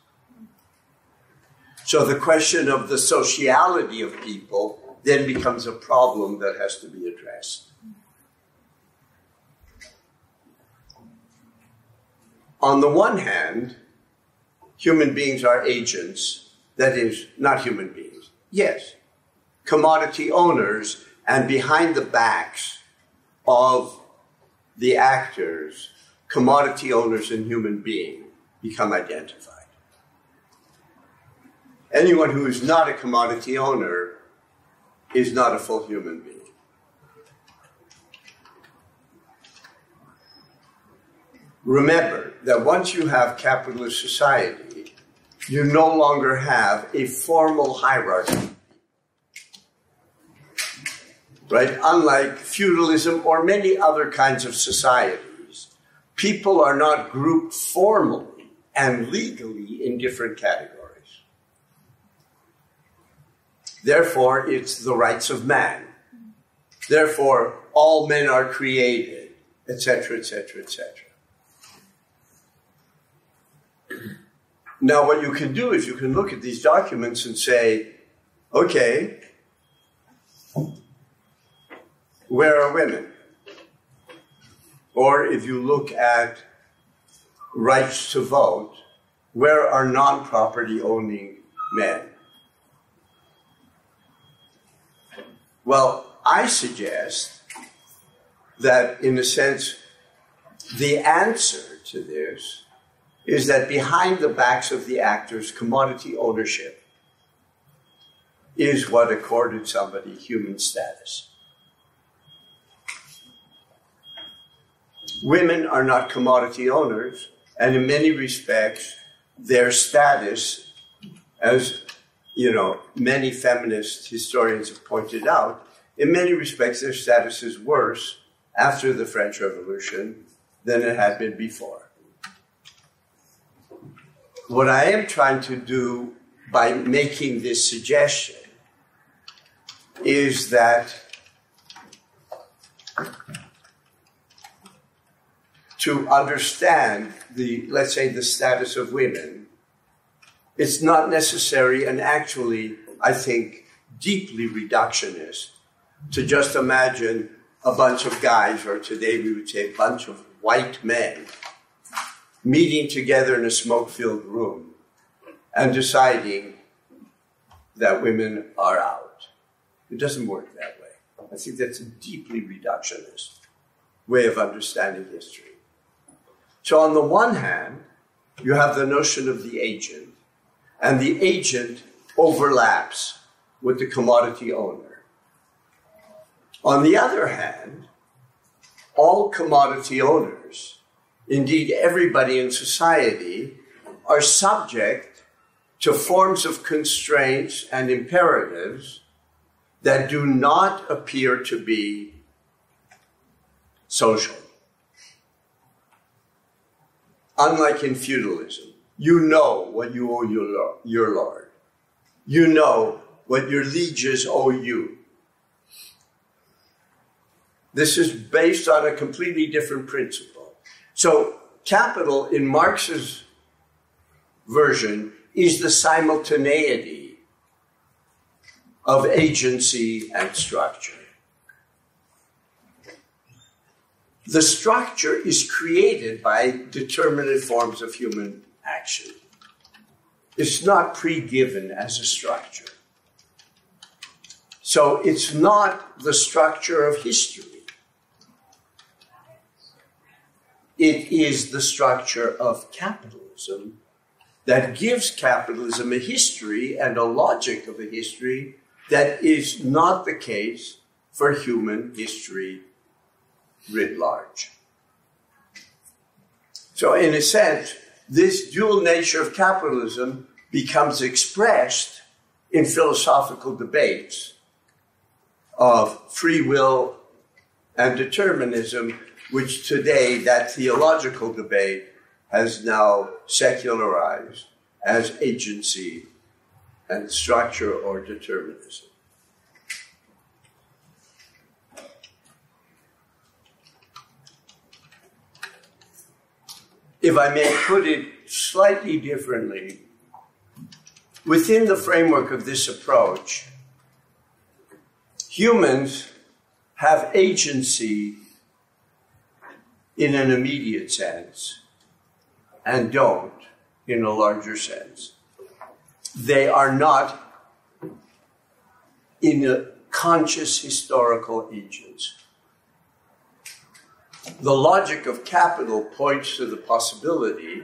So the question of the sociality of people then becomes a problem that has to be addressed. On the one hand, human beings are agents, that is, not human beings. Yes, commodity owners, and behind the backs of the actors, commodity owners and human being become identified. Anyone who is not a commodity owner is not a full human being. Remember that once you have capitalist society, you no longer have a formal hierarchy. Right? Unlike feudalism or many other kinds of societies, people are not grouped formally and legally in different categories. Therefore, it's the rights of man. Therefore, all men are created, etc., etc., etc. Now, what you can do is you can look at these documents and say, okay, where are women? Or if you look at rights to vote, where are non-property owning men? Well, I suggest that, in a sense, the answer to this is that behind the backs of the actors, commodity ownership is what accorded somebody human status. Women are not commodity owners, and in many respects, their status, as many feminist historians have pointed out, in many respects, their status is worse after the French Revolution than it had been before. What I am trying to do by making this suggestion is that to understand let's say, the status of women, it's not necessary and actually, I think, deeply reductionist to just imagine a bunch of guys, or today we would say a bunch of white men, meeting together in a smoke-filled room and deciding that women are out. It doesn't work that way. I think that's a deeply reductionist way of understanding history. So on the one hand, you have the notion of the agent, and the agent overlaps with the commodity owner. On the other hand, all commodity owners, indeed everybody in society, are subject to forms of constraints and imperatives that do not appear to be social. Unlike in feudalism, you know what you owe your lord. You know what your lieges owe you. This is based on a completely different principle. So capital, in Marx's version, is the simultaneity of agency and structure. The structure is created by determinate forms of human action. It's not pre-given as a structure. So it's not the structure of history. It is the structure of capitalism that gives capitalism a history and a logic of a history that is not the case for human history writ large. So in a sense, this dual nature of capitalism becomes expressed in philosophical debates of free will and determinism, which today, that theological debate has now secularized as agency and structure or determinism. If I may put it slightly differently, within the framework of this approach, humans have agency in an immediate sense and don't in a larger sense. They are not in a conscious historical agents. The logic of capital points to the possibility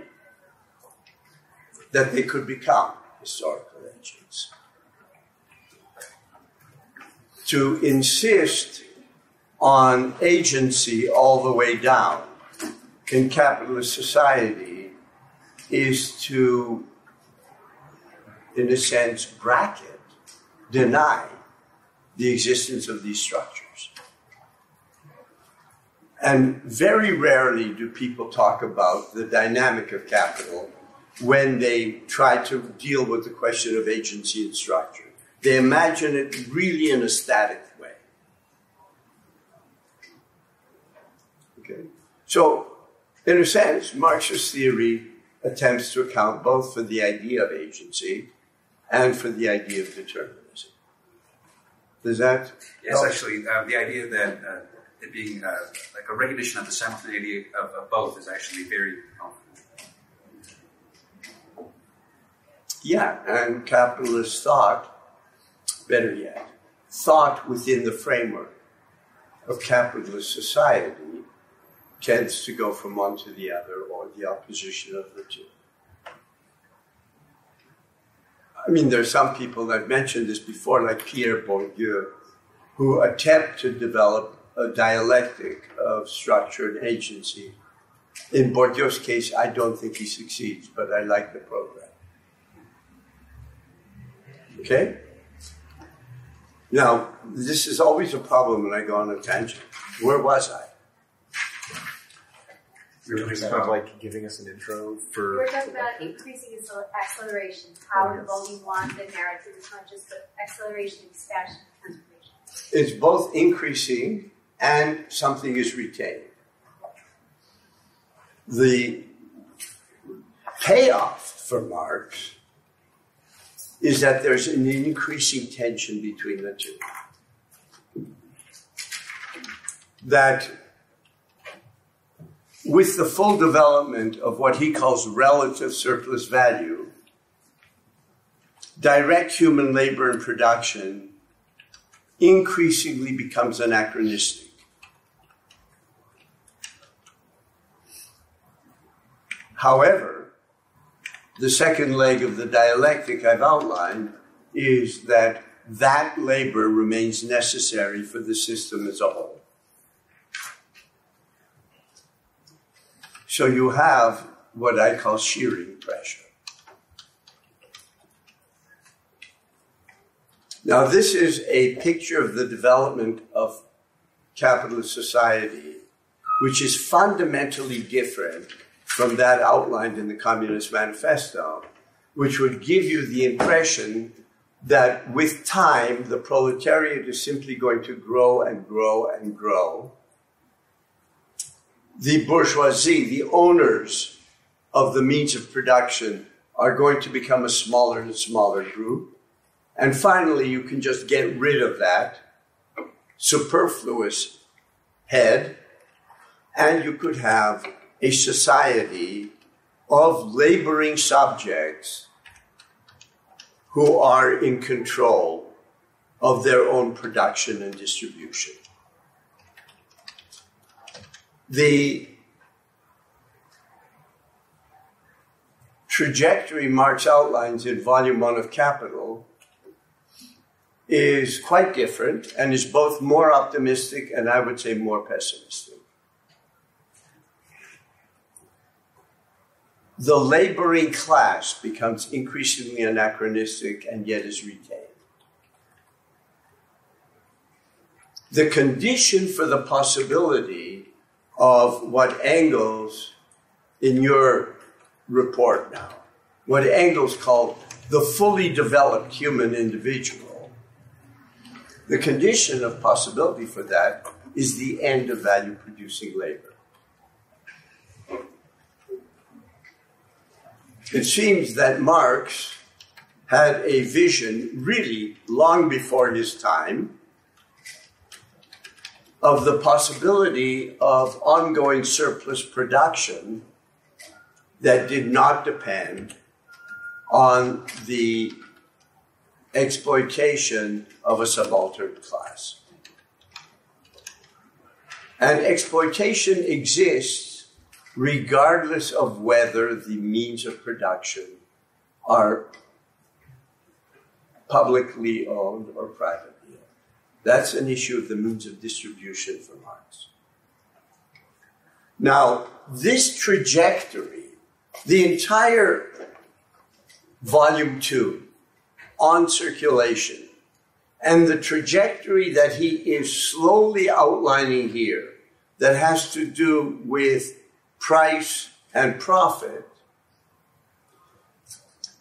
that they could become historical agents. To insist on agency all the way down in capitalist society is to, in a sense, bracket, deny the existence of these structures. And very rarely do people talk about the dynamic of capital when they try to deal with the question of agency and structure. They imagine it really in a static way. Okay? So, in a sense, Marxist theory attempts to account both for the idea of agency and for the idea of determinism. Does that? Yes, actually, the idea that it being like a recognition of the simultaneity of both is actually very helpful. Yeah, and capitalist thought, better yet, thought within the framework of capitalist society tends to go from one to the other or the opposition of the two. I mean, there are some people, I've mentioned this before, like Pierre Bourdieu, who attempt to develop a dialectic of structure and agency. In Bourdieu's case, I don't think he succeeds, but I like the program. Okay? Now, this is always a problem when I go on a tangent. Where was I? You're kind of like giving us an intro for... We're talking about increasing acceleration, how involving one, the narrative is not just the acceleration, expansion, transformation. It's both increasing and something is retained. The payoff for Marx is that there's an increasing tension between the two. That with the full development of what he calls relative surplus value, direct human labor and production increasingly becomes anachronistic. However, the second leg of the dialectic I've outlined is that that labor remains necessary for the system as a whole. So you have what I call shearing pressure. Now, this is a picture of the development of capitalist society, which is fundamentally different from that outlined in the Communist Manifesto, which would give you the impression that with time, the proletariat is simply going to grow and grow and grow. The bourgeoisie, the owners of the means of production, are going to become a smaller and smaller group. And finally, you can just get rid of that superfluous head, and you could have a society of laboring subjects who are in control of their own production and distribution. The trajectory Marx outlines in Volume 1 of Capital is quite different and is both more optimistic and I would say more pessimistic. The laboring class becomes increasingly anachronistic and yet is retained. The condition for the possibility of what Engels, in your report now, what Engels called the fully developed human individual, the condition of possibility for that is the end of value-producing labor. It seems that Marx had a vision really long before his time of the possibility of ongoing surplus production that did not depend on the exploitation of a subaltern class. And exploitation exists regardless of whether the means of production are publicly owned or privately owned. That's an issue of the means of distribution for Marx. Now, this trajectory, the entire Volume 2 on circulation, and the trajectory that he is slowly outlining here that has to do with price and profit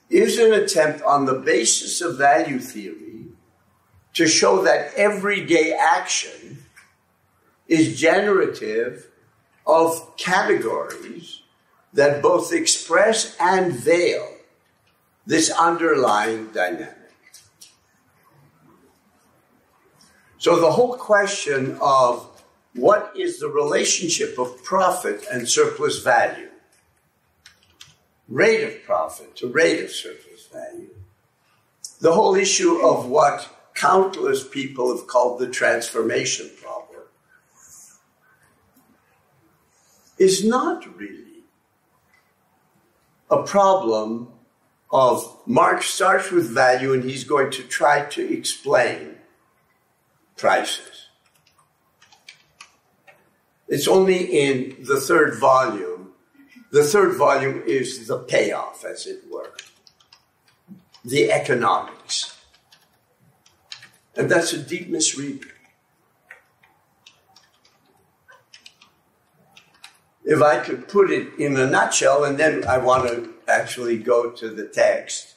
is an attempt on the basis of value theory to show that everyday action is generative of categories that both express and veil this underlying dynamic. So the whole question of what is the relationship of profit and surplus value, rate of profit to rate of surplus value, the whole issue of what countless people have called the transformation problem, is not really a problem of Marx starts with value and he's going to try to explain prices. It's only in the third volume. The third volume is the payoff, as it were, the economics. And that's a deep misreading. If I could put it in a nutshell, and then I want to actually go to the text.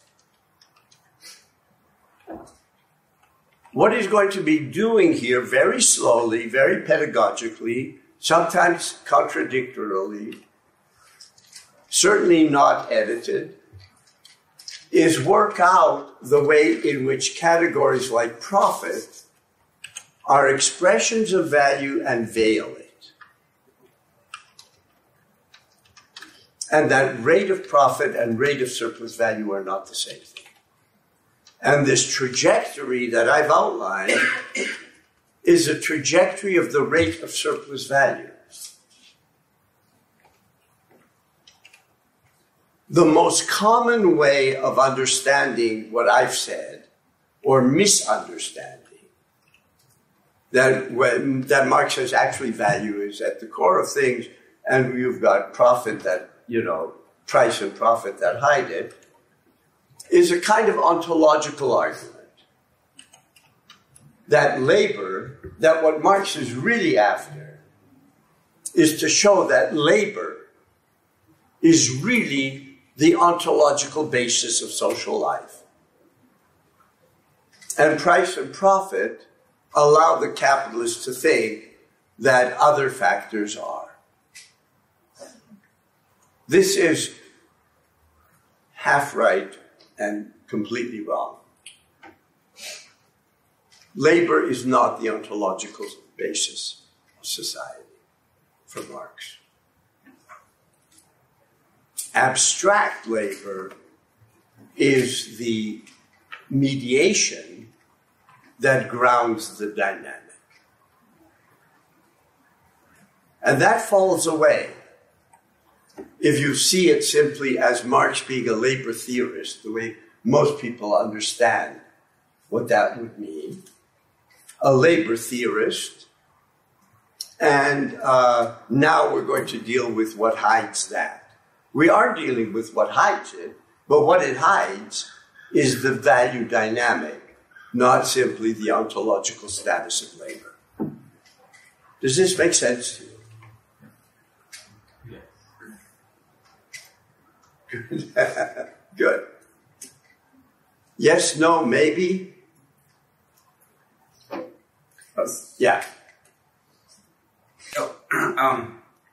What he's going to be doing here very slowly, very pedagogically, sometimes contradictorily, certainly not edited, is work out the way in which categories like profit are expressions of value and veil it. And that rate of profit and rate of surplus value are not the same thing. And this trajectory that I've outlined is a trajectory of the rate of surplus value. The most common way of understanding what I've said, or misunderstanding, that Marx says actually value is at the core of things, and you've got profit that, price and profit that hide it, is a kind of ontological argument. That labor, that what Marx is really after, is to show that labor is really the ontological basis of social life. And price and profit allow the capitalist to think that other factors are. This is half right and completely wrong. Labor is not the ontological basis of society for Marx. Abstract labor is the mediation that grounds the dynamic. And that falls away if you see it simply as Marx being a labor theorist, the way most people understand what that would mean. A labor theorist, and now we're going to deal with what hides that. We are dealing with what hides it, but what it hides is the value dynamic, not simply the ontological status of labor. Does this make sense to you? Good. Good. Yes, no, maybe? Yeah. Oh,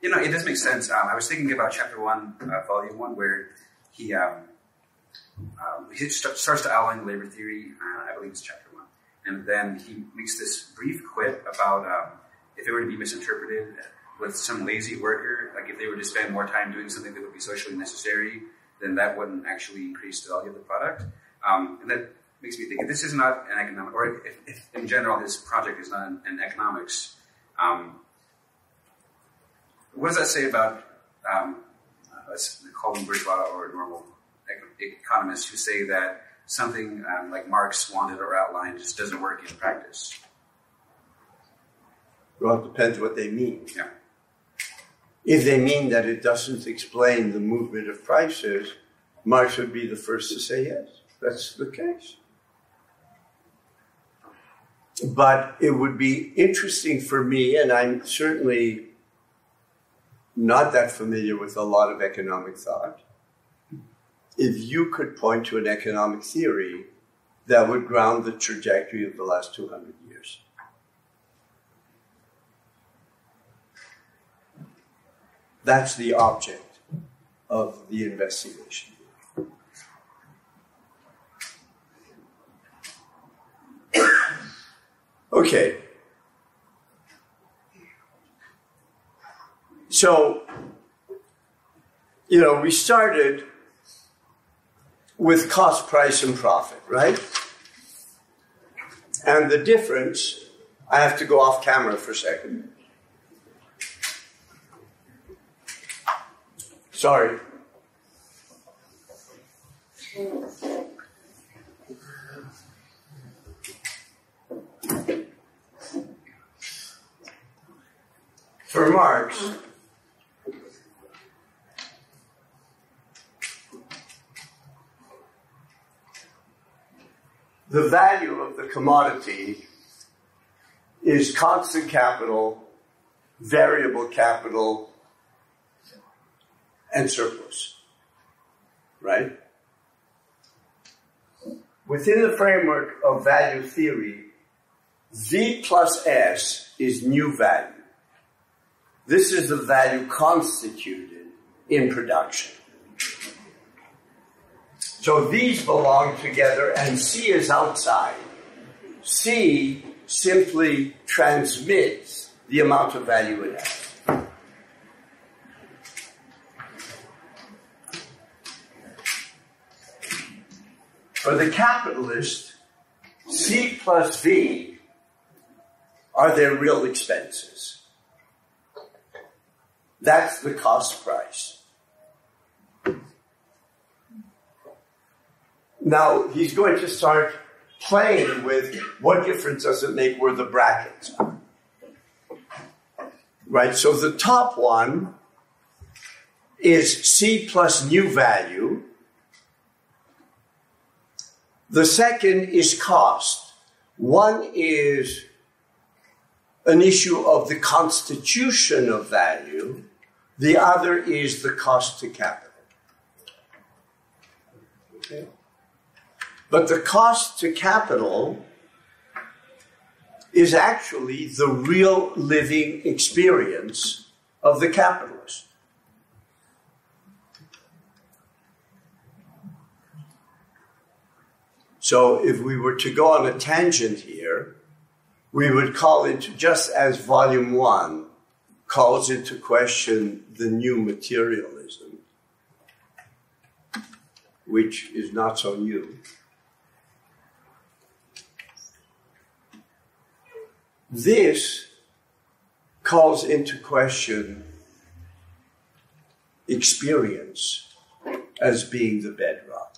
it does make sense. I was thinking about chapter 1, volume 1, where he starts to outline labor theory. I believe it's chapter 1. And then he makes this brief quip about if it were to be misinterpreted with some lazy worker, like if they were to spend more time doing something that would be socially necessary, then that wouldn't actually increase the value of the product. And that makes me think, if this is not an economic, or if in general this project is not an economics, what does that say about, let's call them bourgeois or normal economists who say that something like Marx wanted or outlined just doesn't work in practice? Well, it depends what they mean. Yeah. If they mean that it doesn't explain the movement of prices, Marx would be the first to say yes, that's the case. But it would be interesting for me, and I'm certainly not that familiar with a lot of economic thought, if you could point to an economic theory that would ground the trajectory of the last 200 years. That's the object of the investigation. Okay. So, we started with cost, price, and profit, right? And the difference, I have to go off camera for a second. Sorry. For Marx, the value of the commodity is constant capital, variable capital, and surplus, right? Within the framework of value theory, V plus S is new value. This is the value constituted in production. So these belong together and C is outside. C simply transmits the amount of value it has. For the capitalist, C plus V are their real expenses. That's the cost price. Now, he's going to start playing with what difference does it make where the brackets are. Right, so the top one is C plus new value. The second is cost. One is an issue of the constitution of value. The other is the cost to capital. Okay. But the cost to capital is actually the real living experience of the capitalist. So if we were to go on a tangent here, we would call it, just as Volume 1 calls into question the new materialism, which is not so new. This calls into question experience as being the bedrock.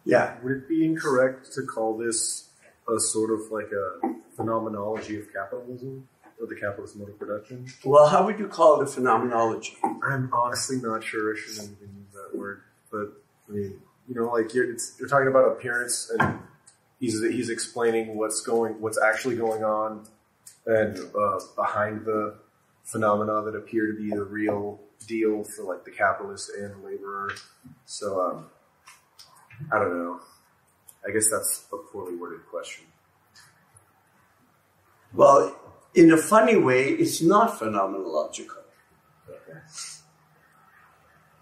Yeah. Would it be incorrect to call this a sort of like a phenomenology of capitalism, or the capitalist mode of production? Well, how would you call it a phenomenology? I'm honestly not sure. I shouldn't even use that word. But, I mean, like you're talking about appearance, and he's explaining what's actually going on, and behind the phenomena that appear to be the real deal for like the capitalist and the laborer. So, I don't know. I guess that's a poorly worded question. Well, in a funny way, it's not phenomenological. Okay.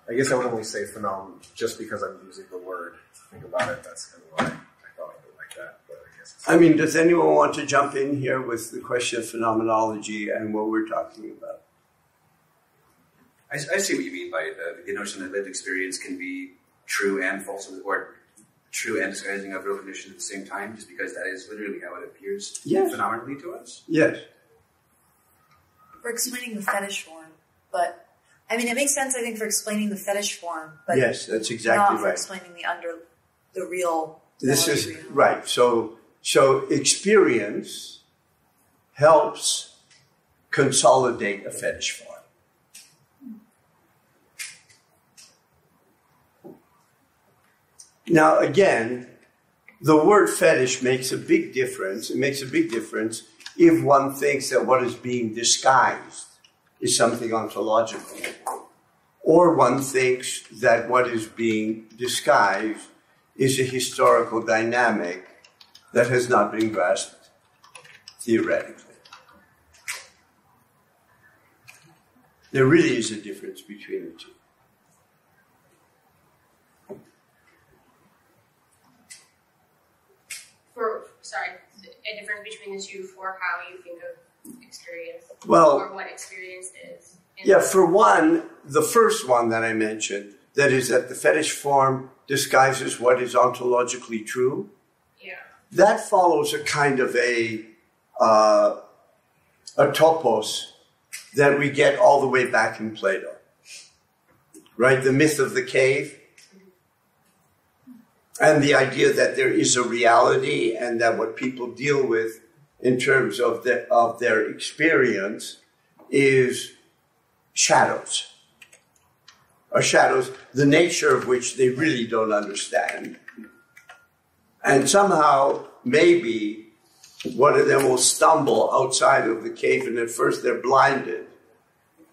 I guess I would only say phenomenon just because I'm using the word. Think about it. That's kind of why I thought of it like that. But I guess I mean, does anyone want to jump in here with the question of phenomenology and what we're talking about? I see what you mean by the notion that lived experience can be true and false, or true and disguising of real condition at the same time, just because that is literally how it appears phenomenally to us? Yes. For explaining the fetish form, but I mean, it makes sense, I think, for explaining the fetish form, but yes, that's exactly not for right. explaining the real. This is right. So experience helps consolidate a fetish form. Now, again, the word fetish makes a big difference. It makes a big difference if one thinks that what is being disguised is something ontological, or one thinks that what is being disguised is a historical dynamic that has not been grasped theoretically. There really is a difference between the two. A difference between the two for how you think of experience, well, or what experience is. Yeah, for one, the first one that I mentioned, that is that the fetish form disguises what is ontologically true. Yeah. That follows a kind of a topos that we get all the way back in Plato, right? The myth of the cave. And the idea that there is a reality and that what people deal with in terms of their experience is shadows. Or shadows, the nature of which they really don't understand. And somehow, maybe, one of them will stumble outside of the cave and at first they're blinded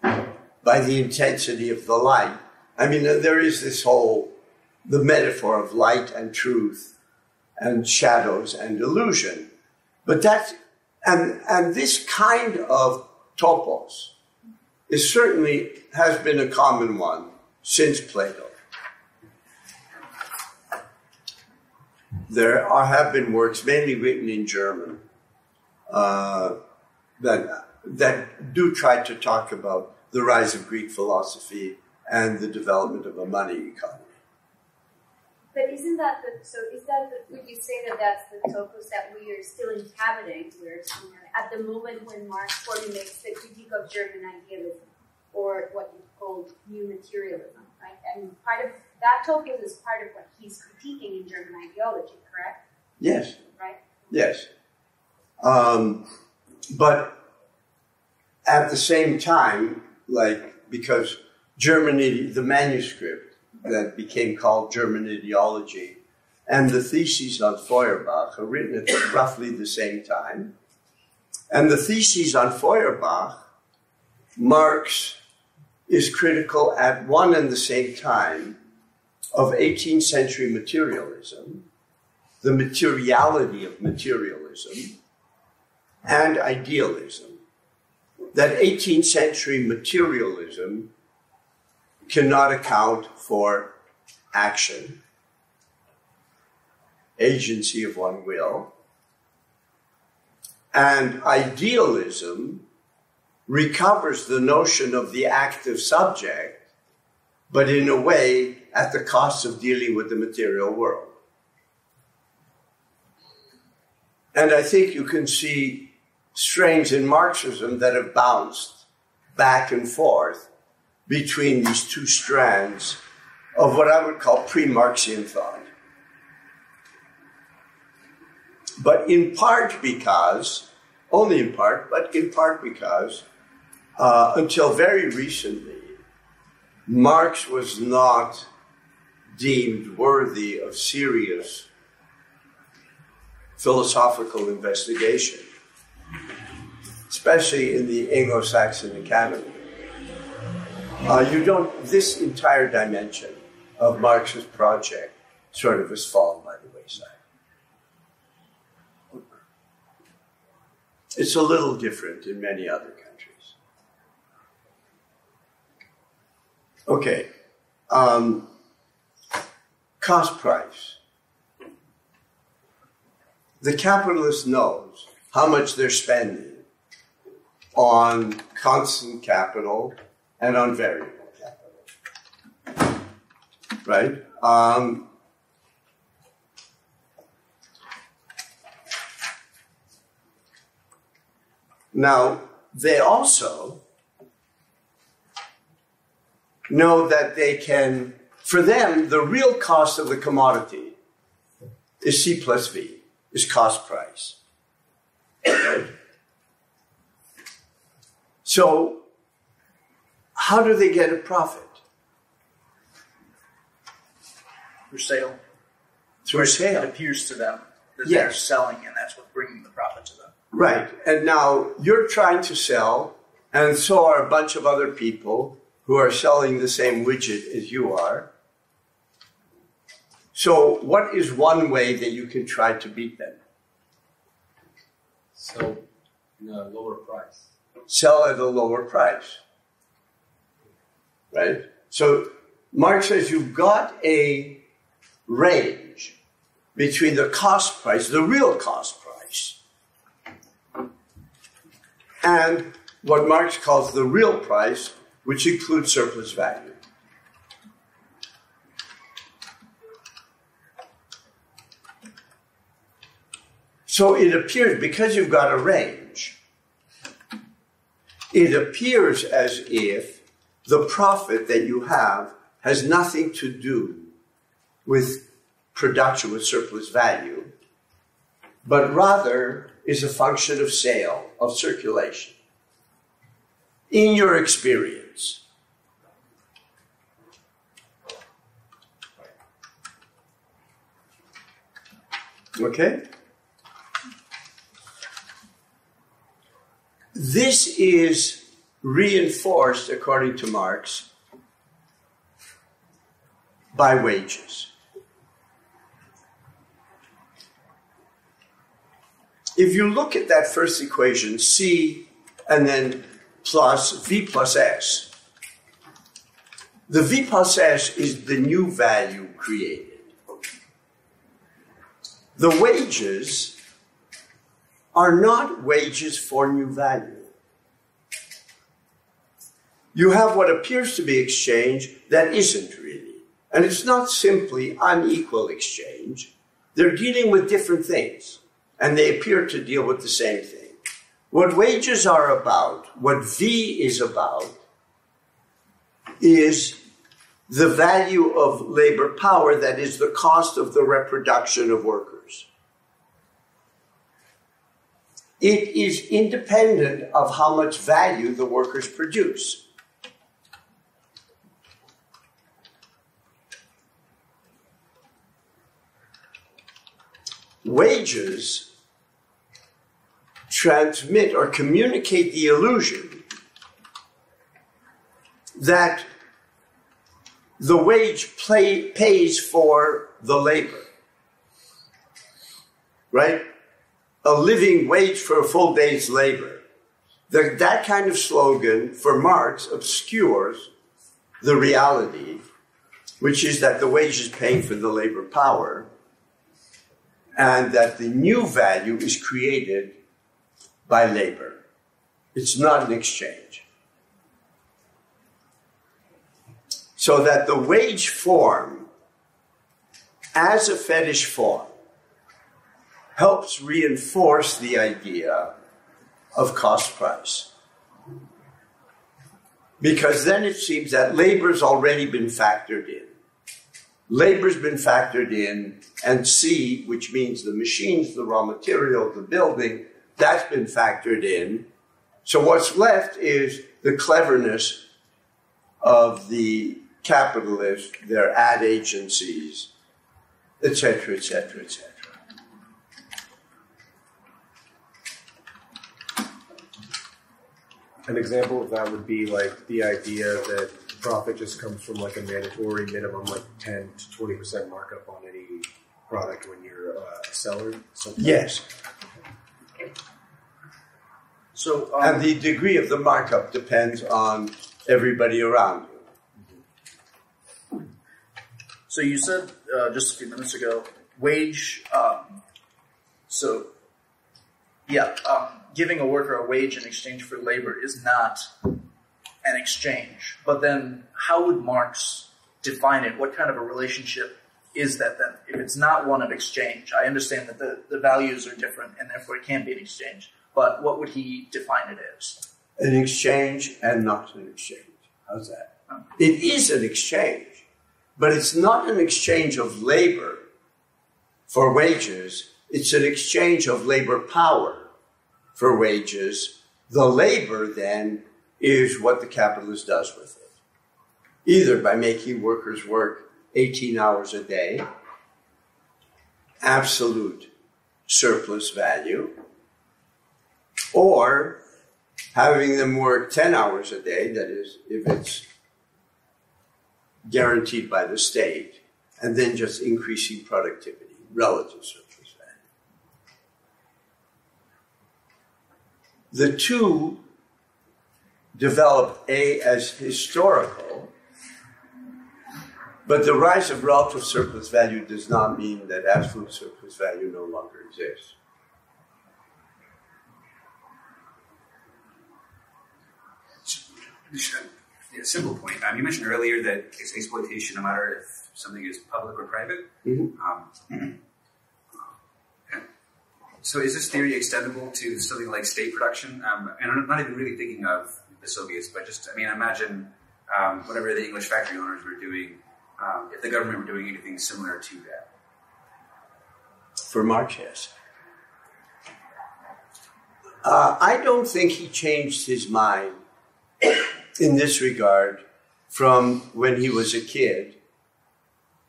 by the intensity of the light. I mean, there is this whole the metaphor of light and truth and shadows and illusion. But that's, and this kind of topos is certainly has been a common one since Plato. There have been works, mainly written in German, that do try to talk about the rise of Greek philosophy and the development of a money economy. But isn't that would you say that that's the topos that we are still inhabiting? We're at the moment when Marx formulates the critique of German idealism, or what you call new materialism, right? And part of that topos is part of what he's critiquing in German ideology, correct? Yes. Right? Yes. But at the same time, because Germany, the manuscript that became called German Ideology, and the theses on Feuerbach are written at roughly the same time. And the theses on Feuerbach, Marx is critical at one and the same time of 18th century materialism, the materiality of materialism, and idealism. That 18th century materialism cannot account for action, agency of one will, and idealism recovers the notion of the active subject, but in a way at the cost of dealing with the material world. And I think you can see strains in Marxism that have bounced back and forth between these two strands of what I would call pre-Marxian thought. But in part because, only in part, but in part because, until very recently, Marx was not deemed worthy of serious philosophical investigation, especially in the Anglo-Saxon Academy. This entire dimension of Marx's project sort of has fallen by the wayside. It's a little different in many other countries. Okay. Cost price. The capitalist knows how much they're spending on constant capital and on variable capital, right? Now, they also know that they can, for them, the real cost of the commodity is C plus V, is cost price, right? So, how do they get a profit? Through sale. Through sale. It appears to them that Yes. they're selling, and that's what's bringing the profit to them. Right. And now you're trying to sell, and so are a bunch of other people, who are selling the same widget as you are. So what is one way that you can try to beat them? So, lower price. Sell at a lower price, right? So Marx says you've got a range between the cost price, the real cost price, and what Marx calls the real price, which includes surplus value. So it appears, because you've got a range, it appears as if the profit that you have has nothing to do with production with surplus value, but rather is a function of sale, of circulation. In your experience, okay? This is reinforced, according to Marx, by wages. If you look at that first equation, C and then plus V plus S, the V plus S is the new value created. The wages are not wages for new value. You have what appears to be exchange that isn't really. And it's not simply unequal exchange. They're dealing with different things, and they appear to deal with the same thing. What wages are about, what V is about, is the value of labor power, that is the cost of the reproduction of workers. It is independent of how much value the workers produce. Wages transmit or communicate the illusion that the wage pays for the labor, right? A living wage for a full day's labor. That kind of slogan for Marx obscures the reality, which is that the wage is paying for the labor power, and that the new value is created by labor. It's not an exchange. So that the wage form, as a fetish form, helps reinforce the idea of cost price. Because then it seems that labor's already been factored in. Labor's been factored in, and C, which means the machines, the raw material, the building, that's been factored in. So what's left is the cleverness of the capitalists, their ad agencies, etc., etc., etc. An example of that would be like the idea that profit just comes from like a mandatory minimum, like 10 to 20% markup on any product when you're a seller. Yes. So, and the degree of the markup depends on everybody around you. So you said just a few minutes ago, wage. Giving a worker a wage in exchange for labor is not an exchange. But then how would Marx define it? What kind of a relationship is that then? If it's not one of exchange, I understand that the values are different and therefore it can't be an exchange. But what would he define it as? An exchange and not an exchange. How's that? It is an exchange, but it's not an exchange of labor for wages. It's an exchange of labor power for wages. The labor, then, is what the capitalist does with it. Either by making workers work 18 hours a day, absolute surplus value, or having them work 10 hours a day, that is, if it's guaranteed by the state, and then just increasing productivity, relative surplus value. The two developed as historical, but the rise of relative surplus value does not mean that absolute surplus value no longer exists. A simple point. You mentioned earlier that it's exploitation no matter if something is public or private. Mm-hmm. So is this theory extendable to something like state production? And I'm not even really thinking of the Soviets, but just, imagine whatever the English factory owners were doing, if the government were doing anything similar to that. For Marx, yes. I don't think he changed his mind in this regard from when he was a kid,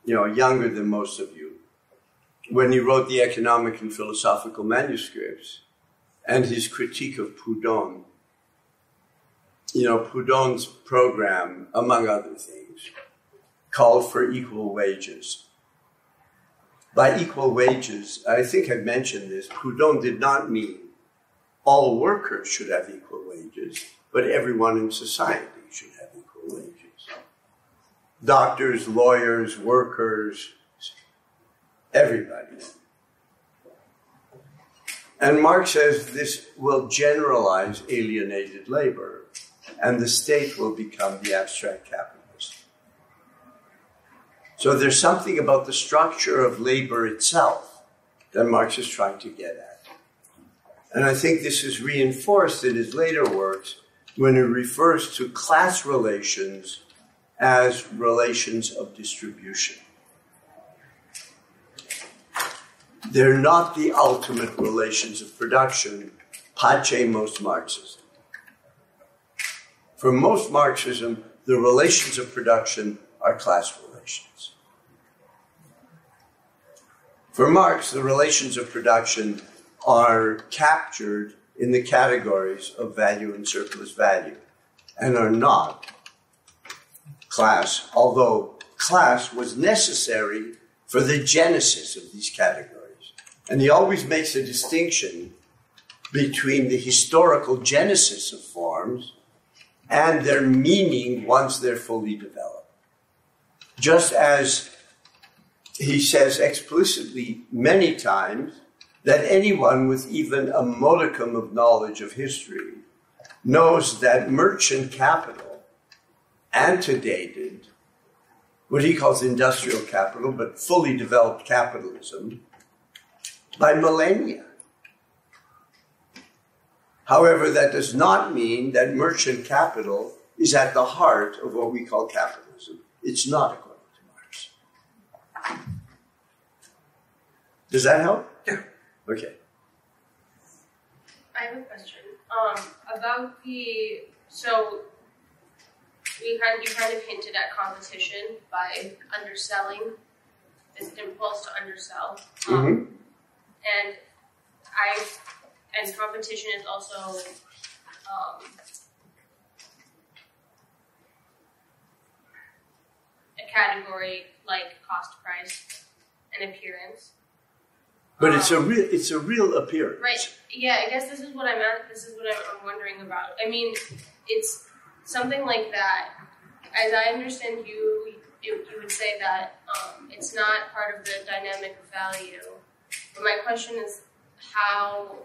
younger than most of you, when he wrote the economic and philosophical manuscripts and his critique of Proudhon. Proudhon's program, among other things, called for equal wages. By equal wages, I think I've mentioned this, Proudhon did not mean all workers should have equal wages, but everyone in society should have equal wages. Doctors, lawyers, workers, everybody. And Marx says this will generalize alienated labor, and the state will become the abstract capitalist. So there's something about the structure of labor itself that Marx is trying to get at. And I think this is reinforced in his later works when he refers to class relations as relations of distribution. They're not the ultimate relations of production, pace most Marxism. For most Marxism, the relations of production are class relations. For Marx, the relations of production are captured in the categories of value and surplus value and are not class, although class was necessary for the genesis of these categories. And he always makes a distinction between the historical genesis of forms and their meaning once they're fully developed. Just as he says explicitly many times that anyone with even a modicum of knowledge of history knows that merchant capital antedated what he calls industrial capital, but fully developed capitalism, by millennia. However, that does not mean that merchant capital is at the heart of what we call capitalism. It's not, according to Marx. Does that help? Yeah. Okay. I have a question about so you kind of hinted at competition by underselling, this impulse to undersell. And competition is also a category like cost, price, and appearance. But it's a real appearance. Right. Yeah, I guess this is what I'm wondering about. I mean, it's something like that. As I understand you would say that it's not part of the dynamic of value. But my question is how,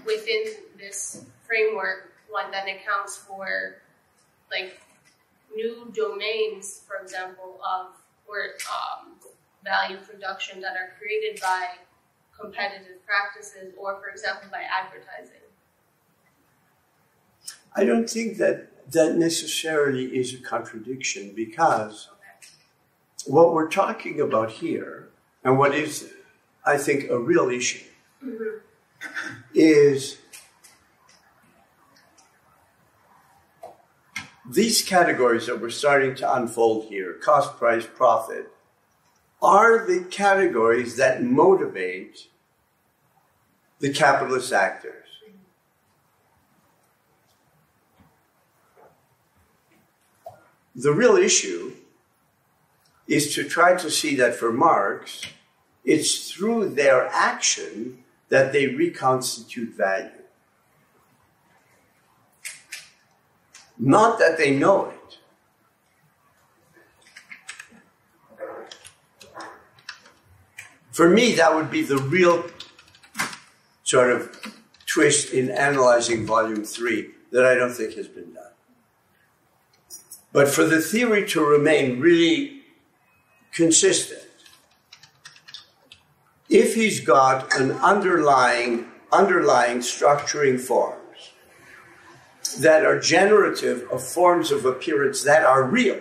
within this framework, one then accounts for like new domains, for example, of value production that are created by competitive practices or, for example, by advertising. I don't think that necessarily is a contradiction, because what we're talking about here, and what is, I think, a real issue, is these categories that we're starting to unfold here, cost, price, profit, are the categories that motivate the capitalist actors. the real issue is to try to see that for Marx, it's through their action that they reconstitute value. Not that they know it. For me, that would be the real sort of twist in analyzing Volume 3 that I don't think has been done. But for the theory to remain really consistent, if he's got an underlying structuring forms that are generative of forms of appearance that are real,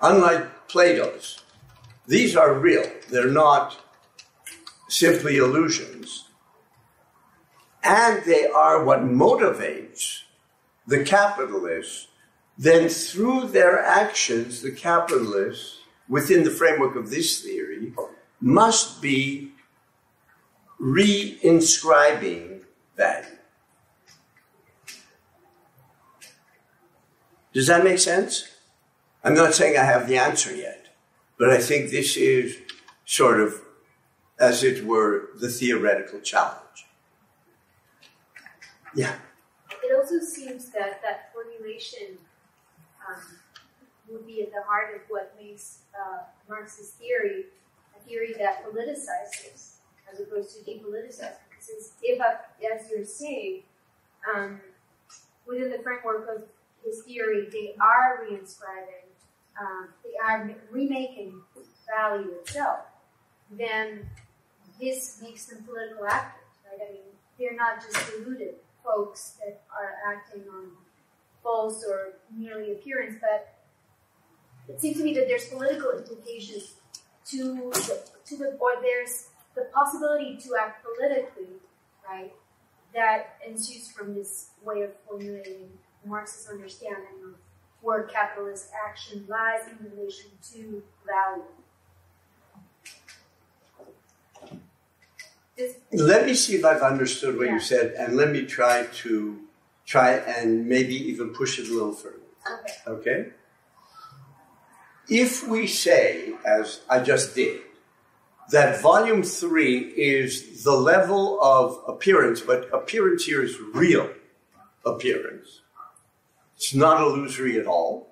unlike Plato's, these are real. They're not simply illusions. And they are what motivates the capitalists. Then through their actions, the capitalists, within the framework of this theory, must be reinscribing value. Does that make sense? I'm not saying I have the answer yet. But I think this is sort of, as it were, the theoretical challenge. Yeah. It also seems that that formulation would be at the heart of what makes Marx's theory a theory that politicizes as opposed to depoliticizing. Since if, as you're saying, within the framework of his theory, they are reinscribing, they are remaking value itself, then this makes them political actors, right? I mean, they're not just deluded folks that are acting on false or merely appearance, but it seems to me that there's political implications or there's the possibility to act politically, right? That ensues from this way of formulating Marx's understanding of where capitalist action lies in relation to value. Let me see if I've understood what you said, and let me try and maybe even push it a little further. Okay? If we say, as I just did, that Volume 3 is the level of appearance, but appearance here is real appearance. It's not illusory at all.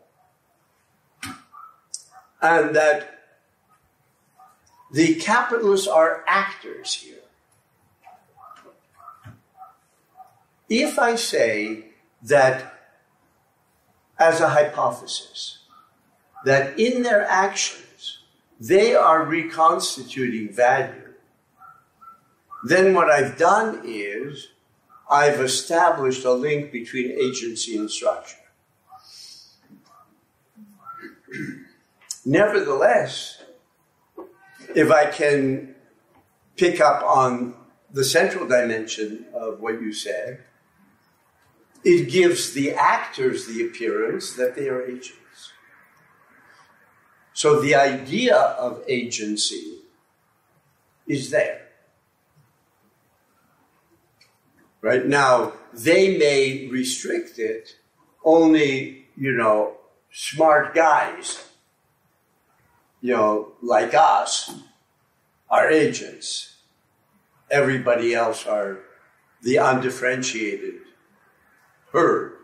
And that the capitalists are actors here. If I say that, as a hypothesis, that in their actions they are reconstituting value, then what I've done is I've established a link between agency and structure. Nevertheless, if I can pick up on the central dimension of what you said, it gives the actors the appearance that they are agents. So the idea of agency is there. Right now, they may restrict it, only, smart guys, like us, are agents. Everybody else are the undifferentiated herd.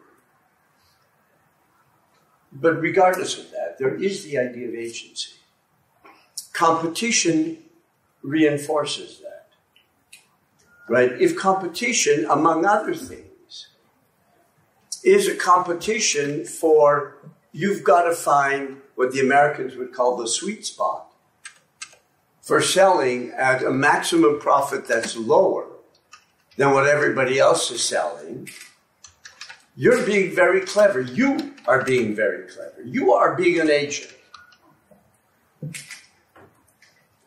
But regardless of that, there is the idea of agency. Competition reinforces that. Right? If competition, among other things, is a competition for, you've got to find what the Americans would call the sweet spot for selling at a maximum profit that's lower than what everybody else is selling, you're being very clever. You are being very clever. You are being an agent.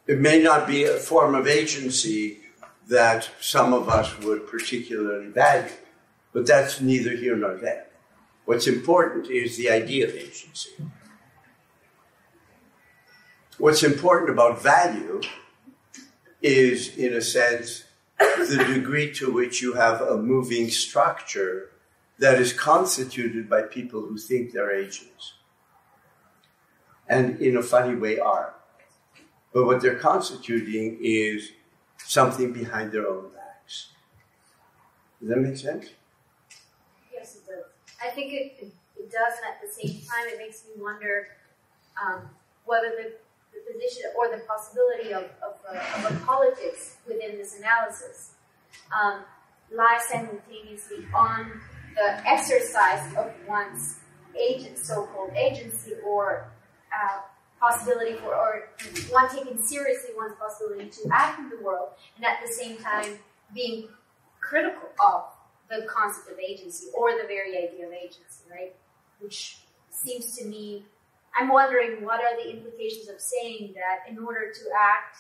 It may not be a form of agency that some of us would particularly value, but that's neither here nor there. What's important is the idea of agency. What's important about value is, in a sense, the degree to which you have a moving structure that is constituted by people who think they're agents. and in a funny way are. But what they're constituting is something behind their own backs. Does that make sense? Yes, it does. I think it does, and at the same time, it makes me wonder whether the position or the possibility of a politics within this analysis lies simultaneously on the exercise of one's so-called agency, or possibility for, or one taking seriously one's possibility to act in the world, and at the same time being critical of the concept of agency or the very idea of agency, right? Which seems to me, I'm wondering what are the implications of saying that in order to act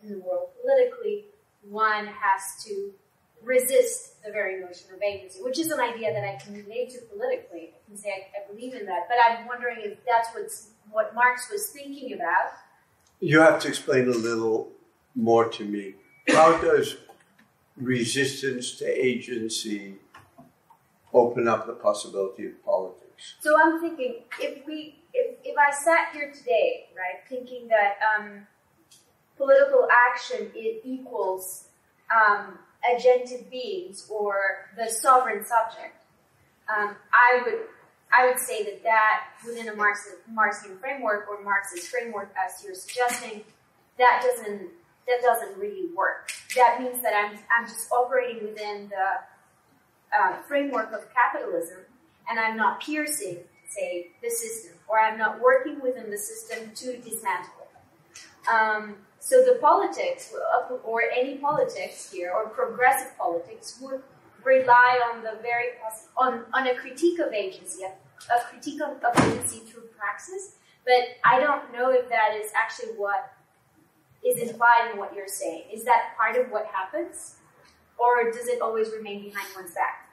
in the world politically, one has to resist the very notion of agency, which is an idea that I can relate to politically. I can say I believe in that, but I'm wondering if that's what Marx was thinking about. You have to explain a little more to me. How does resistance to agency open up the possibility of politics? So I'm thinking, if I sat here today, right, thinking that political action equals agentive beings or the sovereign subject, I would say that within a Marxian framework or Marxist framework, as you're suggesting, that doesn't really work. That means that I'm just operating within the framework of capitalism, and I'm not piercing, say, the system, or I'm not working within the system to dismantle it. So the politics, or any politics here, or progressive politics, would rely on the on a critique of agency, a critique of agency through praxis. But I don't know if that is actually what is implied in what you're saying. Is that part of what happens, or does it always remain behind one's back?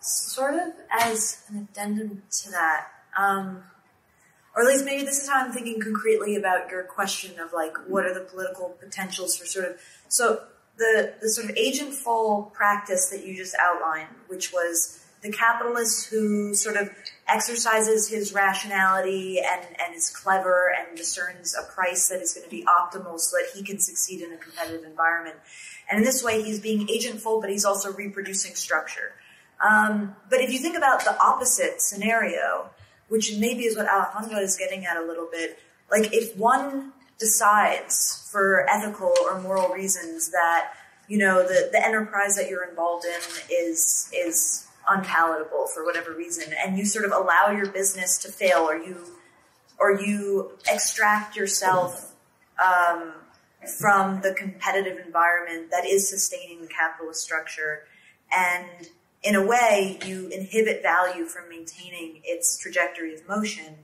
Sort of as an addendum to that, or at least maybe this is how I'm thinking concretely about your question of like, what are the political potentials for so the sort of agentful practice that you just outlined, which was the capitalist who sort of exercises his rationality and is clever and discerns a price that is going to be optimal so that he can succeed in a competitive environment. And in this way, he's being agentful, but he's also reproducing structure. But if you think about the opposite scenario, which maybe is what Alejandro is getting at a little bit, like if one decides for ethical or moral reasons that, you know, the enterprise that you're involved in is unpalatable for whatever reason, and you sort of allow your business to fail, or you extract yourself from the competitive environment that is sustaining the capitalist structure, and in a way you inhibit value from maintaining its trajectory of motion,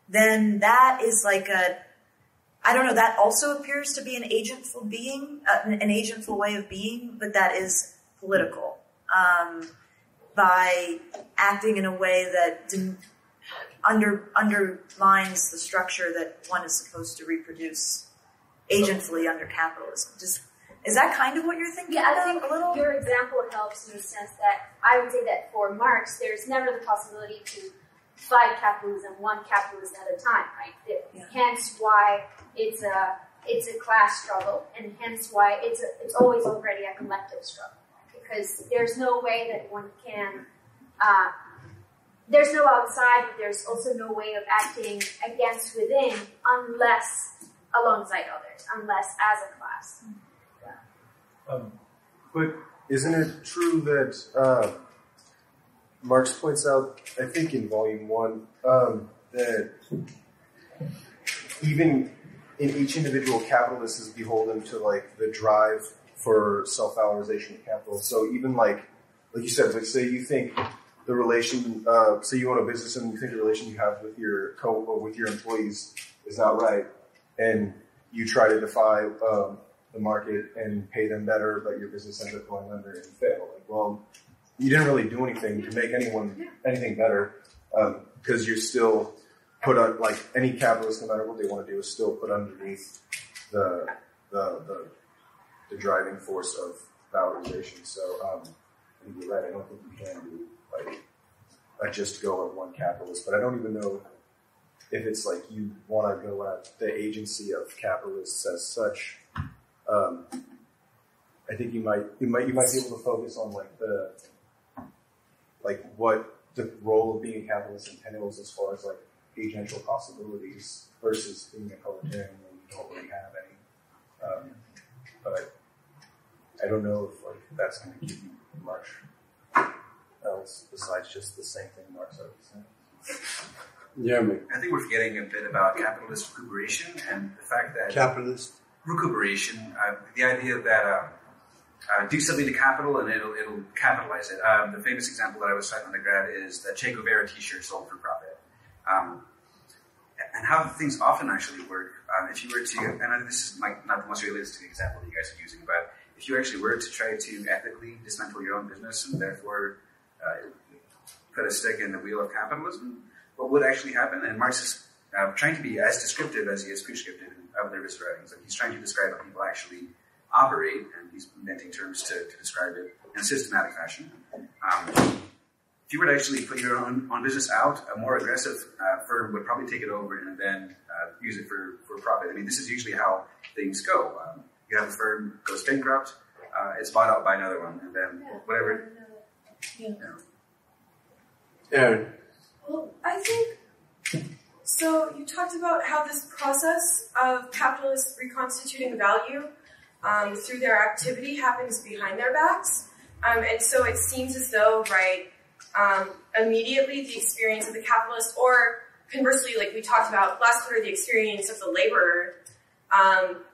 then that is like that also appears to be an agentful being, an agentful way of being, but that is political. By acting in a way that undermines the structure that one is supposed to reproduce agentfully under capitalism. Is that kind of what you're thinking? Yeah, I think your example helps in the sense that I would say that for Marx, there's never the possibility to fight capitalism one capitalist at a time, right? Hence why it's a class struggle, and hence why it's always already a collective struggle. Because there's no way that one can, there's no outside, but there's also no way of acting against within unless alongside others, unless as a class. But isn't it true that Marx points out, I think in Volume 1, that even in each individual capitalist is beholden to like the drive for self-valorization of capital. So even like you said, like say you think the relation, say you own a business and you think the relation you have with your with your employees is not right, and you try to defy the market and pay them better, but your business ends up going under and you fail. Like, well, you didn't really do anything to make anything better, because you're still put on, like any capitalist, no matter what they want to do, is still put underneath the driving force of valorization. So I think you're right. I don't think you can do like a just go of one capitalist, but I don't even know if it's like you want to go at the agency of capitalists as such, I think you might be able to focus on what the role of being a capitalist entails as far as like agential possibilities versus being a proletarian when you don't really have any. But I don't know if like that's going to give you much else besides just the same thing Marx already said. Yeah, I think we're forgetting a bit about capitalist recuperation and the fact that capitalist recuperation, the idea that do something to capital and it'll capitalize it. The famous example that I was citing on the grad is the Che Guevara T-shirt sold for profit. And how things often actually work. If you were to, and this is not the most realistic example that you guys are using, but if you actually were to try to ethically dismantle your own business and therefore put a stick in the wheel of capitalism, what would actually happen? And Marx is trying to be as descriptive as he is prescriptive of their writings. Like he's trying to describe how people actually operate, and he's inventing terms to describe it in a systematic fashion. If you were to actually put your own business out, a more aggressive firm would probably take it over and then use it for profit. I mean, this is usually how things go. You have a firm goes bankrupt, it's bought out by another one, and then whatever. Yeah. Aaron. Well, I think, so you talked about how this process of capitalists reconstituting value through their activity happens behind their backs. And so it seems as though, right, immediately the experience of the capitalist, or conversely, like we talked about last quarter, the experience of the laborer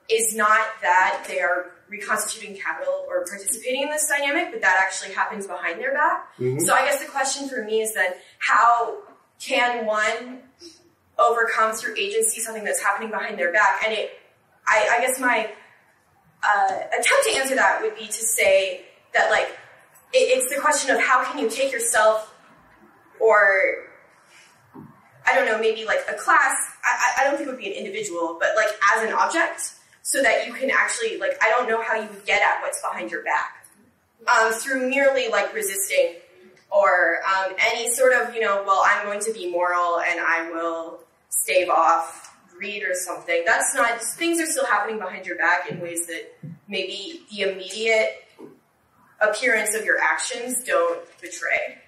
is not that they are reconstituting capital or participating in this dynamic, but that actually happens behind their back. Mm-hmm. So I guess the question for me is then, how can one overcome through agency something that's happening behind their back? And I guess my attempt to answer that would be to say that, like, it's the question of how can you take yourself, or I don't know, maybe like a class, I don't think it would be an individual, but like as an object, so that you can actually, like, I don't know how you would get at what's behind your back through merely like resisting or any sort of, well, I'm going to be moral and I will stave off greed or something. That's not, things are still happening behind your back in ways that maybe the immediate appearance of your actions don't betray.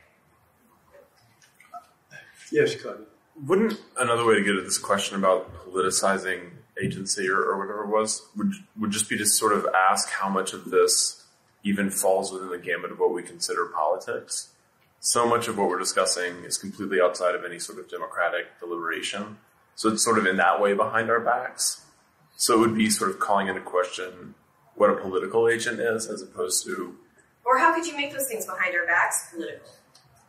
Yes, Karl. Wouldn't another way to get at this question about politicizing agency or whatever it was, would just be to sort of ask how much of this even falls within the gamut of what we consider politics? So much of what we're discussing is completely outside of any sort of democratic deliberation. So it's sort of in that way behind our backs. So it would be sort of calling into question what a political agent is as opposed to... Or how could you make those things behind our backs political?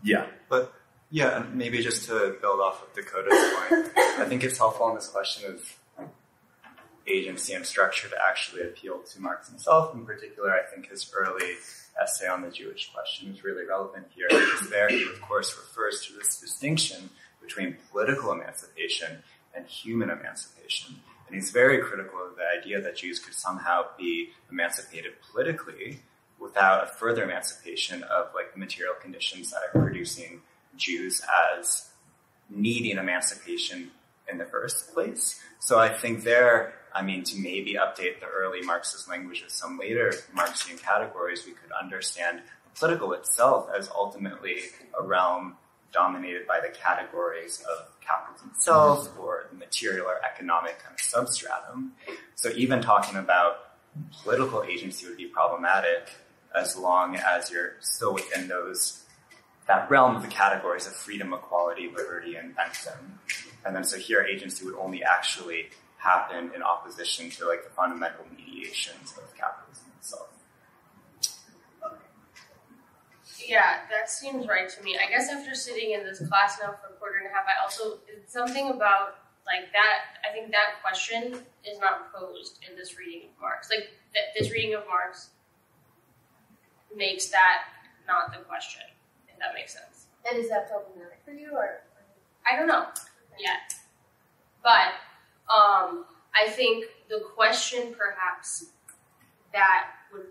Yeah. But yeah, and maybe just to build off of Dakota's point, I think it's helpful on this question of agency and structure to actually appeal to Marx himself. In particular, I think his early essay on the Jewish question is really relevant here, because there he, of course, refers to this distinction between political emancipation and human emancipation. And he's very critical of the idea that Jews could somehow be emancipated politically without a further emancipation of like the material conditions that are producing Jews as needing emancipation in the first place. So I think there, to maybe update the early Marxist language with some later Marxian categories, we could understand the political itself as ultimately a realm dominated by the categories of capitalism itself or the material or economic kind of substratum. So even talking about political agency would be problematic as long as you're still within that realm of the categories of freedom, equality, liberty, and bentham. And then so here agency would only actually happen in opposition to like the fundamental mediations of capitalism itself. Yeah, that seems right to me. I guess after sitting in this class now for a quarter and a half, I also, something about like that, I think that question is not posed in this reading of Marx. Like, this reading of Marx makes that not the question, if that makes sense. And is that problematic for you, or? I don't know yet. But I think the question perhaps that would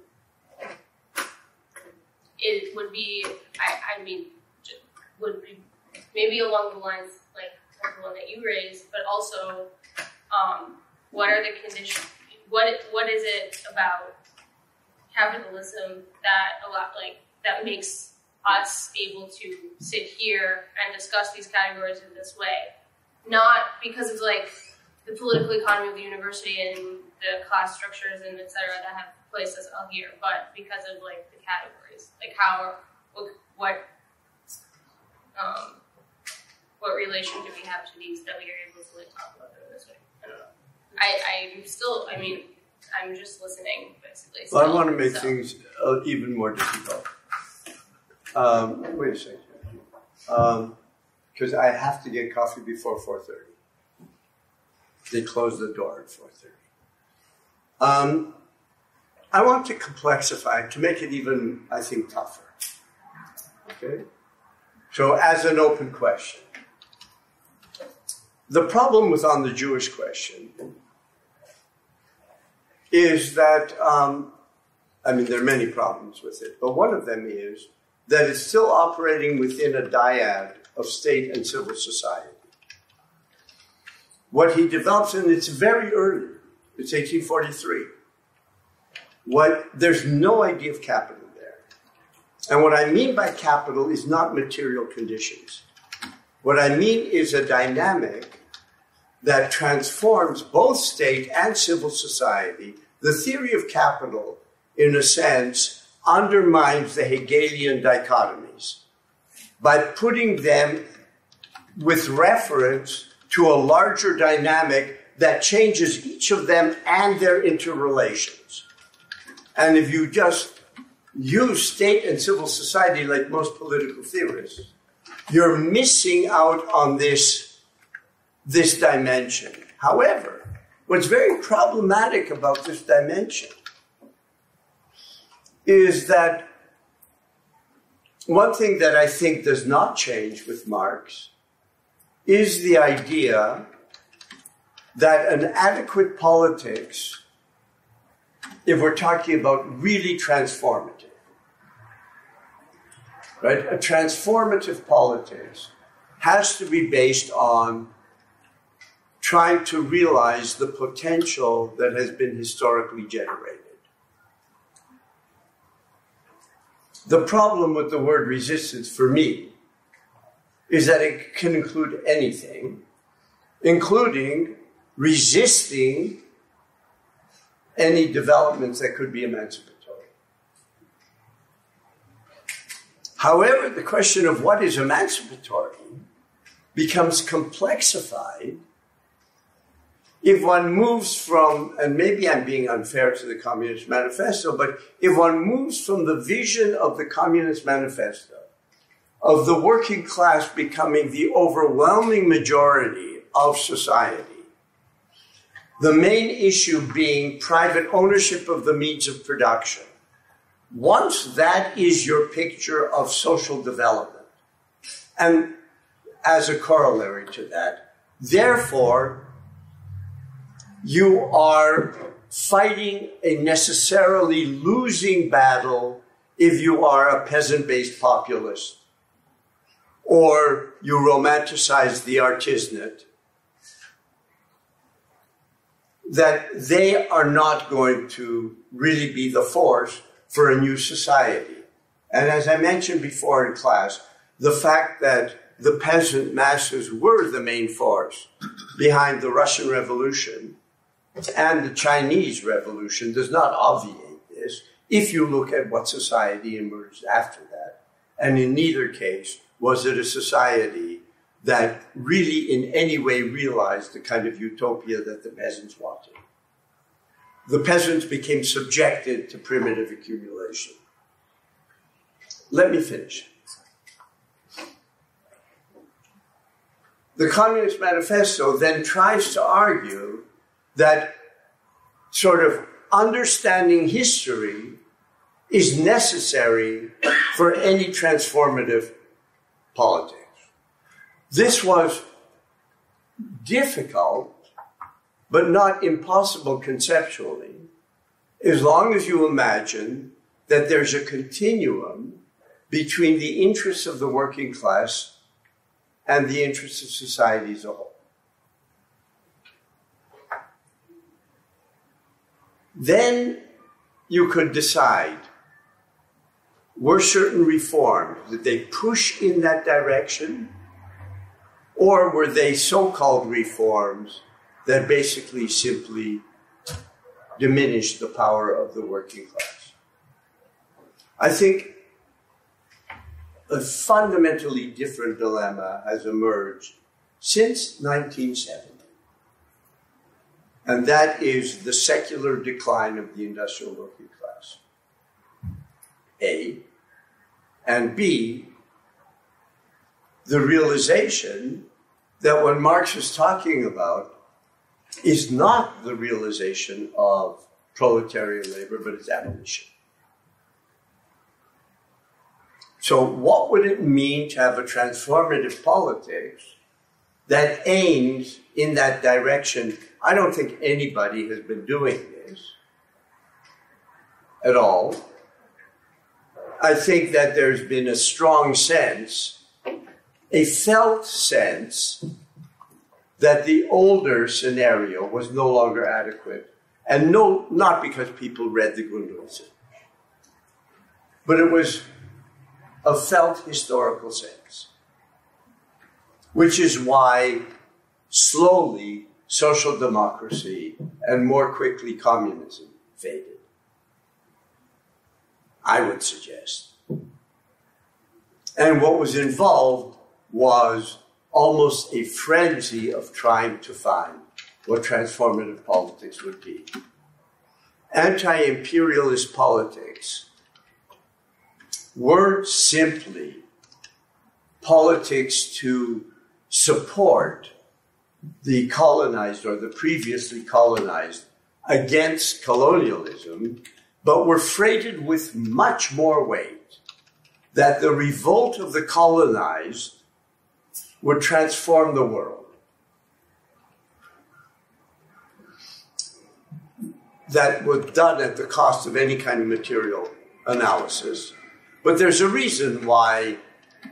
be maybe along the lines like the one that you raised, but also what are the conditions? What is it about capitalism that makes us able to sit here and discuss these categories in this way? Not because of like the political economy of the university and the class structures and et cetera that have placed us all here, but because of like the categories, like what relation do we have to these that we are able to like talk about them in this way? I don't know. I'm just listening basically. Well, I want to make things even more difficult. Wait a second. Because I have to get coffee before 4:30. They close the door at 4:30. I want to complexify, to make it even, I think, tougher. Okay? So as an open question, the problem on the Jewish question is that, there are many problems with it, but one of them is that it's still operating within a dyad of state and civil society. What he develops, and it's very early, it's 1843. There's no idea of capital there. And what I mean by capital is not material conditions. What I mean is a dynamic that transforms both state and civil society. The theory of capital, in a sense, undermines the Hegelian dichotomies by putting them with reference to a larger dynamic that changes each of them and their interrelations. And if you just use state and civil society like most political theorists, you're missing out on this dimension. However, what's very problematic about this dimension is that one thing that I think does not change with Marx is the idea that an adequate politics, if we're talking about really transformative, right? A transformative politics has to be based on trying to realize the potential that has been historically generated. The problem with the word resistance for me is that it can include anything, including resisting any developments that could be emancipatory. However, the question of what is emancipatory becomes complexified if one moves from, and maybe I'm being unfair to the Communist Manifesto, but if one moves from the vision of the Communist Manifesto of the working class becoming the overwhelming majority of society, the main issue being private ownership of the means of production. Once that is your picture of social development, and as a corollary to that, therefore, you are fighting a necessarily losing battle if you are a peasant-based populist, or you romanticize the artisanate, that they are not going to really be the force for a new society. And as I mentioned before in class, the fact that the peasant masses were the main force behind the Russian Revolution and the Chinese Revolution does not obviate this if you look at what society emerged after that. And in neither case was it a society that really in any way realized the kind of utopia that the peasants wanted. The peasants became subjected to primitive accumulation. Let me finish. The Communist Manifesto then tries to argue that sort of understanding history is necessary for any transformative politics. This was difficult, but not impossible conceptually, as long as you imagine that there's a continuum between the interests of the working class and the interests of society as a whole. then you could decide, were certain reforms, did they push in that direction? Or were they so-called reforms that basically simply diminished the power of the working class? I think a fundamentally different dilemma has emerged since 1970. And that is the secular decline of the industrial working class. A. And B, the realization that what Marx was talking about is not the realization of proletarian labor, but its abolition. So what would it mean to have a transformative politics that aims in that direction? I don't think anybody has been doing this at all. I think that there's been a strong sense, a felt sense, that the older scenario was no longer adequate. And not because people read the Grundrisse, but it was a felt historical sense, which is why slowly social democracy and more quickly communism faded, I would suggest. And what was involved was almost a frenzy of trying to find what transformative politics would be. Anti-imperialist politics weren't simply politics to support the colonized or the previously colonized against colonialism, but were freighted with much more weight, that the revolt of the colonized would transform the world. That was done at the cost of any kind of material analysis. But there's a reason why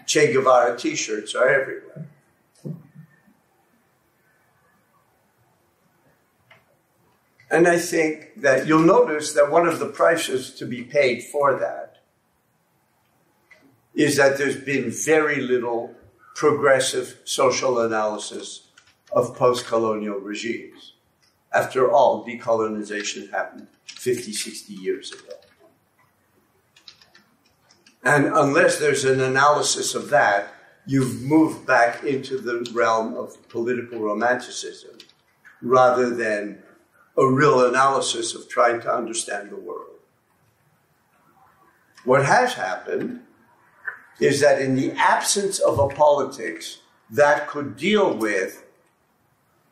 Che Guevara t-shirts are everywhere. And I think that you'll notice that one of the prices to be paid for that is that there's been very little progressive social analysis of post-colonial regimes. After all, decolonization happened 50, 60 years ago. And unless there's an analysis of that, you've moved back into the realm of political romanticism rather than a real analysis of trying to understand the world. What has happened is that in the absence of a politics that could deal with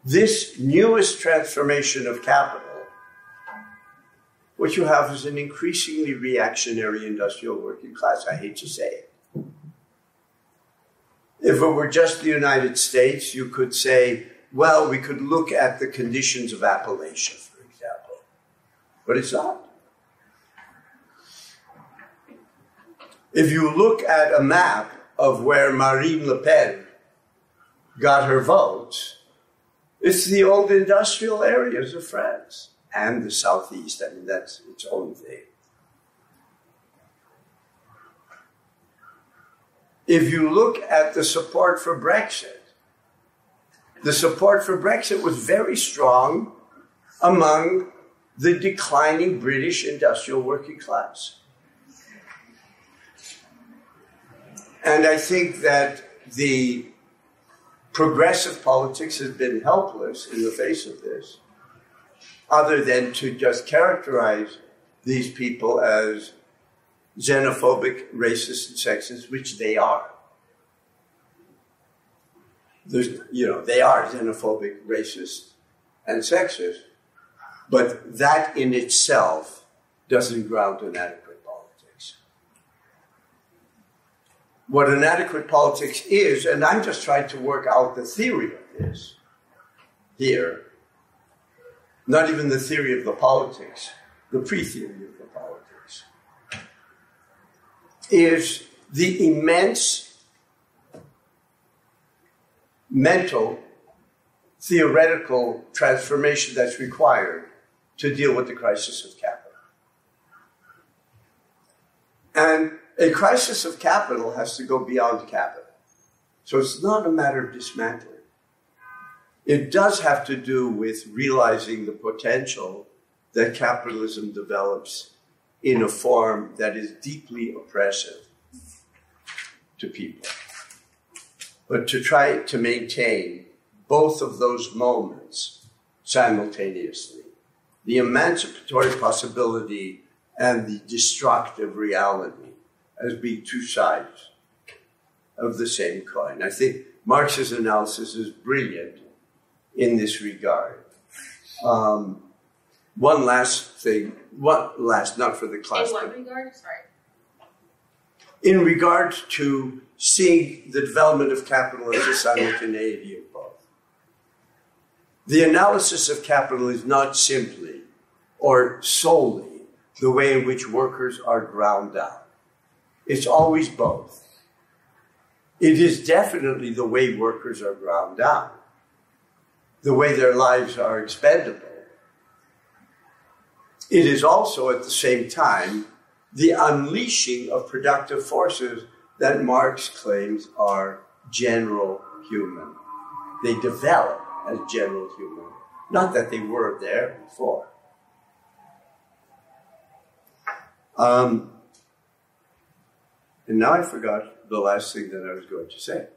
this newest transformation of capital, what you have is an increasingly reactionary industrial working class. I hate to say it. If it were just the United States, you could say, well, we could look at the conditions of Appalachia, for example. But it's not. If you look at a map of where Marine Le Pen got her votes, it's the old industrial areas of France and the Southeast. I mean, that's its own thing. If you look at the support for Brexit, the support for Brexit was very strong among the declining British industrial working class. And I think that the progressive politics has been helpless in the face of this, other than to just characterize these people as xenophobic, racist, and sexist, which they are. They are xenophobic, racist, and sexist, but that in itself doesn't ground an adequate politics. What an adequate politics is, and I'm just trying to work out the theory of this here, not even the theory of the politics, the pre-theory of the politics, is the immense mental, theoretical transformation that's required to deal with the crisis of capital. And a crisis of capital has to go beyond capital. So it's not a matter of dismantling. It does have to do with realizing the potential that capitalism develops in a form that is deeply oppressive to people. But to try to maintain both of those moments simultaneously, the emancipatory possibility and the destructive reality, as being two sides of the same coin. I think Marx's analysis is brilliant in this regard. One last thing, not for the class. In what regard? Sorry. In regard to seeing the development of capital as a simultaneity of both. The analysis of capital is not simply or solely the way in which workers are ground down. It's always both. It is definitely the way workers are ground down, the way their lives are expendable. It is also at the same time the unleashing of productive forces that Marx claims are general human. They develop as general human, not that they were there before. And now I forgot the last thing that I was going to say.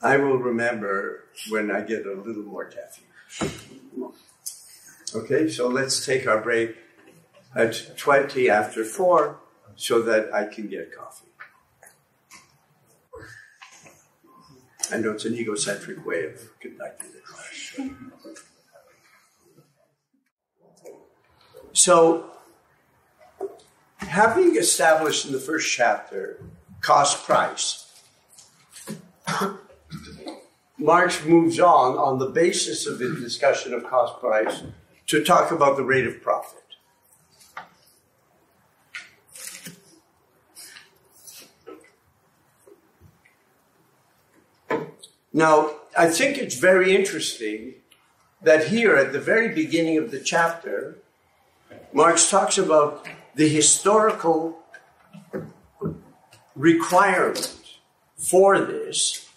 I will remember when I get a little more caffeine. Okay, so let's take our break at 20 after 4 so that I can get coffee. I know it's an egocentric way of conducting the class. So, having established in the first chapter cost price, Marx moves on the basis of his discussion of cost price to talk about the rate of profit. Now, I think it's very interesting that here at the very beginning of the chapter, Marx talks about the historical requirement for this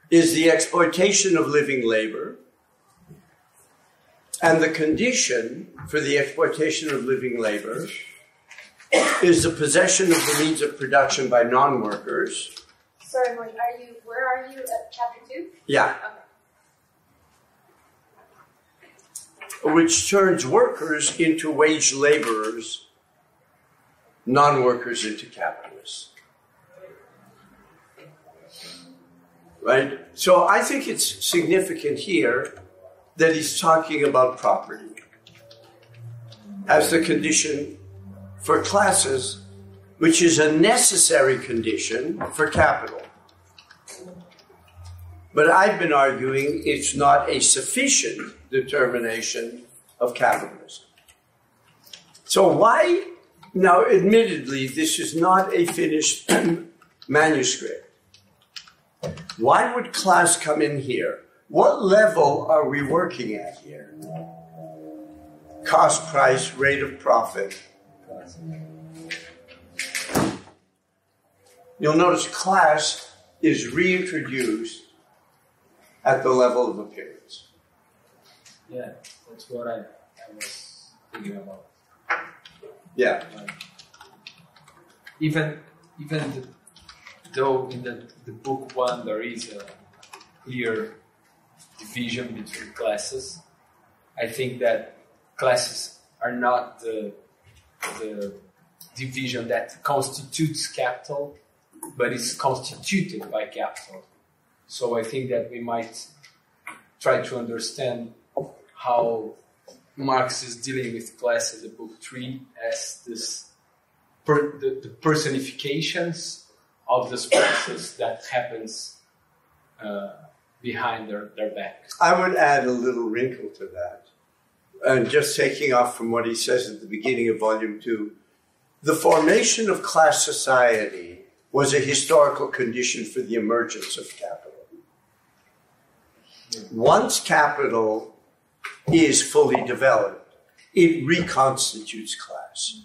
is the exploitation of living labor, and the condition for the exploitation of living labor is the possession of the means of production by non-workers. Sorry, Moishe, where are you at chapter 2? Yeah. Okay. Which turns workers into wage laborers, non-workers into capitalists. Right? So I think it's significant here that he's talking about property as the condition for classes, which is a necessary condition for capital. But I've been arguing it's not a sufficient determination of capitalism. So why, now admittedly, this is not a finished manuscript. Why would class come in here? What level are we working at here? Cost, price, rate of profit. You'll notice class is reintroduced at the level of appearance. Yeah, that's what I was thinking about. Yeah. Even though in the book 1 there is a clear division between classes, I think that classes are not the division that constitutes capital, but is constituted by capital. So I think that we might try to understand how Marx is dealing with classes in book 3 as the personifications of this process that happens behind their back. I would add a little wrinkle to that. And just taking off from what he says at the beginning of volume 2, the formation of class society was a historical condition for the emergence of capital. Once capital is fully developed, it reconstitutes class.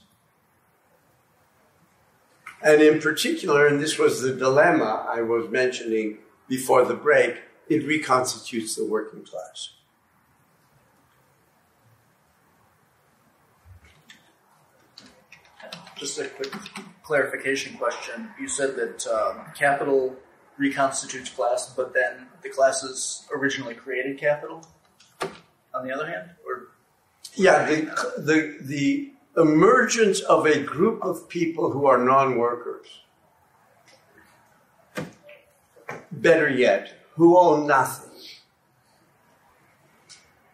And in particular, and this was the dilemma I was mentioning before the break, it reconstitutes the working class. Just a quick clarification question. You said that capital reconstitutes class, but then the classes originally created capital, on the other hand? Or yeah, the emergence of a group of people who are non-workers, better yet, who own nothing,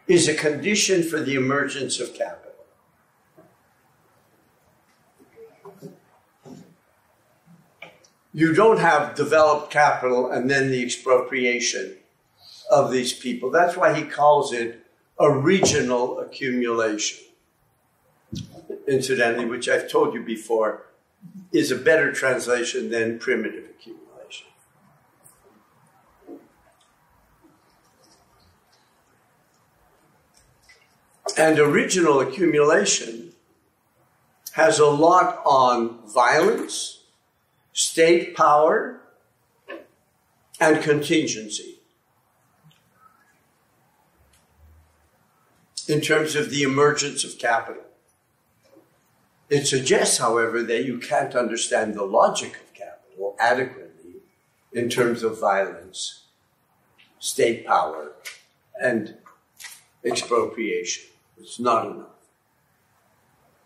is a condition for the emergence of capital. You don't have developed capital and then the expropriation of these people. That's why he calls it a regional accumulation. Incidentally, which I've told you before, is a better translation than primitive accumulation. And original accumulation has a lot on violence, state power, and contingency. In terms of the emergence of capital. It suggests, however, that you can't understand the logic of capital adequately in terms of violence, state power, and expropriation. It's not enough.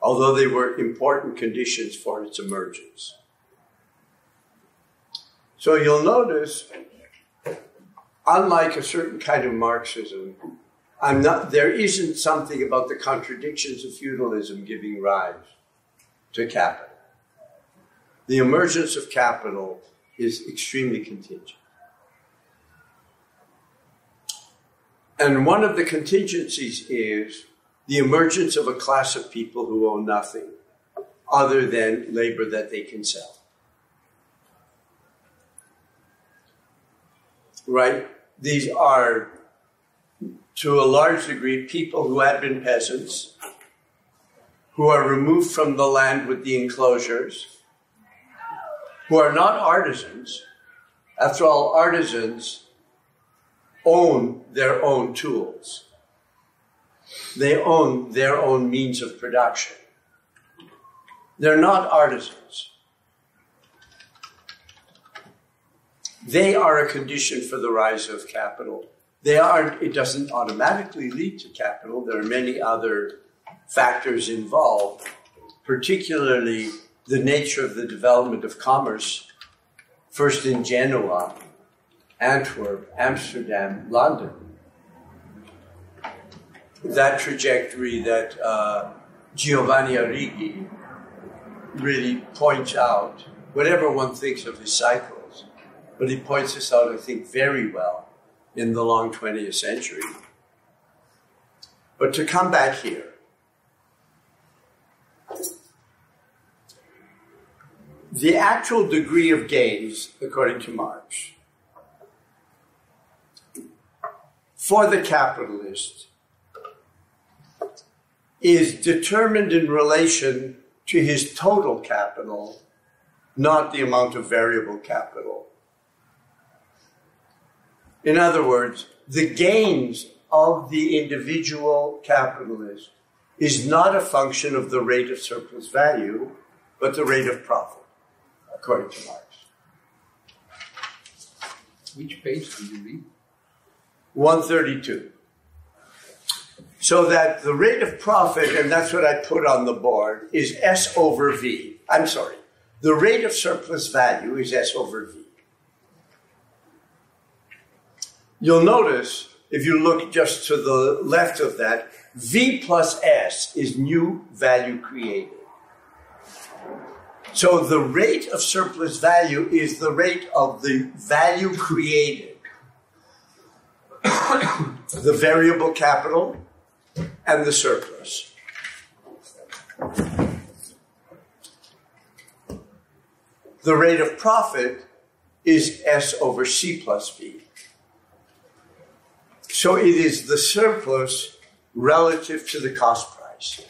Although they were important conditions for its emergence. So you'll notice, unlike a certain kind of Marxism, there isn't something about the contradictions of feudalism giving rise to capital. The emergence of capital is extremely contingent. And one of the contingencies is the emergence of a class of people who own nothing other than labor that they can sell. Right? These are, to a large degree, people who had been peasants, who are removed from the land with the enclosures, who are not artisans. After all, artisans own their own tools. They own their own means of production. They're not artisans. They are a condition for the rise of capital. It doesn't automatically lead to capital. There are many other factors involved, particularly the nature of the development of commerce, first in Genoa, Antwerp, Amsterdam, London. That trajectory that Giovanni Arrighi really points out, whatever one thinks of his cycles, but he points this out, I think, very well in the long 20th century. But to come back here, the actual degree of gains, according to Marx, for the capitalist is determined in relation to his total capital, not the amount of variable capital. In other words, the gains of the individual capitalist is not a function of the rate of surplus value, but the rate of profit, according to Marx. Which page do you read? 132. So that the rate of profit, and that's what I put on the board, is S over V. I'm sorry. The rate of surplus value is S over V. You'll notice, if you look just to the left of that, V plus S is new value created. So the rate of surplus value is the rate of the value created. The variable capital and the surplus. the rate of profit is S over C plus B. So it is the surplus relative to the cost price.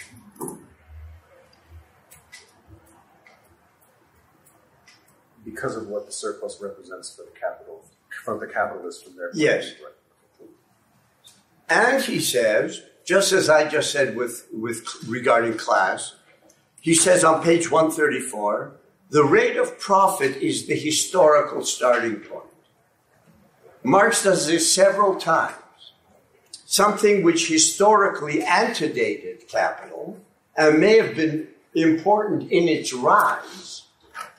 Because of what the surplus represents for the capital, from the capitalists from their point Yes. of view, right? And he says, just as I just said with regarding class, he says on page 134, the rate of profit is the historical starting point. Marx does this several times. Something which historically antedated capital and may have been important in its rise,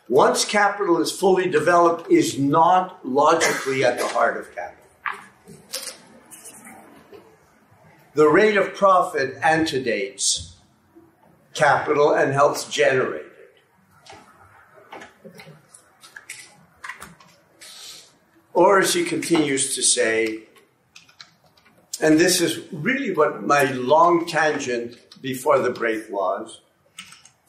once capital is fully developed, is not logically at the heart of capital. The rate of profit antedates capital and helps generate it. Or as he continues to say, and this is really what my long tangent before the break was,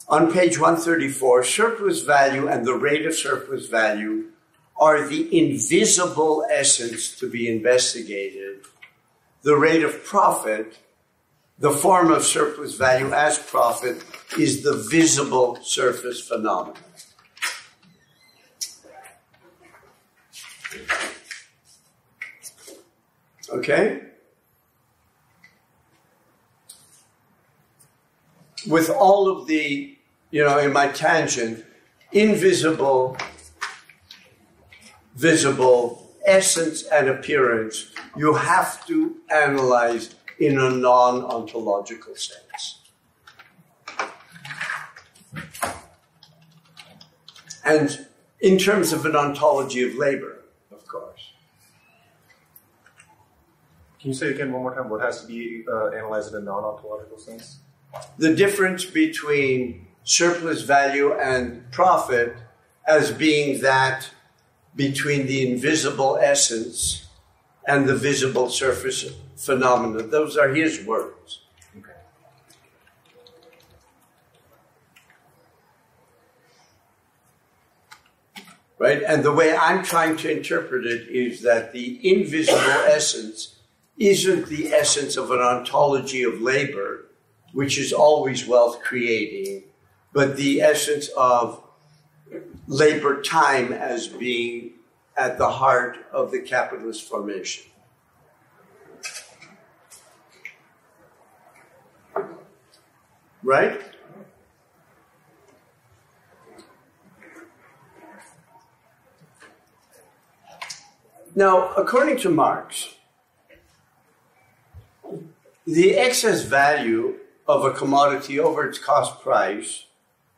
on page 134, surplus value and the rate of surplus value are the invisible essence to be investigated. The rate of profit, the form of surplus value as profit, is the visible surface phenomenon. Okay? With all of the, in my tangent, invisible, visible, essence and appearance, you have to analyze in a non-ontological sense. And in terms of an ontology of labor, of course. Can you say again one more time what has to be analyzed in a non-ontological sense? The difference between surplus value and profit as being that between the invisible essence and the visible surface phenomena. Those are his words. Okay. Right? And the way I'm trying to interpret it is that the invisible essence isn't the essence of an ontology of labor, which is always wealth creating, but the essence of labor time as being at the heart of the capitalist formation. Right? Now, according to Marx, the excess value of a commodity over its cost price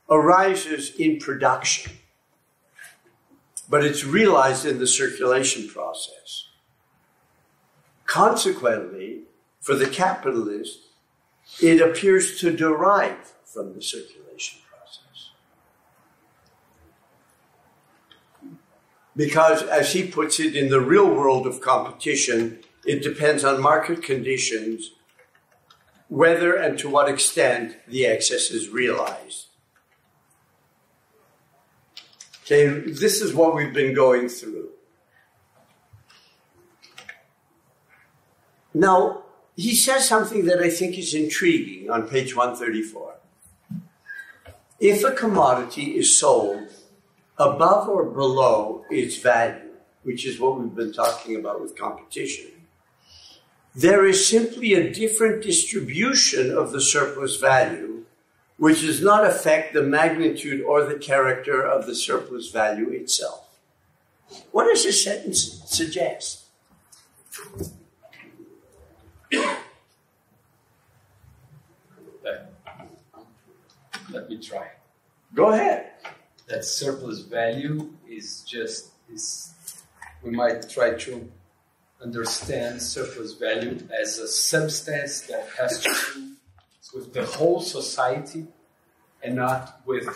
arises in production, but it's realized in the circulation process. Consequently, for the capitalist, it appears to derive from the circulation process. Because, as he puts it, in the real world of competition, it depends on market conditions whether and to what extent the excess is realized. Okay, this is what we've been going through. Now, he says something that I think is intriguing on page 134. If a commodity is sold above or below its value, which is what we've been talking about with competition, there is simply a different distribution of the surplus value, which does not affect the magnitude or the character of the surplus value itself. What does this sentence suggest? Let me try. Go ahead. That surplus value is we might try to understand surplus value as a substance that has to do with the whole society and not with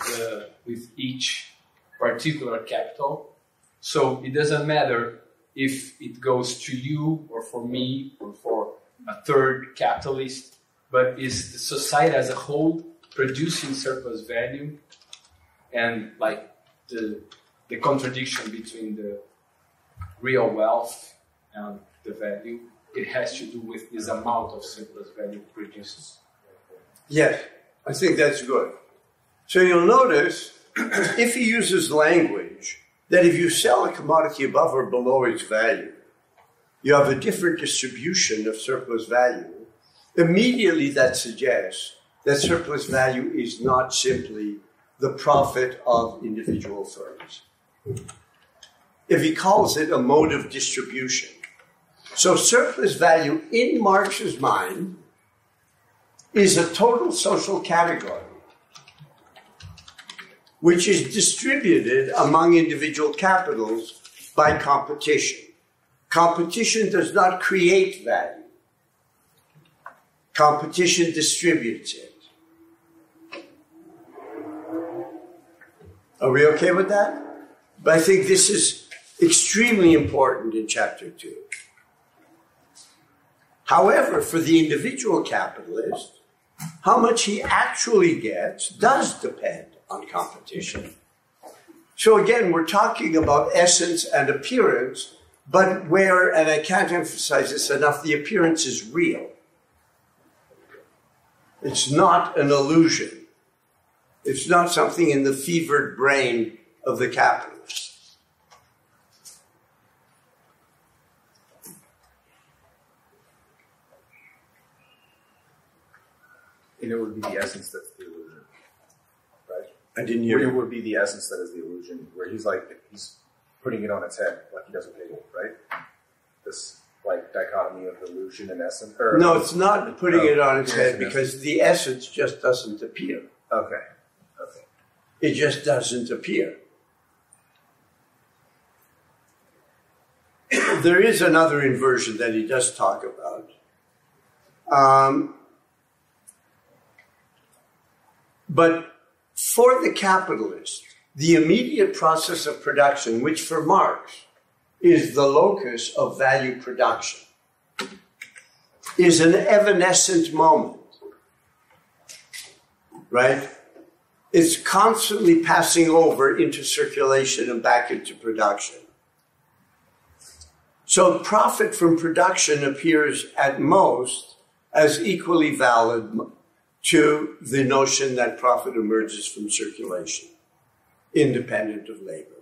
each particular capital. So it doesn't matter if it goes to you or for me or for a third capitalist, but is the society as a whole producing surplus value, and like the the contradiction between the real wealth and the value, it has to do with this amount of surplus value produced. Yes, I think that's good. So you'll notice, if he uses language, that if you sell a commodity above or below its value, you have a different distribution of surplus value. Immediately that suggests that surplus value is not simply the profit of individual firms. If he calls it a mode of distribution. So surplus value in Marx's mind is a total social category which is distributed among individual capitals by competition. Competition does not create value. Competition distributes it. Are we okay with that? But I think this is extremely important in Chapter 2. However, for the individual capitalist, how much he actually gets does depend on competition. So again, we're talking about essence and appearance, but where, and I can't emphasize this enough, the appearance is real. It's not an illusion. It's not something in the fevered brain of the capitalist. And it would be the essence that's the illusion, right? I didn't hear It you. would be the essence that is the illusion, where he's putting it on its head, like he does with Hegel, right? This like dichotomy of illusion and essence. Or, No, it's not putting it on its head yes. because the essence just doesn't appear. Okay. It just doesn't appear. There is another inversion that he does talk about. But for the capitalist, the immediate process of production, which for Marx is the locus of value production, is an evanescent moment, right? It's constantly passing over into circulation and back into production. So profit from production appears at most as equally valid to the notion that profit emerges from circulation, independent of labor.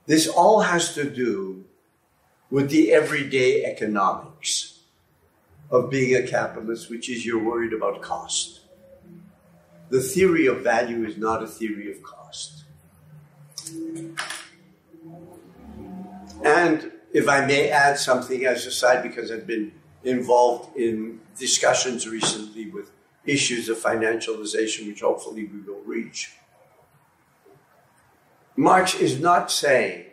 This all has to do with the everyday economics of being a capitalist, which is you're worried about cost. The theory of value is not a theory of cost. And if I may add something as a side, because I've been involved in discussions recently with issues of financialization, which hopefully we will reach. Marx is not saying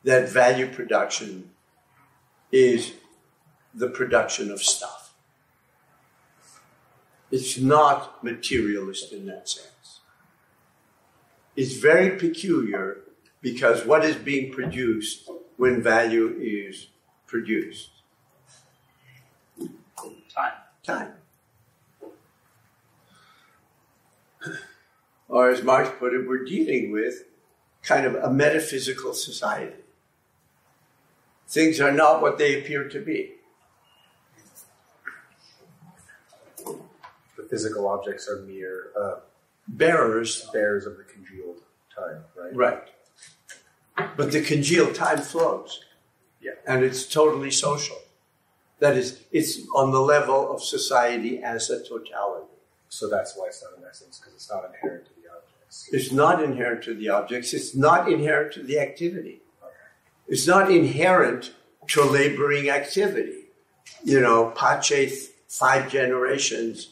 that value production is the production of stuff. It's not materialist in that sense. It's very peculiar because what is being produced when value is produced? Time. Or as Marx put it, we're dealing with kind of a metaphysical society. Things are not what they appear to be. The physical objects are mere bearers of the congealed time, right? Right. But the congealed time flows. Yeah. And it's totally social. That is, it's on the level of society as a totality. So that's why it's not an essence, because it's not inherent to the objects. It's not inherent to the objects. It's not inherent to the activity. Okay. It's not inherent to laboring activity. You know, Pache, 5 generations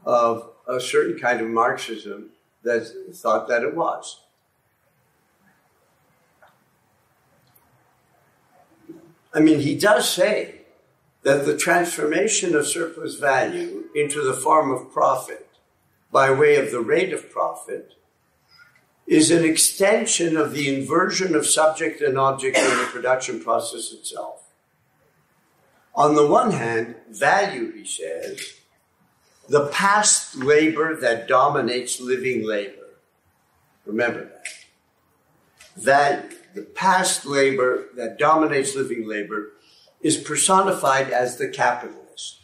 of a certain kind of Marxism that thought that it was. I mean, he does say that the transformation of surplus value into the form of profit by way of the rate of profit is an extension of the inversion of subject and object in the production process itself. On the one hand, value, he says, the past labor that dominates living labor, Remember that. That the past labor that dominates living labor is personified as the capitalist.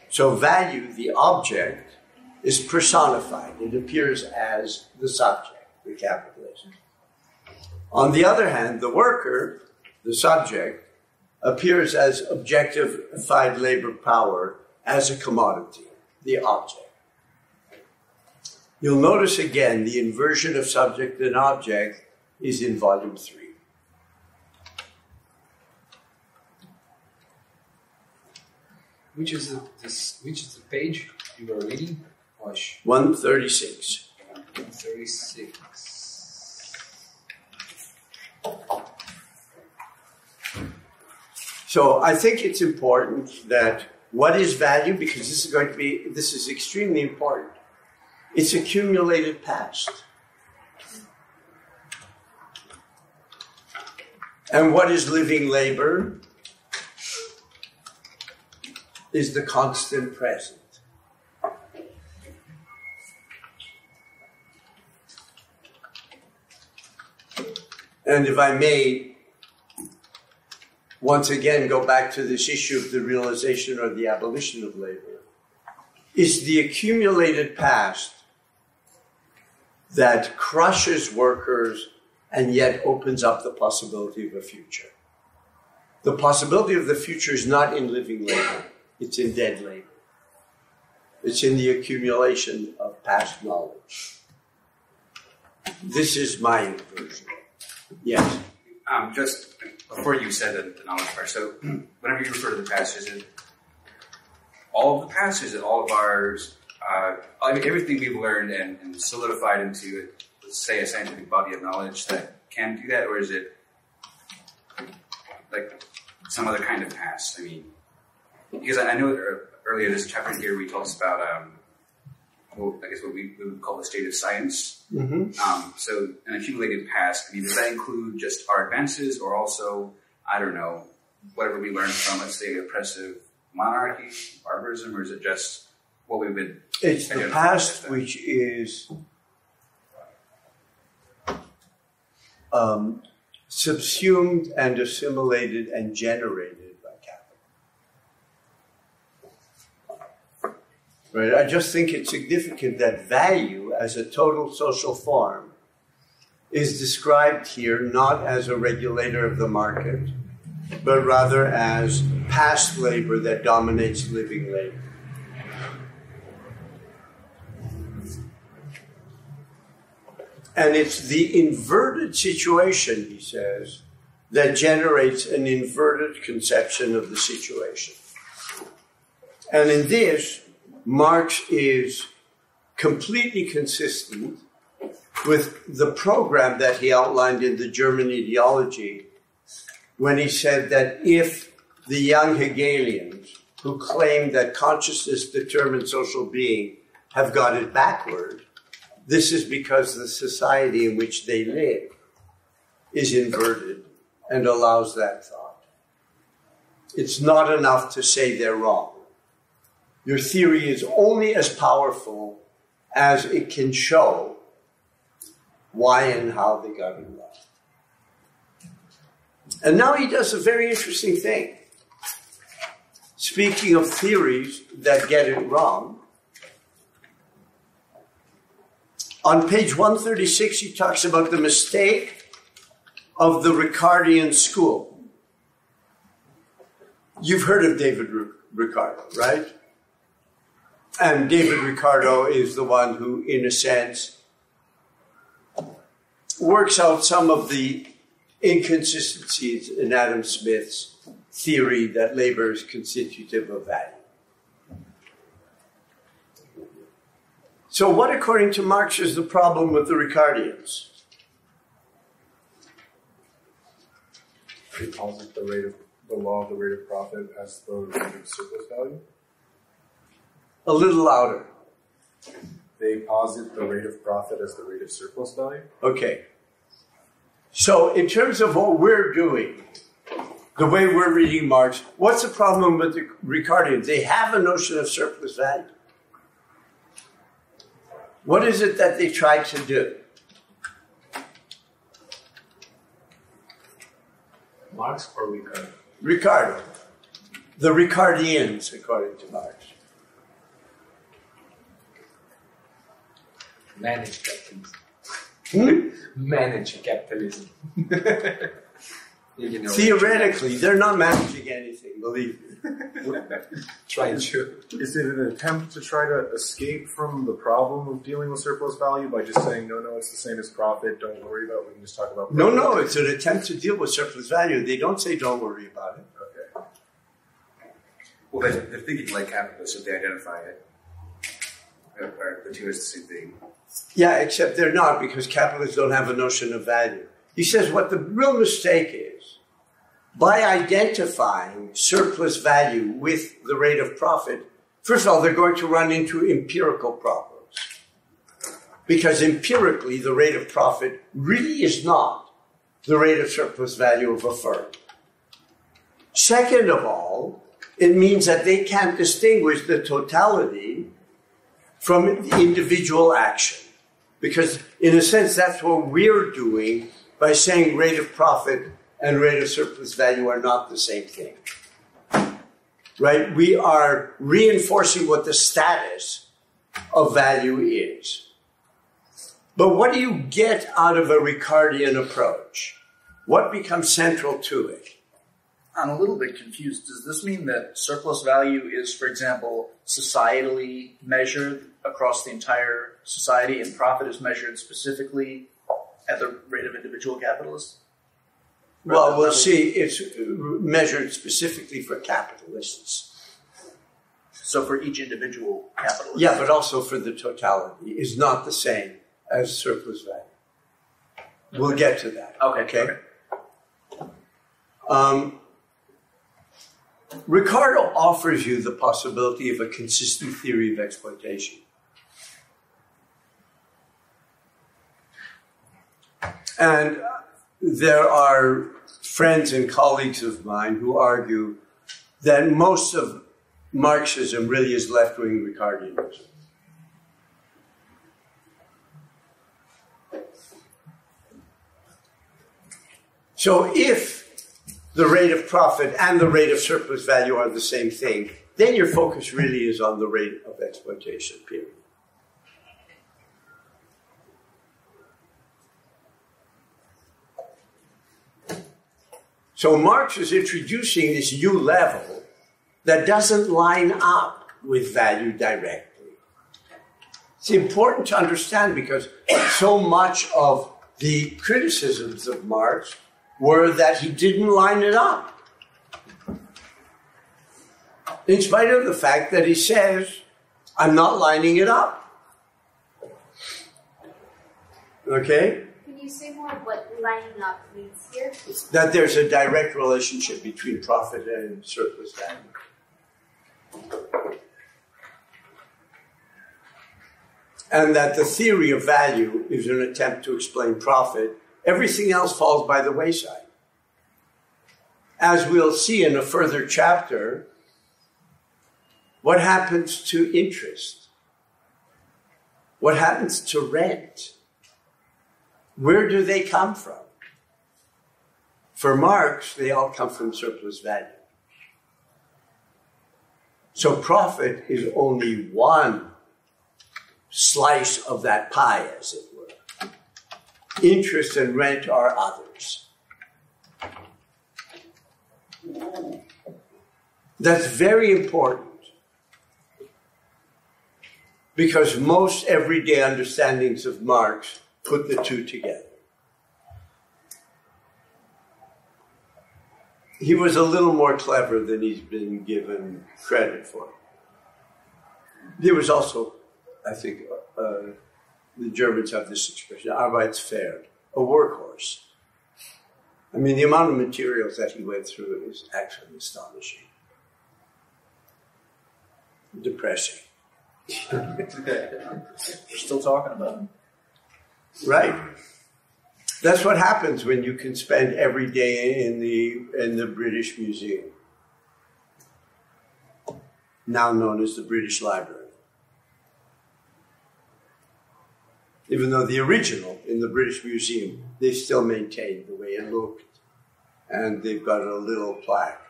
So value, the object, is personified. It appears as the subject, the capitalist. On the other hand, the worker, the subject, appears as objectified labor power as a commodity, the object. You'll notice again the inversion of subject and object is in volume 3. Which is the page you were reading? 136. 136. So I think it's important that what is value, because this is extremely important. It's accumulated past. And what is living labor is the constant present. And if I may, once again, go back to this issue of the realization or the abolition of labor, is the accumulated past that crushes workers and yet opens up the possibility of a future. The possibility of the future is not in living labor, it's in dead labor. It's in the accumulation of past knowledge. This is my inversion. Yes? Just before you said the knowledge part, so whenever you refer to the past, is it all of the past? Is it all of ours? I mean, everything we've learned and solidified into, let's say, a scientific body of knowledge that can do that, or is it like some other kind of past? I mean, because I know earlier this chapter here we talked about, well, I guess what we would call the state of science. Mm-hmm. So an accumulated past, I mean, does that include just our advances, or also, I don't know, whatever we learned from, let's say, oppressive monarchy, barbarism, or is it just what we would... It's the past which is subsumed and assimilated and generated by capital. Right? I just think it's significant that value as a total social form is described here not as a regulator of the market, but rather as past labor that dominates living labor. And it's the inverted situation, he says, that generates an inverted conception of the situation. And in this, Marx is completely consistent with the program that he outlined in the German ideology when he said that if the young Hegelians, who claim that consciousness determines social being, have got it backward, this is because the society in which they live is inverted and allows that thought. It's not enough to say they're wrong. Your theory is only as powerful as it can show why and how they got it wrong. And now he does a very interesting thing. Speaking of theories that get it wrong, on page 136, he talks about the mistake of the Ricardian school. You've heard of David Ricardo, right? And David Ricardo is the one who, in a sense, works out some of the inconsistencies in Adam Smith's theory that labor is constitutive of value. So what, according to Marx, is the problem with the Ricardians? They posit the law of the rate of profit as the rate of surplus value? A little louder. They posit the rate of profit as the rate of surplus value? Okay. So in terms of what we're doing, the way we're reading Marx, what's the problem with the Ricardians? They have a notion of surplus value. What is it that they try to do? Marx or Ricardo? Ricardo. The Ricardians, according to Marx. Manage capitalism. Hmm? Manage capitalism. You know, Theoretically, they're not managing anything, believe me. trying to. Is it an attempt to try to escape from the problem of dealing with surplus value by just saying, no, it's the same as profit, don't worry about it, we can just talk about profit? No, it's an attempt to deal with surplus value. They don't say don't worry about it. Okay. Well, they're thinking like capitalists if they identify it. Or the two is the same thing. Yeah, except they're not, because capitalists don't have a notion of value. He says what the real mistake is, by identifying surplus value with the rate of profit, first of all, they're going to run into empirical problems. Because empirically, the rate of profit really is not the rate of surplus value of a firm. Second of all, it means that they can't distinguish the totality from individual action. Because in a sense, that's what we're doing by saying rate of profit and rate of surplus value are not the same thing. Right? We are reinforcing what the status of value is. But what do you get out of a Ricardian approach? What becomes central to it? I'm a little bit confused. Does this mean that surplus value is, for example, societally measured across the entire society and profit is measured specifically at the rate of individual capitalists? Well, we'll see. It's measured specifically for capitalists. So for each individual capitalist? Yeah, but also for the totality. Is not the same as surplus value. We'll get to that. Okay. Ricardo offers you the possibility of a consistent theory of exploitation. And there are friends and colleagues of mine who argue that most of Marxism really is left-wing Ricardianism. So if the rate of profit and the rate of surplus value are the same thing, then your focus really is on the rate of exploitation, period. So Marx is introducing this new level that doesn't line up with value directly. It's important to understand because so much of the criticisms of Marx were that he didn't line it up. In spite of the fact that he says, I'm not lining it up. Okay? Can you say more of what lining up means here? That there's a direct relationship between profit and surplus value. And that the theory of value is an attempt to explain profit. Everything else falls by the wayside. As we'll see in a further chapter, what happens to interest? What happens to rent? Where do they come from? For Marx, they all come from surplus value. So profit is only one slice of that pie, as it were. Interest and rent are others. That's very important because most everyday understandings of Marx put the two together. He was a little more clever than he's been given credit for. He was also, I think, the Germans have this expression, Arbeitsfähig, a workhorse. I mean, the amount of materials that he went through is actually astonishing. Depressing. We're still talking about him. Right. That's what happens when you can spend every day in the British Museum, now known as the British Library. Even though the original in the British Museum, they still maintain the way it looked and they've got a little plaque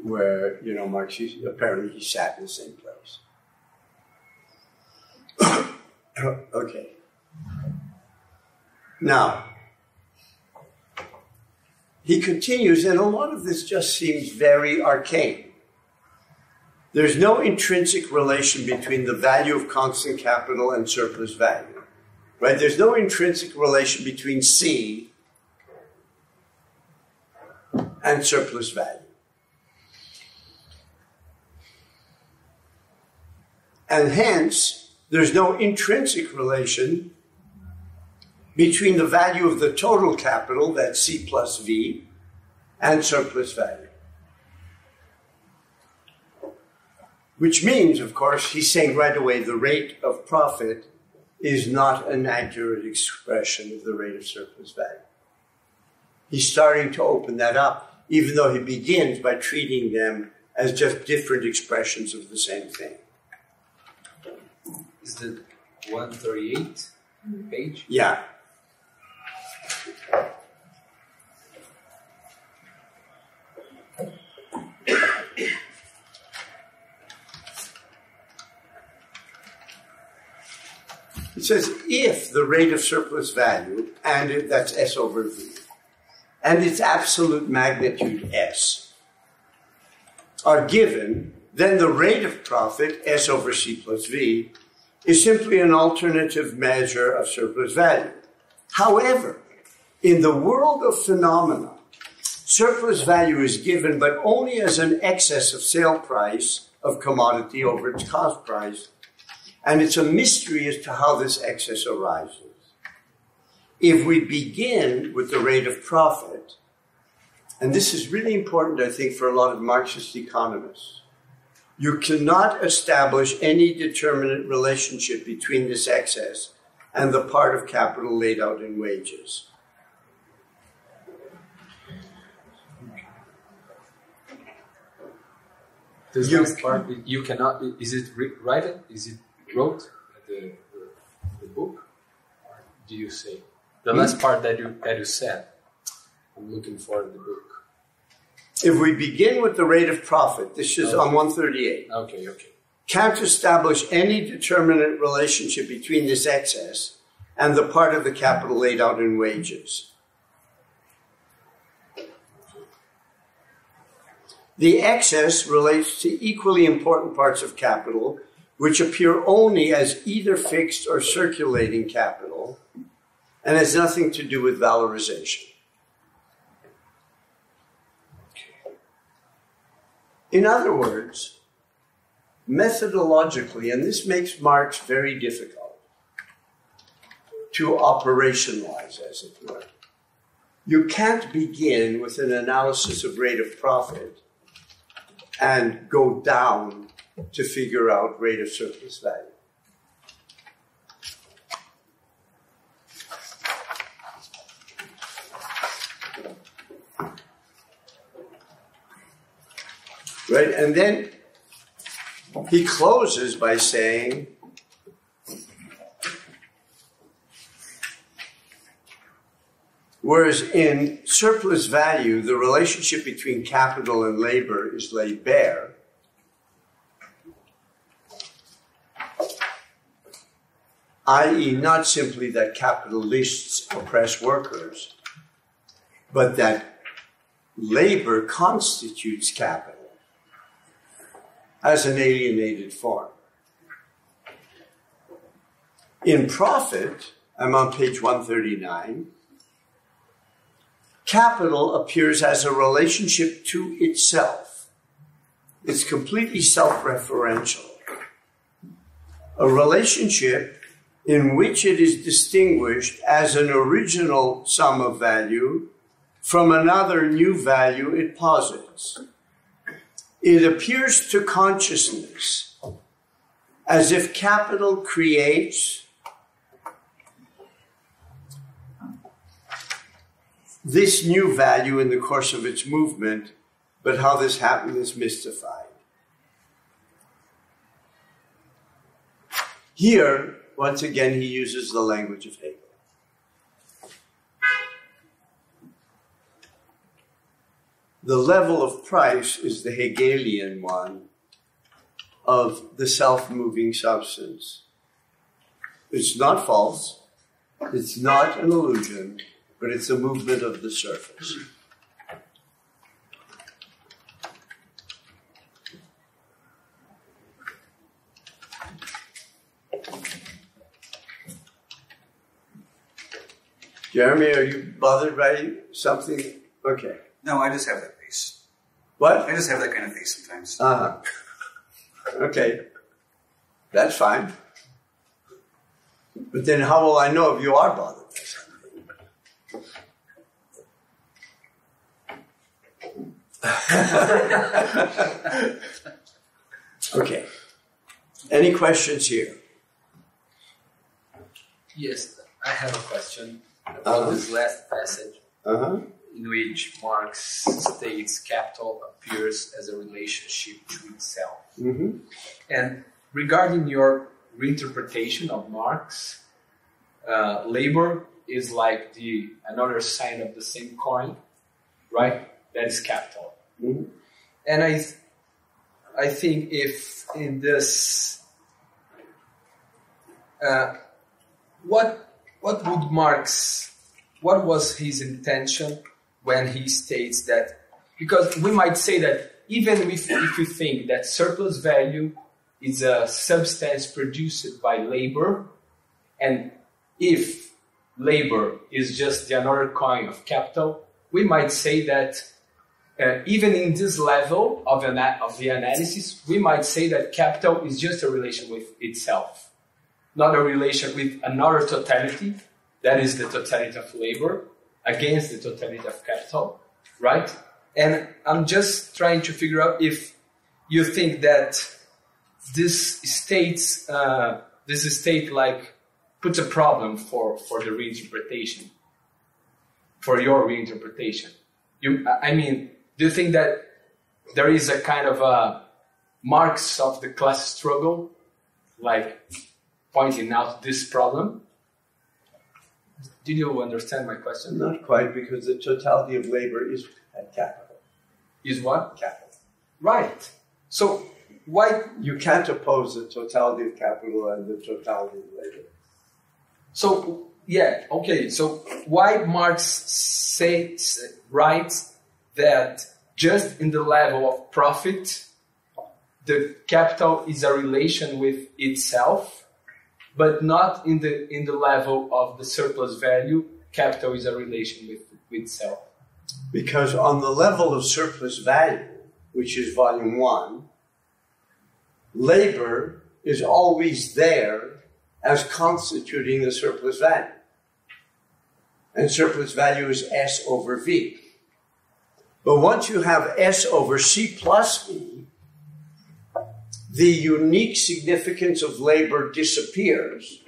where, you know, Marx, apparently he sat in the same place. Okay. Now, he continues, and a lot of this just seems very arcane. There's no intrinsic relation between the value of constant capital and surplus value, right? There's no intrinsic relation between C and surplus value. And hence, there's no intrinsic relation between the value of the total capital, that's C plus V, and surplus value. Which means, of course, he's saying right away the rate of profit is not an accurate expression of the rate of surplus value. He's starting to open that up, even though he begins by treating them as just different expressions of the same thing. Is the 138 page? Yeah. It says, if the rate of surplus value, and that's S over V, and its absolute magnitude S, are given, then the rate of profit, S over C plus V, is simply an alternative measure of surplus value. However, in the world of phenomena, surplus value is given, but only as an excess of sale price of commodity over its cost price, and it's a mystery as to how this excess arises. If we begin with the rate of profit, and this is really important, I think, for a lot of Marxist economists, you cannot establish any determinate relationship between this excess and the part of capital laid out in wages. This last part, you cannot, is it written? Is it wrote the book? Or do you say? The last part that you said, I'm looking for the book. If we begin with the rate of profit, this is on 138. Okay. Can't establish any determinate relationship between this excess and the part of the capital laid out in wages. The excess relates to equally important parts of capital, which appear only as either fixed or circulating capital, and has nothing to do with valorization. In other words, methodologically, and this makes Marx very difficult to operationalize, as it were, you can't begin with an analysis of rate of profit and go down to figure out rate of surplus value. Right? And then he closes by saying, whereas in surplus value, the relationship between capital and labor is laid bare, i.e. not simply that capitalists oppress workers, but that labor constitutes capital as an alienated form. In profit, I'm on page 139, capital appears as a relationship to itself. It's completely self-referential. A relationship in which it is distinguished as an original sum of value from another new value it posits. It appears to consciousness as if capital creates this new value in the course of its movement, but how this happened is mystified. Here, once again, he uses the language of Hegel. the level of price is the Hegelian one of the self-moving substance. It's not false, it's not an illusion, but it's a movement of the surface. Jeremy, are you bothered by something? Okay. No, I just have that face. What? I just have that kind of face sometimes. Uh-huh. Okay. That's fine. But then how will I know if you are bothered by something? Okay. Any questions here? Yes, I have a question about this last passage in which Marx states capital appears as a relationship to itself. And regarding your reinterpretation of Marx, labor is like another side of the same coin, right? That is capital. And I think if in this, what would Marx, what was his intention when he states that? Because we might say that even if you think that surplus value is a substance produced by labor, and if labor is just the another coin of capital, we might say that even in this level of the analysis, we might say that capital is just a relation with itself, not a relation with another totality, that is the totality of labor, against the totality of capital, right? And I'm just trying to figure out if you think that this state like puts a problem for the reinterpretation, for your reinterpretation. I mean, do you think that there is a kind of a Marx of the class struggle, like pointing out this problem? Did you understand my question? Not quite, because the totality of labor is capital. Is what? Capital. Right. So why? You can't oppose the totality of capital and the totality of labor. So, yeah, okay. So why Marx writes that just in the level of profit, the capital is a relation with itself, but not in the level of the surplus value, capital is a relation with itself? Because on the level of surplus value, which is volume 1, labor is always there as constituting the surplus value. And surplus value is S over V. But once you have S over C plus V, the unique significance of labor disappears.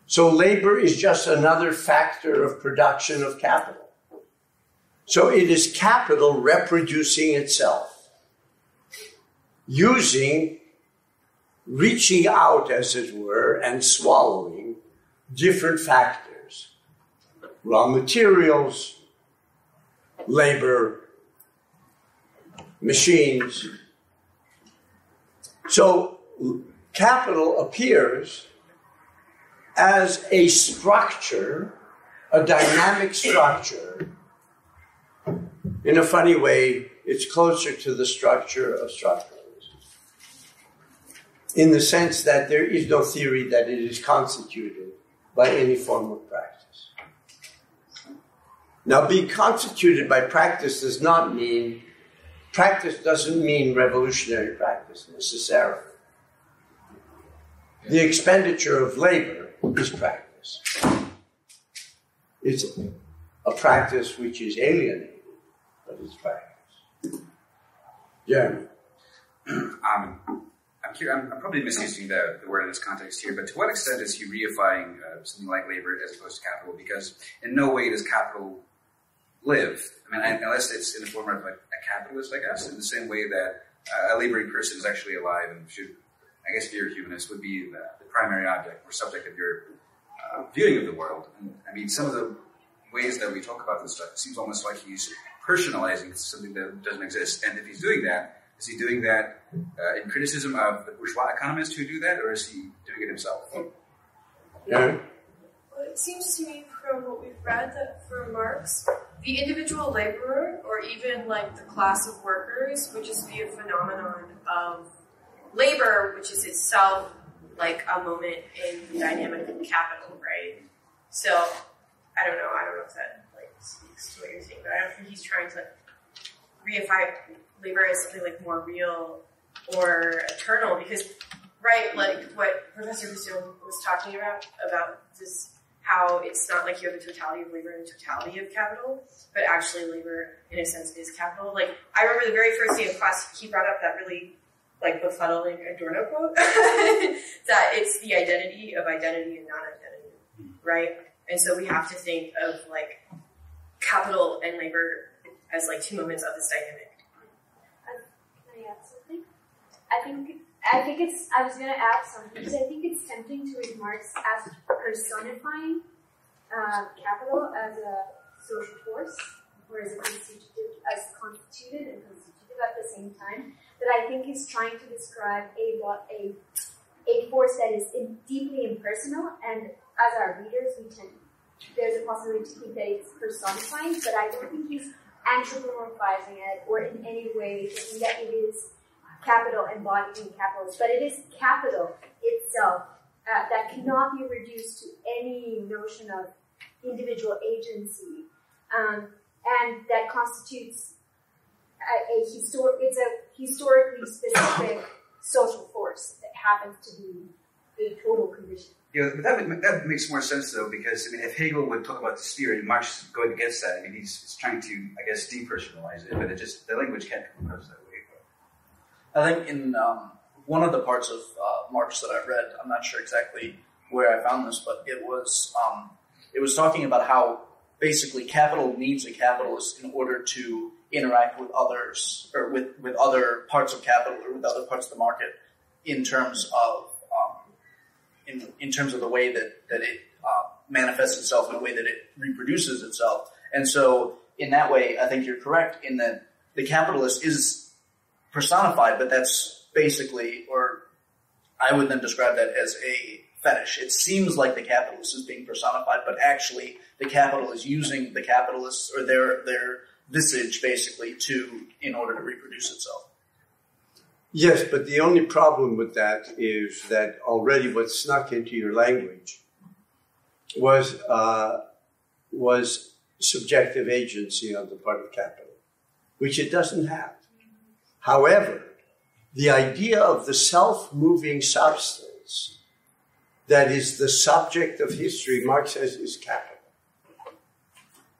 So labor is just another factor of production of capital. So it is capital reproducing itself, reaching out, as it were, and swallowing different factors. Raw materials, labor, machines. So capital appears as a structure, a dynamic structure. In a funny way, it's closer to the structure of structuralism, in the sense that there is no theory that it is constituted by any form of practice. Now, being constituted by practice doesn't mean revolutionary practice necessarily. The expenditure of labor is practice. It's a practice which is alienated, but it's practice. Jeremy. I'm probably misusing the word in this context here, but to what extent is he reifying something like labor as opposed to capital? Because in no way does capital live. I mean, unless it's in the form of like a capitalist, I guess, in the same way that a laboring person is actually alive and should, I guess if you're a humanist, would be the primary object or subject of your viewing of the world. And, I mean, some of the ways that we talk about this stuff, it seems almost like he's personalizing something that doesn't exist. And if he's doing that, is he doing that in criticism of the bourgeois economists who do that, or is he doing it himself? Yeah. Well, it seems to me from what we've read that for Marx, the individual laborer, or even like the class of workers, would just be a phenomenon of labor, which is itself like a moment in the dynamic of capital, right? So, I don't know if that like speaks to what you're saying, but I don't think he's trying to reify labor as something like more real or eternal, because, right, like what Professor Postone was talking about this, how it's not like you have the totality of labor and the totality of capital, but actually labor, in a sense, is capital. Like, I remember the very first day of class, he brought up that really, like, befuddling Adorno quote, that it's the identity of identity and non-identity, right? And so we have to think of, like, capital and labor as, like, two moments of this dynamic. Can I add something? I was going to add something, because I think it's tempting to read Marx as personifying capital as a social force, or as constituted and constitutive at the same time. But I think he's trying to describe a force that is deeply impersonal, and as our readers, there's a possibility to think that it's personifying, but I don't think he's anthropomorphizing it, or in any way thinking that it is capital embodying capitals, but it is capital itself that cannot be reduced to any notion of individual agency, and that constitutes it's a historically specific social force that happens to be a total condition. Yeah, but that makes more sense though, because I mean, if Hegel would talk about this theory, Marx is going against that. I mean, he's trying to, I guess, depersonalize it, but the language can't come across that way. I think in one of the parts of Marx that I read, I'm not sure exactly where I found this, but it was talking about how basically capital needs a capitalist in order to interact with others, or with other parts of capital, or with other parts of the market, in terms of in terms of the way that it manifests itself, in the way that it reproduces itself. And so in that way, I think you're correct in that the capitalist is personified, but that's basically, or I would then describe that as a fetish. It seems like the capitalist is being personified, but actually the capital is using the capitalists, or their visage, basically, in order to reproduce itself. Yes, but the only problem with that is that already what snuck into your language was subjective agency on the part of capital, which it doesn't have. However, the idea of the self-moving substance that is the subject of history, Marx says, is capital.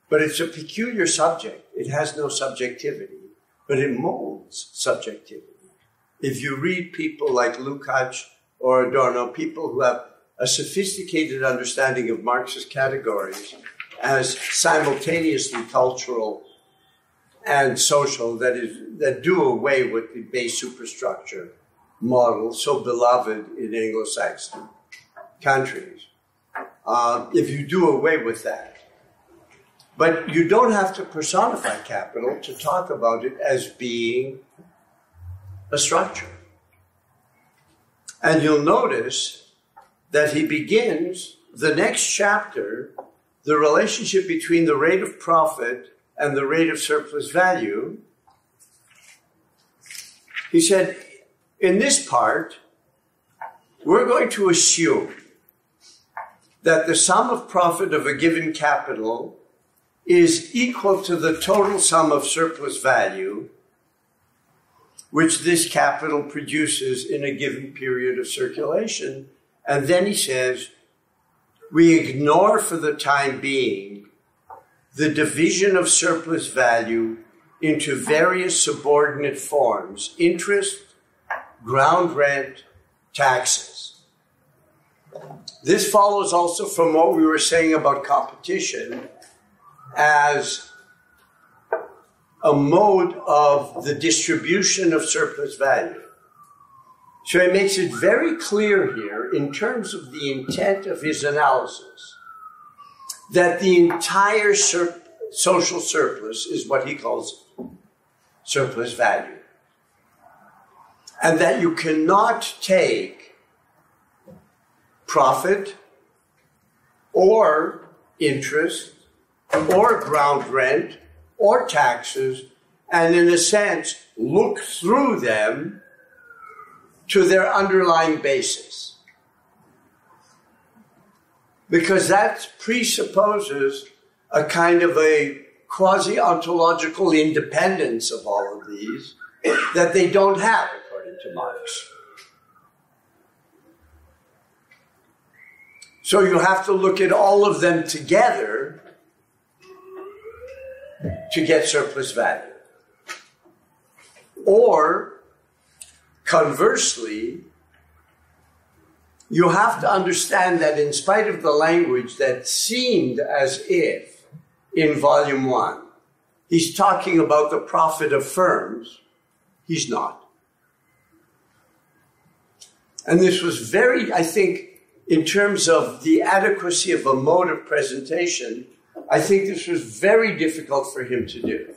But it's a peculiar subject. It has no subjectivity, but it molds subjectivity. If you read people like Lukács or Adorno, people who have a sophisticated understanding of Marx's categories as simultaneously cultural and social, that do away with the base superstructure model so beloved in Anglo-Saxon countries. If you do away with that, but you don't have to personify capital to talk about it as being a structure. And you'll notice that he begins the next chapter, the relationship between the rate of profit and the rate of surplus value. He said, in this part, we're going to assume that the sum of profit of a given capital is equal to the total sum of surplus value which this capital produces in a given period of circulation. And then he says, we ignore for the time being the division of surplus value into various subordinate forms: interest, ground rent, taxes. This follows also from what we were saying about competition as a mode of the distribution of surplus value. So he makes it very clear here in terms of the intent of his analysis that the entire social surplus is what he calls surplus value. And that you cannot take profit or interest or ground rent or taxes and, in a sense, look through them to their underlying basis. Because that presupposes a kind of a quasi-ontological independence of all of these that they don't have, according to Marx. So you have to look at all of them together to get surplus value. Or, conversely, you have to understand that in spite of the language that seemed as if in Volume 1, he's talking about the profit of firms, he's not. And this was very, I think, in terms of the adequacy of a mode of presentation, I think this was very difficult for him to do.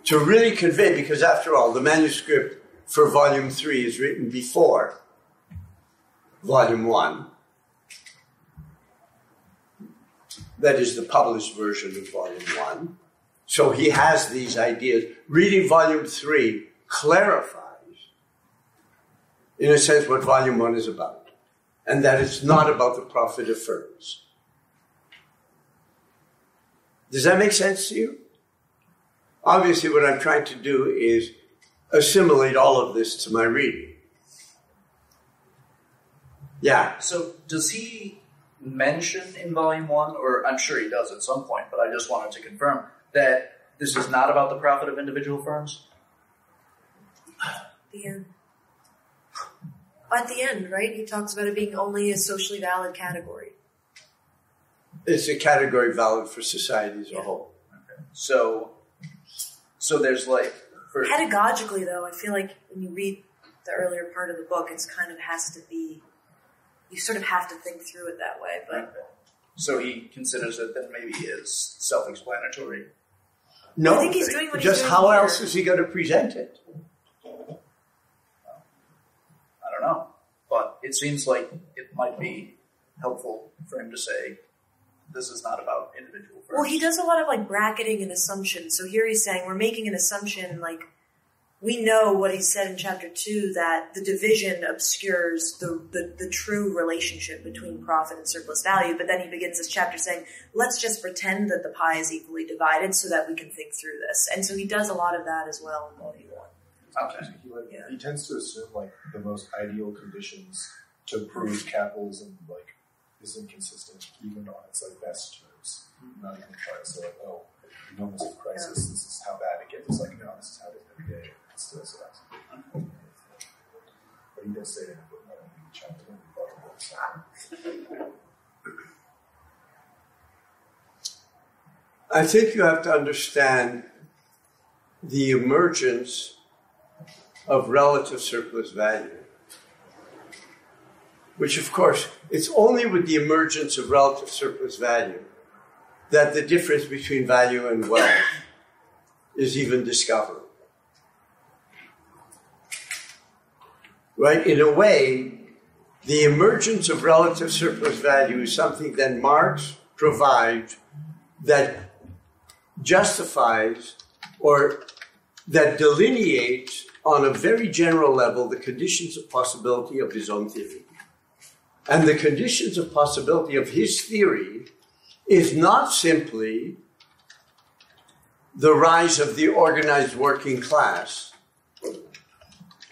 To really convey, because after all, the manuscript for Volume 3 is written before Volume 1. That is the published version of Volume 1. So he has these ideas. Reading Volume 3 clarifies, in a sense, what Volume 1 is about. And that it's not about the profit of firms. Does that make sense to you? Obviously, what I'm trying to do is assimilate all of this to my reading. Yeah. So does he mention in Volume 1, or I'm sure he does at some point, but I just wanted to confirm that this is not about the profit of individual firms? The end. At the end, right? He talks about it being only a socially valid category. It's a category valid for society as a whole. Okay. So there's like... Pedagogically, though, I feel like when you read the earlier part of the book, it's kind of has to be... You sort of have to think through it that way, but... Okay. So he considers that maybe is self-explanatory. No, I think he's doing what he's just doing how here. else is he going to present it? I don't know. But it seems like it might be helpful for him to say, this is not about individual firms. Well, he does a lot of like bracketing and assumptions. So here he's saying we're making an assumption, like we know what he said in chapter 2, that the division obscures the true relationship between profit and surplus value. But then he begins this chapter saying, let's just pretend that the pie is equally divided so that we can think through this. And so he does a lot of that as well in Volume 1. Okay. He tends to assume like the most ideal conditions to prove capitalism like is inconsistent, even on its like best terms. Not even trying to say like, oh, in moments of crisis, this is how bad it gets. It's like, no, this is how it is every day. It's still sucks. But he does say that in chapter 1. I think you have to understand the emergence of relative surplus value, which, of course, it's only with the emergence of relative surplus value that the difference between value and wealth is even discovered. Right? In a way, the emergence of relative surplus value is something that Marx provides that justifies or that delineates on a very general level the conditions of possibility of his own theory. And the conditions of possibility of his theory is not simply the rise of the organized working class,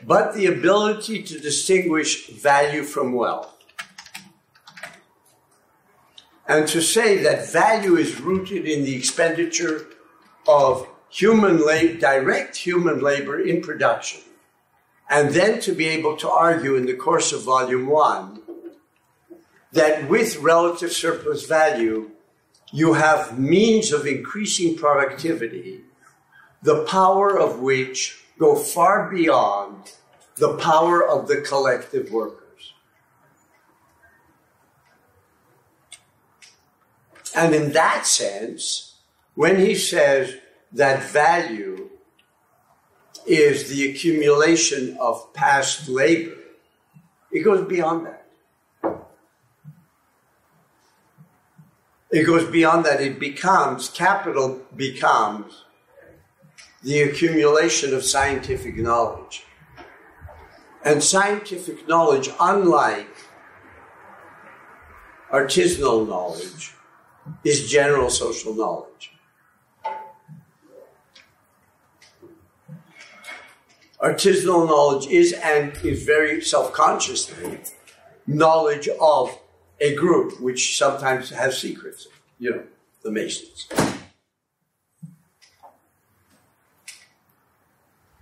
but the ability to distinguish value from wealth. And to say that value is rooted in the expenditure of direct human labor in production, and then to be able to argue in the course of Volume 1 that with relative surplus value, you have means of increasing productivity, the power of which go far beyond the power of the collective workers. And in that sense, when he says that value is the accumulation of past labor, it goes beyond that. It goes beyond that. Capital becomes the accumulation of scientific knowledge. And scientific knowledge, unlike artisanal knowledge, is general social knowledge. Artisanal knowledge is, and is very self-consciously, knowledge of a group which sometimes has secrets, the Masons.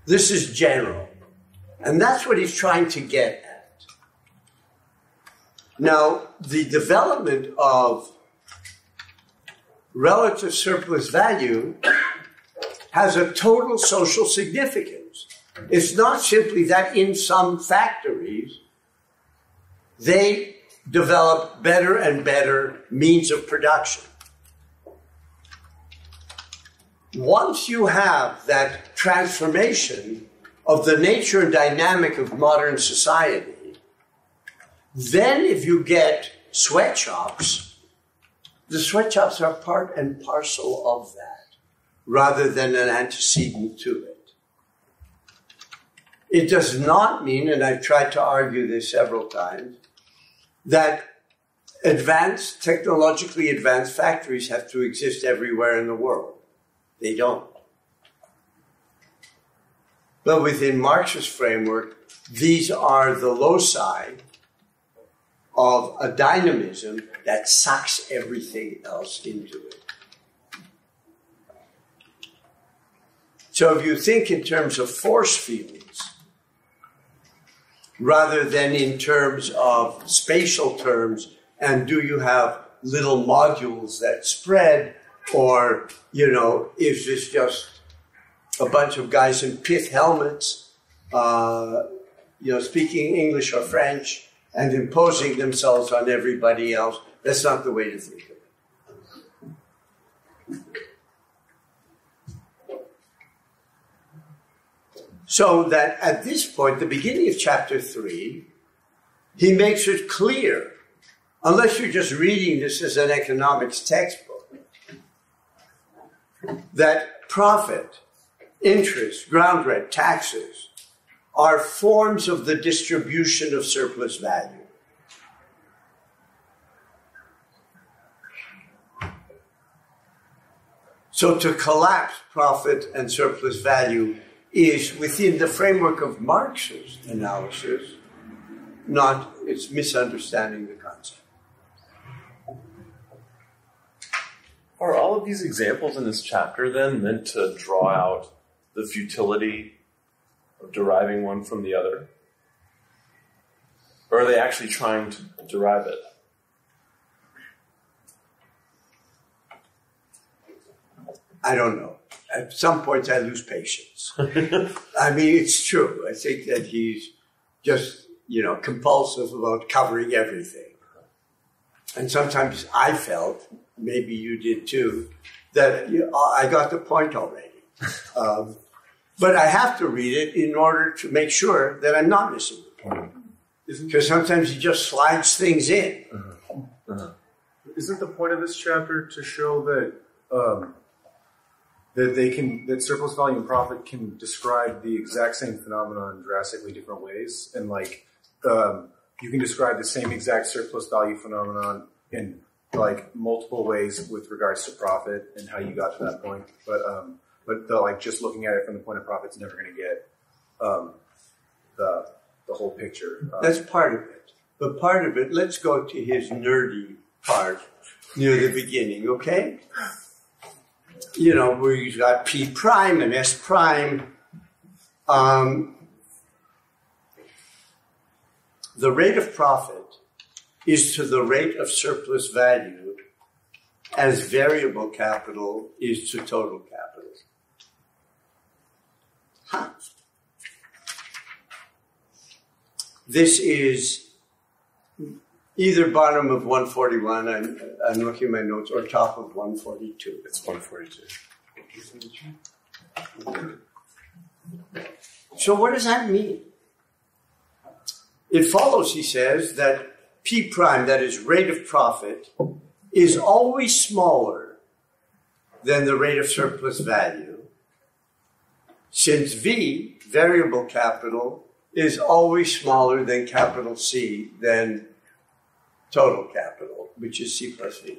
This is general. And that's what he's trying to get at. Now, the development of relative surplus value has a total social significance. It's not simply that in some factories, they develop better and better means of production. Once you have that transformation of the nature and dynamic of modern society, then if you get sweatshops, the sweatshops are part and parcel of that, rather than an antecedent to it. It does not mean, and I've tried to argue this several times, that technologically advanced factories have to exist everywhere in the world. They don't. But within Marx's framework, these are the loci of a dynamism that sucks everything else into it. So if you think in terms of force fields, rather than in terms of spatial terms, and do you have little modules that spread, or, is this just a bunch of guys in pith helmets, speaking English or French and imposing themselves on everybody else? That's not the way to think of it. So that at this point, the beginning of chapter 3, he makes it clear, unless you're just reading this as an economics textbook, that profit, interest, ground rent, taxes are forms of the distribution of surplus value. So to collapse profit and surplus value is within the framework of Marx's analysis, it's misunderstanding the concept. Are all of these examples in this chapter then meant to draw out the futility of deriving one from the other? Or are they actually trying to derive it? I don't know. At some points I lose patience. I mean, it's true. I think that he's just, compulsive about covering everything. And sometimes I felt, maybe you did too, that I got the point already. But I have to read it in order to make sure that I'm not missing the point. Because sometimes he just slides things in. Isn't the point of this chapter to show that that surplus value and profit can describe the exact same phenomenon in drastically different ways, and you can describe the same exact surplus value phenomenon in multiple ways with regards to profit and how you got to that point, but just looking at it from the point of profit is never going to get the whole picture. That's part of it. But part of it, let's go to his nerdy part near the beginning, okay? Where he's got P prime and S prime. The rate of profit is to the rate of surplus value as variable capital is to total capital. Huh. This is either bottom of 141, I'm looking at my notes, or top of 142. It's 142. So what does that mean? It follows, he says, that P prime, that is rate of profit, is always smaller than the rate of surplus value, since V, variable capital, is always smaller than capital C, than total capital, which is C plus V.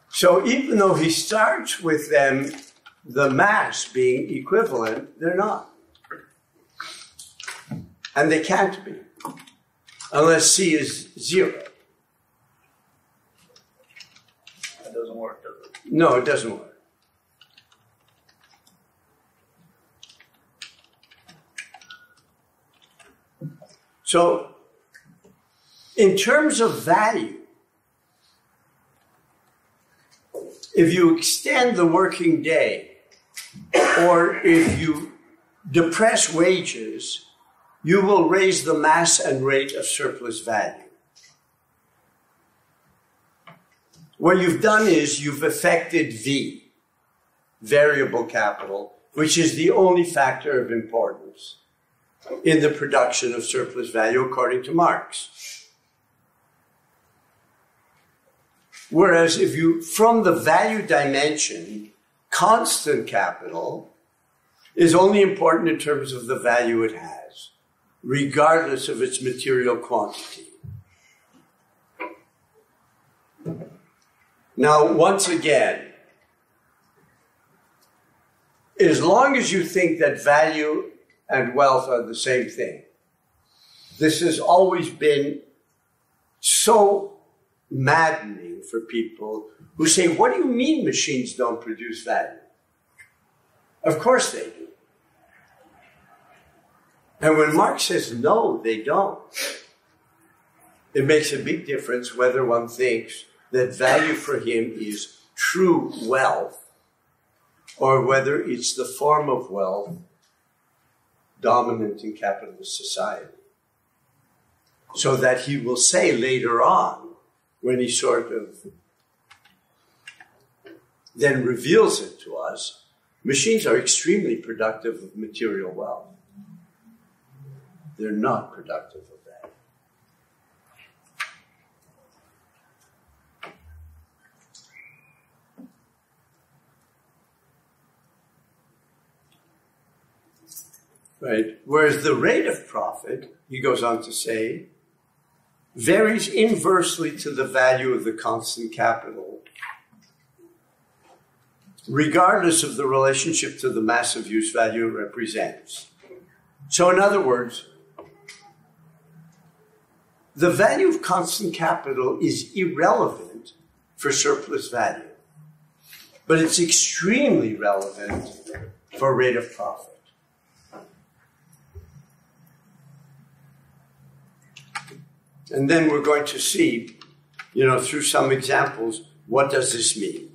So even though he starts with them, the mass being equivalent, they're not. And they can't be, unless C is 0. That doesn't work, does it? No, it doesn't work. So, in terms of value, if you extend the working day, or if you depress wages, you will raise the mass and rate of surplus value. What you've done is you've affected V, variable capital, which is the only factor of importance in the production of surplus value according to Marx. Whereas if you, from the value dimension, constant capital is only important in terms of the value it has, regardless of its material quantity. Now, once again, as long as you think that value and wealth are the same thing, this has always been so maddening for people who say, what do you mean machines don't produce value? Of course they do. And when Marx says, no, they don't, it makes a big difference whether one thinks that value for him is true wealth or whether it's the form of wealth dominant in capitalist society. So that he will say later on, when he sort of then reveals it to us, machines are extremely productive of material wealth. They're not productive of that. Right? Whereas the rate of profit, he goes on to say, varies inversely to the value of the constant capital, regardless of the relationship to the massive use value it represents. So in other words, the value of constant capital is irrelevant for surplus value, but it's extremely relevant for rate of profit. And then we're going to see, through some examples, what does this mean?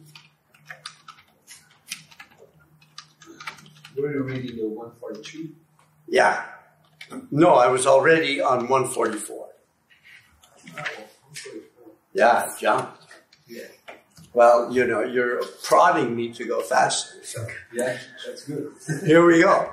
Were you reading the 142? Yeah. No, I was already on 144. Yeah, I jumped. Yeah. Well, you're prodding me to go faster. So. Yeah, that's good. Here we go.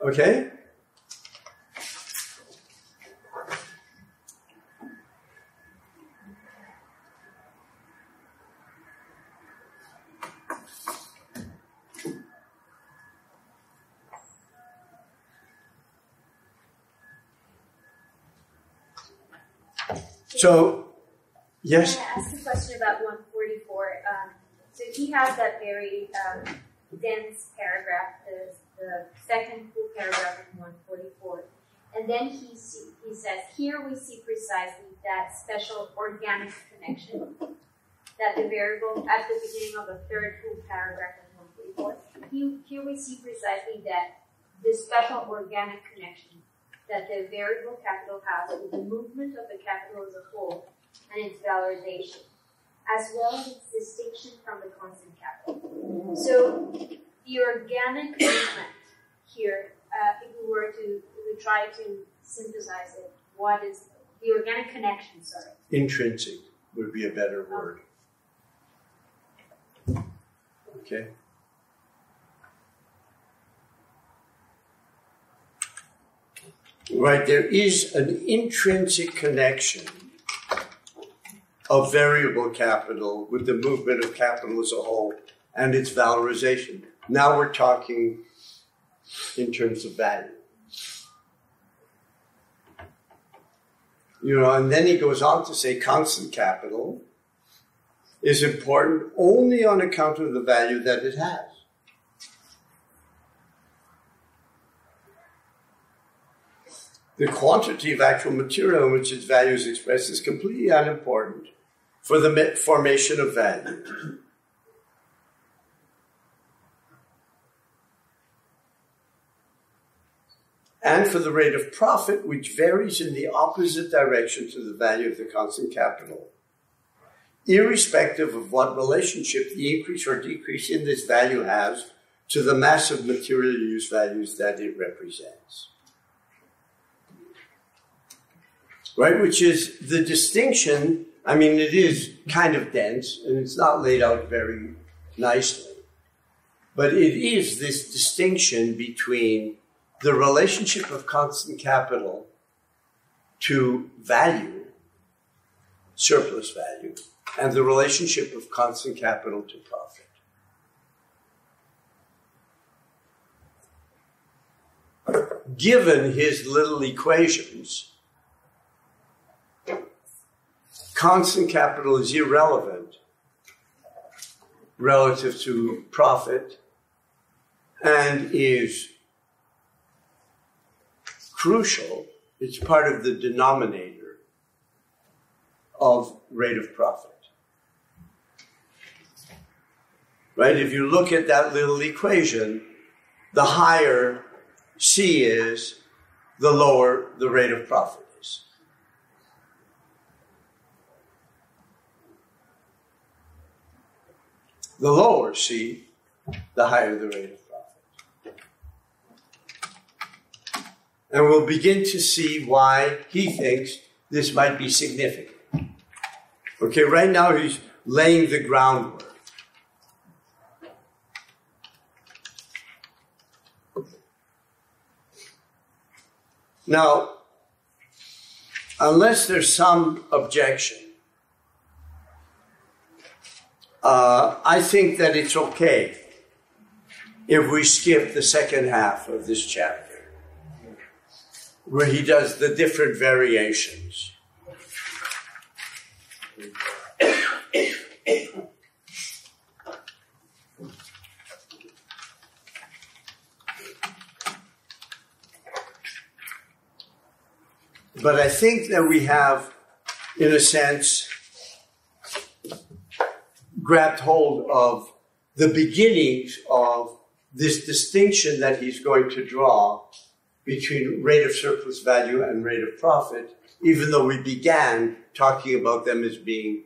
Okay? So, yes? Can I ask a question about 144? So he has that very dense paragraph, the second full paragraph in 144. And then he says, here we see precisely that special organic connection that the variable at the beginning of the third full paragraph of 144. Here we see precisely that this special organic connection that the variable capital has with the movement of the capital as a whole and its valorization, as well as its distinction from the constant capital. So the organic movement here, if we were to try to synthesize it, what is the organic connection? Sorry, intrinsic would be a better word. Okay. Right, there is an intrinsic connection of variable capital with the movement of capital as a whole and its valorization. Now we're talking in terms of value. You know, and then he goes on to say constant capital is important only on account of the value that it has. The quantity of actual material in which its value is expressed is completely unimportant for the formation of value. And for the rate of profit, which varies in the opposite direction to the value of the constant capital, irrespective of what relationship the increase or decrease in this value has to the massive material use values that it represents. Right, which is the distinction. I mean, it is kind of dense and it's not laid out very nicely, but it is this distinction between the relationship of constant capital to value, surplus value, and the relationship of constant capital to profit. Given his little equations, constant capital is irrelevant relative to profit and is crucial. It's part of the denominator of rate of profit. Right? If you look at that little equation, the higher C is, the lower the rate of profit is. The lower C, the higher the rate of profit. And we'll begin to see why he thinks this might be significant. Okay, right now he's laying the groundwork. Now, unless there's some objection, I think that it's okay if we skip the second half of this chapter, where he does the different variations. But I think that we have, in a sense, grabbed hold of the beginnings of this distinction that he's going to draw between rate of surplus value and rate of profit, even though we began talking about them as being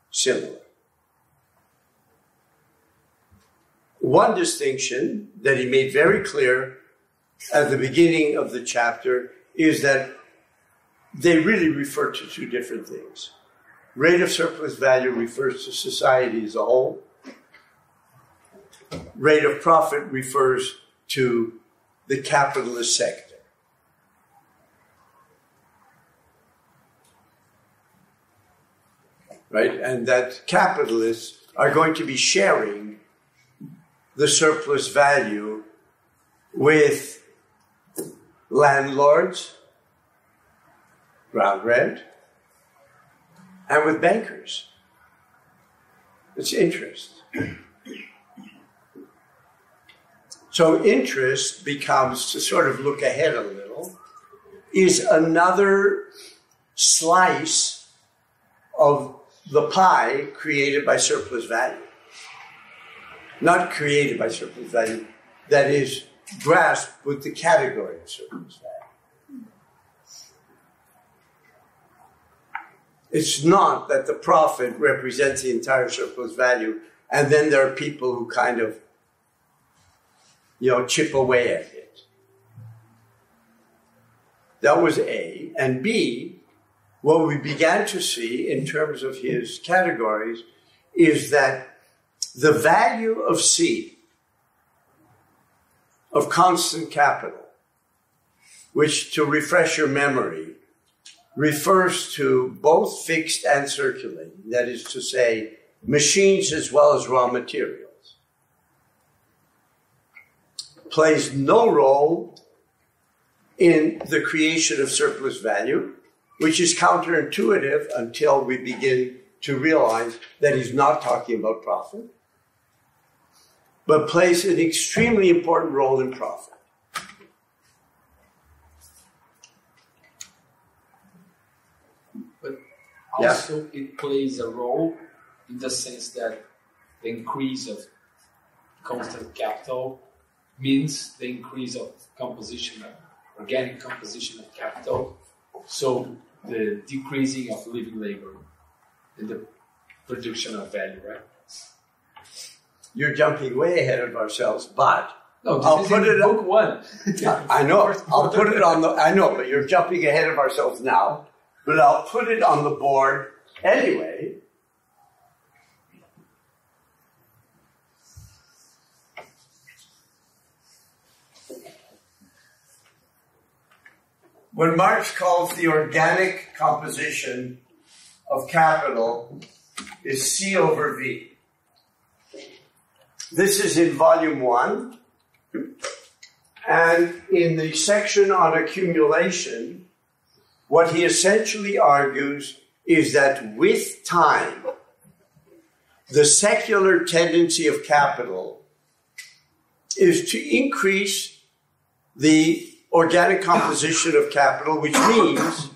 similar. One distinction that he made very clear at the beginning of the chapter is that they really refer to two different things. Rate of surplus value refers to society as a whole. Rate of profit refers to the capitalist sector. Right? And that capitalists are going to be sharing the surplus value with landlords, ground rent, and with bankers. It's interest. So interest becomes, to sort of look ahead a little, is another slice of the pie created by surplus value. Not created by surplus value, that is grasped with the category of surplus value. It's not that the profit represents the entire surplus value, and then there are people who kind of, chip away at it. That was A. And B, what we began to see in terms of his categories is that the value of C, of constant capital, which, to refresh your memory, refers to both fixed and circulating, that is to say, machines as well as raw materials, plays no role in the creation of surplus value, which is counterintuitive until we begin to realize that he's not talking about profit, but plays an extremely important role in profit. But also it plays a role in the sense that the increase of constant capital means the increase of composition, organic composition of capital. So the decreasing of living labor and the production of value, right? You're jumping way ahead of ourselves, but no, this is in book one. I know. I'll put it on the. I know, but you're jumping ahead of ourselves now. But I'll put it on the board anyway. When Marx calls the organic composition of capital is C over V. This is in volume 1. And in the section on accumulation, what he essentially argues is that with time, the secular tendency of capital is to increase the organic composition of capital, which means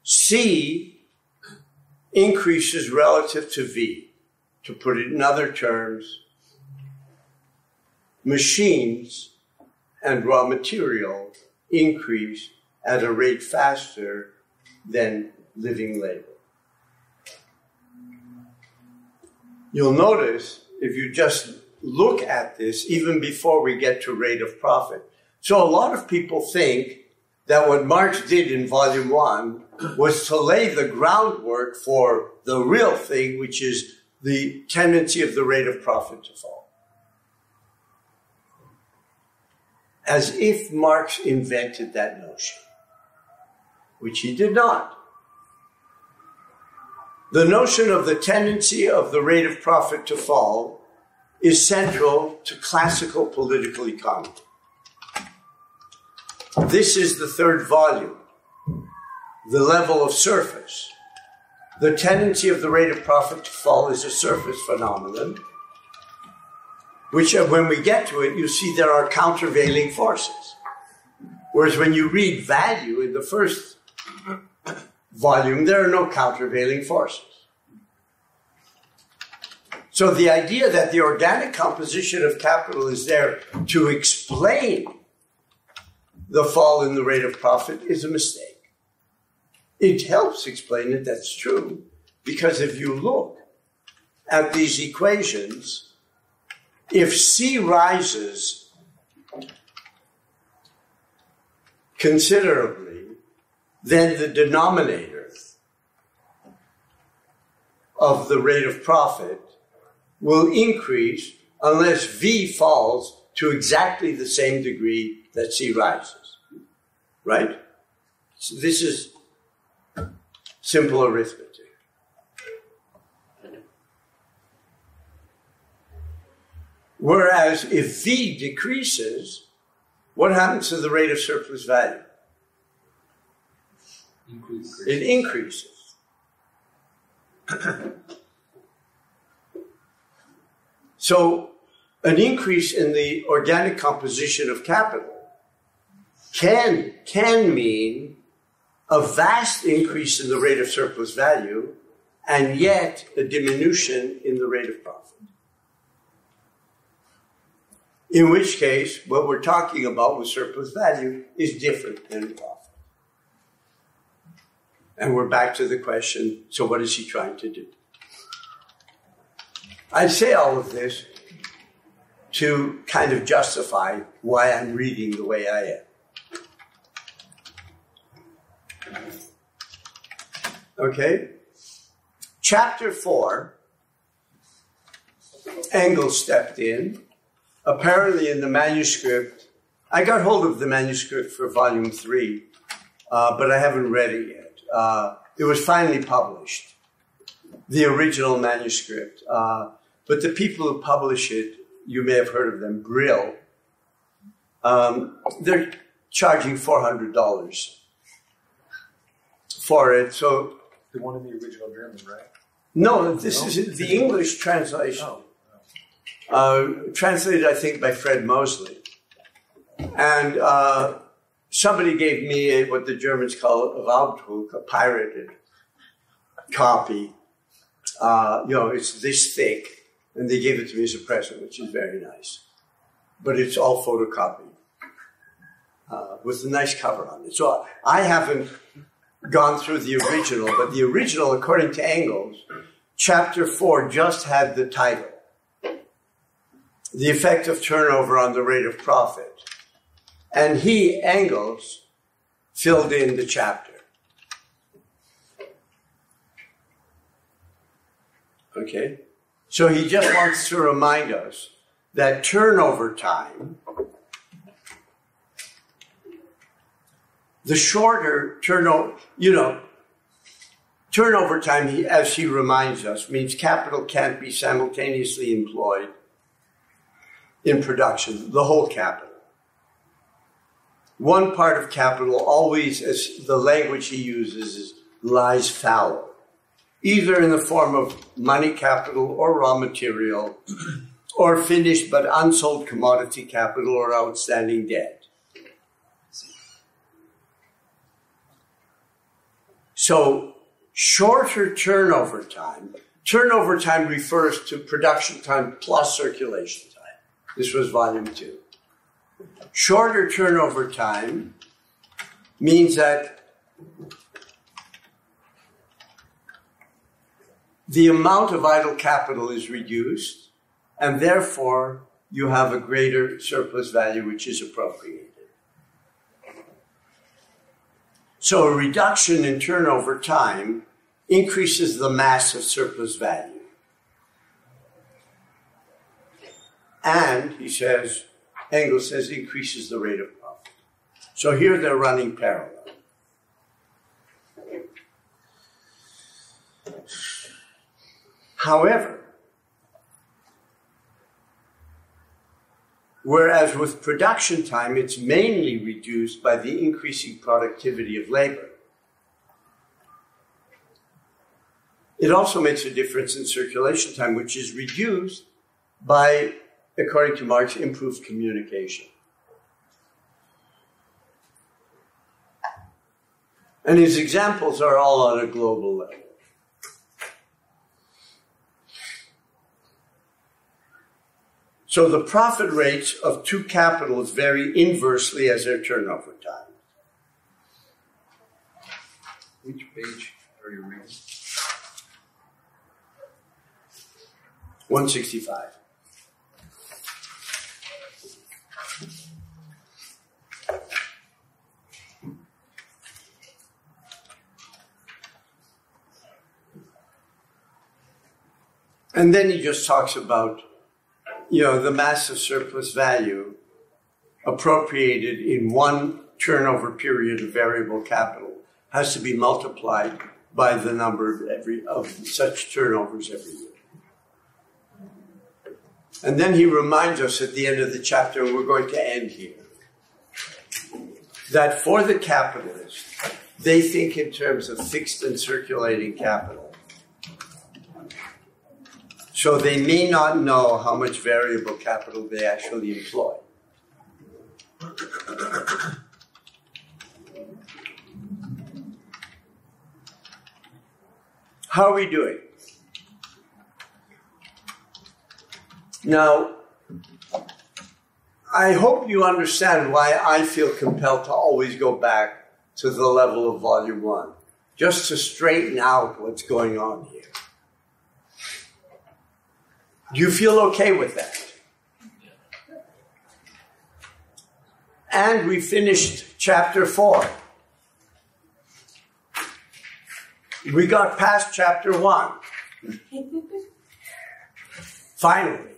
C increases relative to V. To put it in other terms, machines and raw material increase at a rate faster than living labor. You'll notice, if you just look at this, even before we get to rate of profit. So a lot of people think that what Marx did in volume 1 was to lay the groundwork for the real thing, which is the tendency of the rate of profit to fall. As if Marx invented that notion, which he did not. The notion of the tendency of the rate of profit to fall is central to classical political economy. This is the third volume, the level of surface. The tendency of the rate of profit to fall is a surface phenomenon, which when we get to it, you see there are countervailing forces. Whereas when you read value in the first volume, there are no countervailing forces. So the idea that the organic composition of capital is there to explain the fall in the rate of profit is a mistake. It helps explain it, that's true, because if you look at these equations, if C rises considerably, then the denominator of the rate of profit will increase unless V falls to exactly the same degree that C rises, right? So this is simple arithmetic. Whereas if V decreases, what happens to the rate of surplus value? It increases. So an increase in the organic composition of capital can mean a vast increase in the rate of surplus value and yet a diminution in the rate of profit. In which case, what we're talking about with surplus value is different than profit. And we're back to the question, so what is he trying to do? I say all of this to kind of justify why I'm reading the way I am. Okay? Chapter 4, Engels stepped in. Apparently in the manuscript, I got hold of the manuscript for volume 3, but I haven't read it yet. It was finally published, the original manuscript. But the people who publish it, you may have heard of them, Brill, they're charging $400 for it. So the one in the original German, right? No, this is the English translation. Translated, I think, by Fred Mosley. And somebody gave me what the Germans call a Waldbuch, a pirated copy. It's this thick, and they gave it to me as a present, which is very nice. But it's all photocopied with a nice cover on it. So I haven't gone through the original, but the original, according to Engels, chapter 4 just had the title, The Effect of Turnover on the Rate of Profit. And he, Engels, filled in the chapter. Okay? So he just wants to remind us that turnover time, the shorter turnover time, as he reminds us, means capital can't be simultaneously employed in production, the whole capital. One part of capital always, as the language he uses, lies fallow, either in the form of money capital or raw material, or finished but unsold commodity capital or outstanding debt. So shorter turnover time refers to production time plus circulation time. This was volume 2. Shorter turnover time means that the amount of idle capital is reduced, and therefore you have a greater surplus value which is appropriated. So a reduction in turnover time increases the mass of surplus value. And, Engels says, increases the rate of profit. So here they're running parallel. However, whereas with production time, it's mainly reduced by the increasing productivity of labor, it also makes a difference in circulation time, which is reduced by, according to Marx, improved communication. And his examples are all on a global level. So the profit rates of two capitals vary inversely as their turnover time. Which page are you reading? 165. And then he just talks about, the massive surplus value appropriated in one turnover period of variable capital has to be multiplied by the number of such turnovers every year. And then he reminds us at the end of the chapter, and we're going to end here, that for the capitalists, they think in terms of fixed and circulating capital. So they may not know how much variable capital they actually employ. How are we doing? Now, I hope you understand why I feel compelled to always go back to the level of Volume 1, just to straighten out what's going on here. Do you feel okay with that? And we finished Chapter 4. We got past Chapter 1. Finally.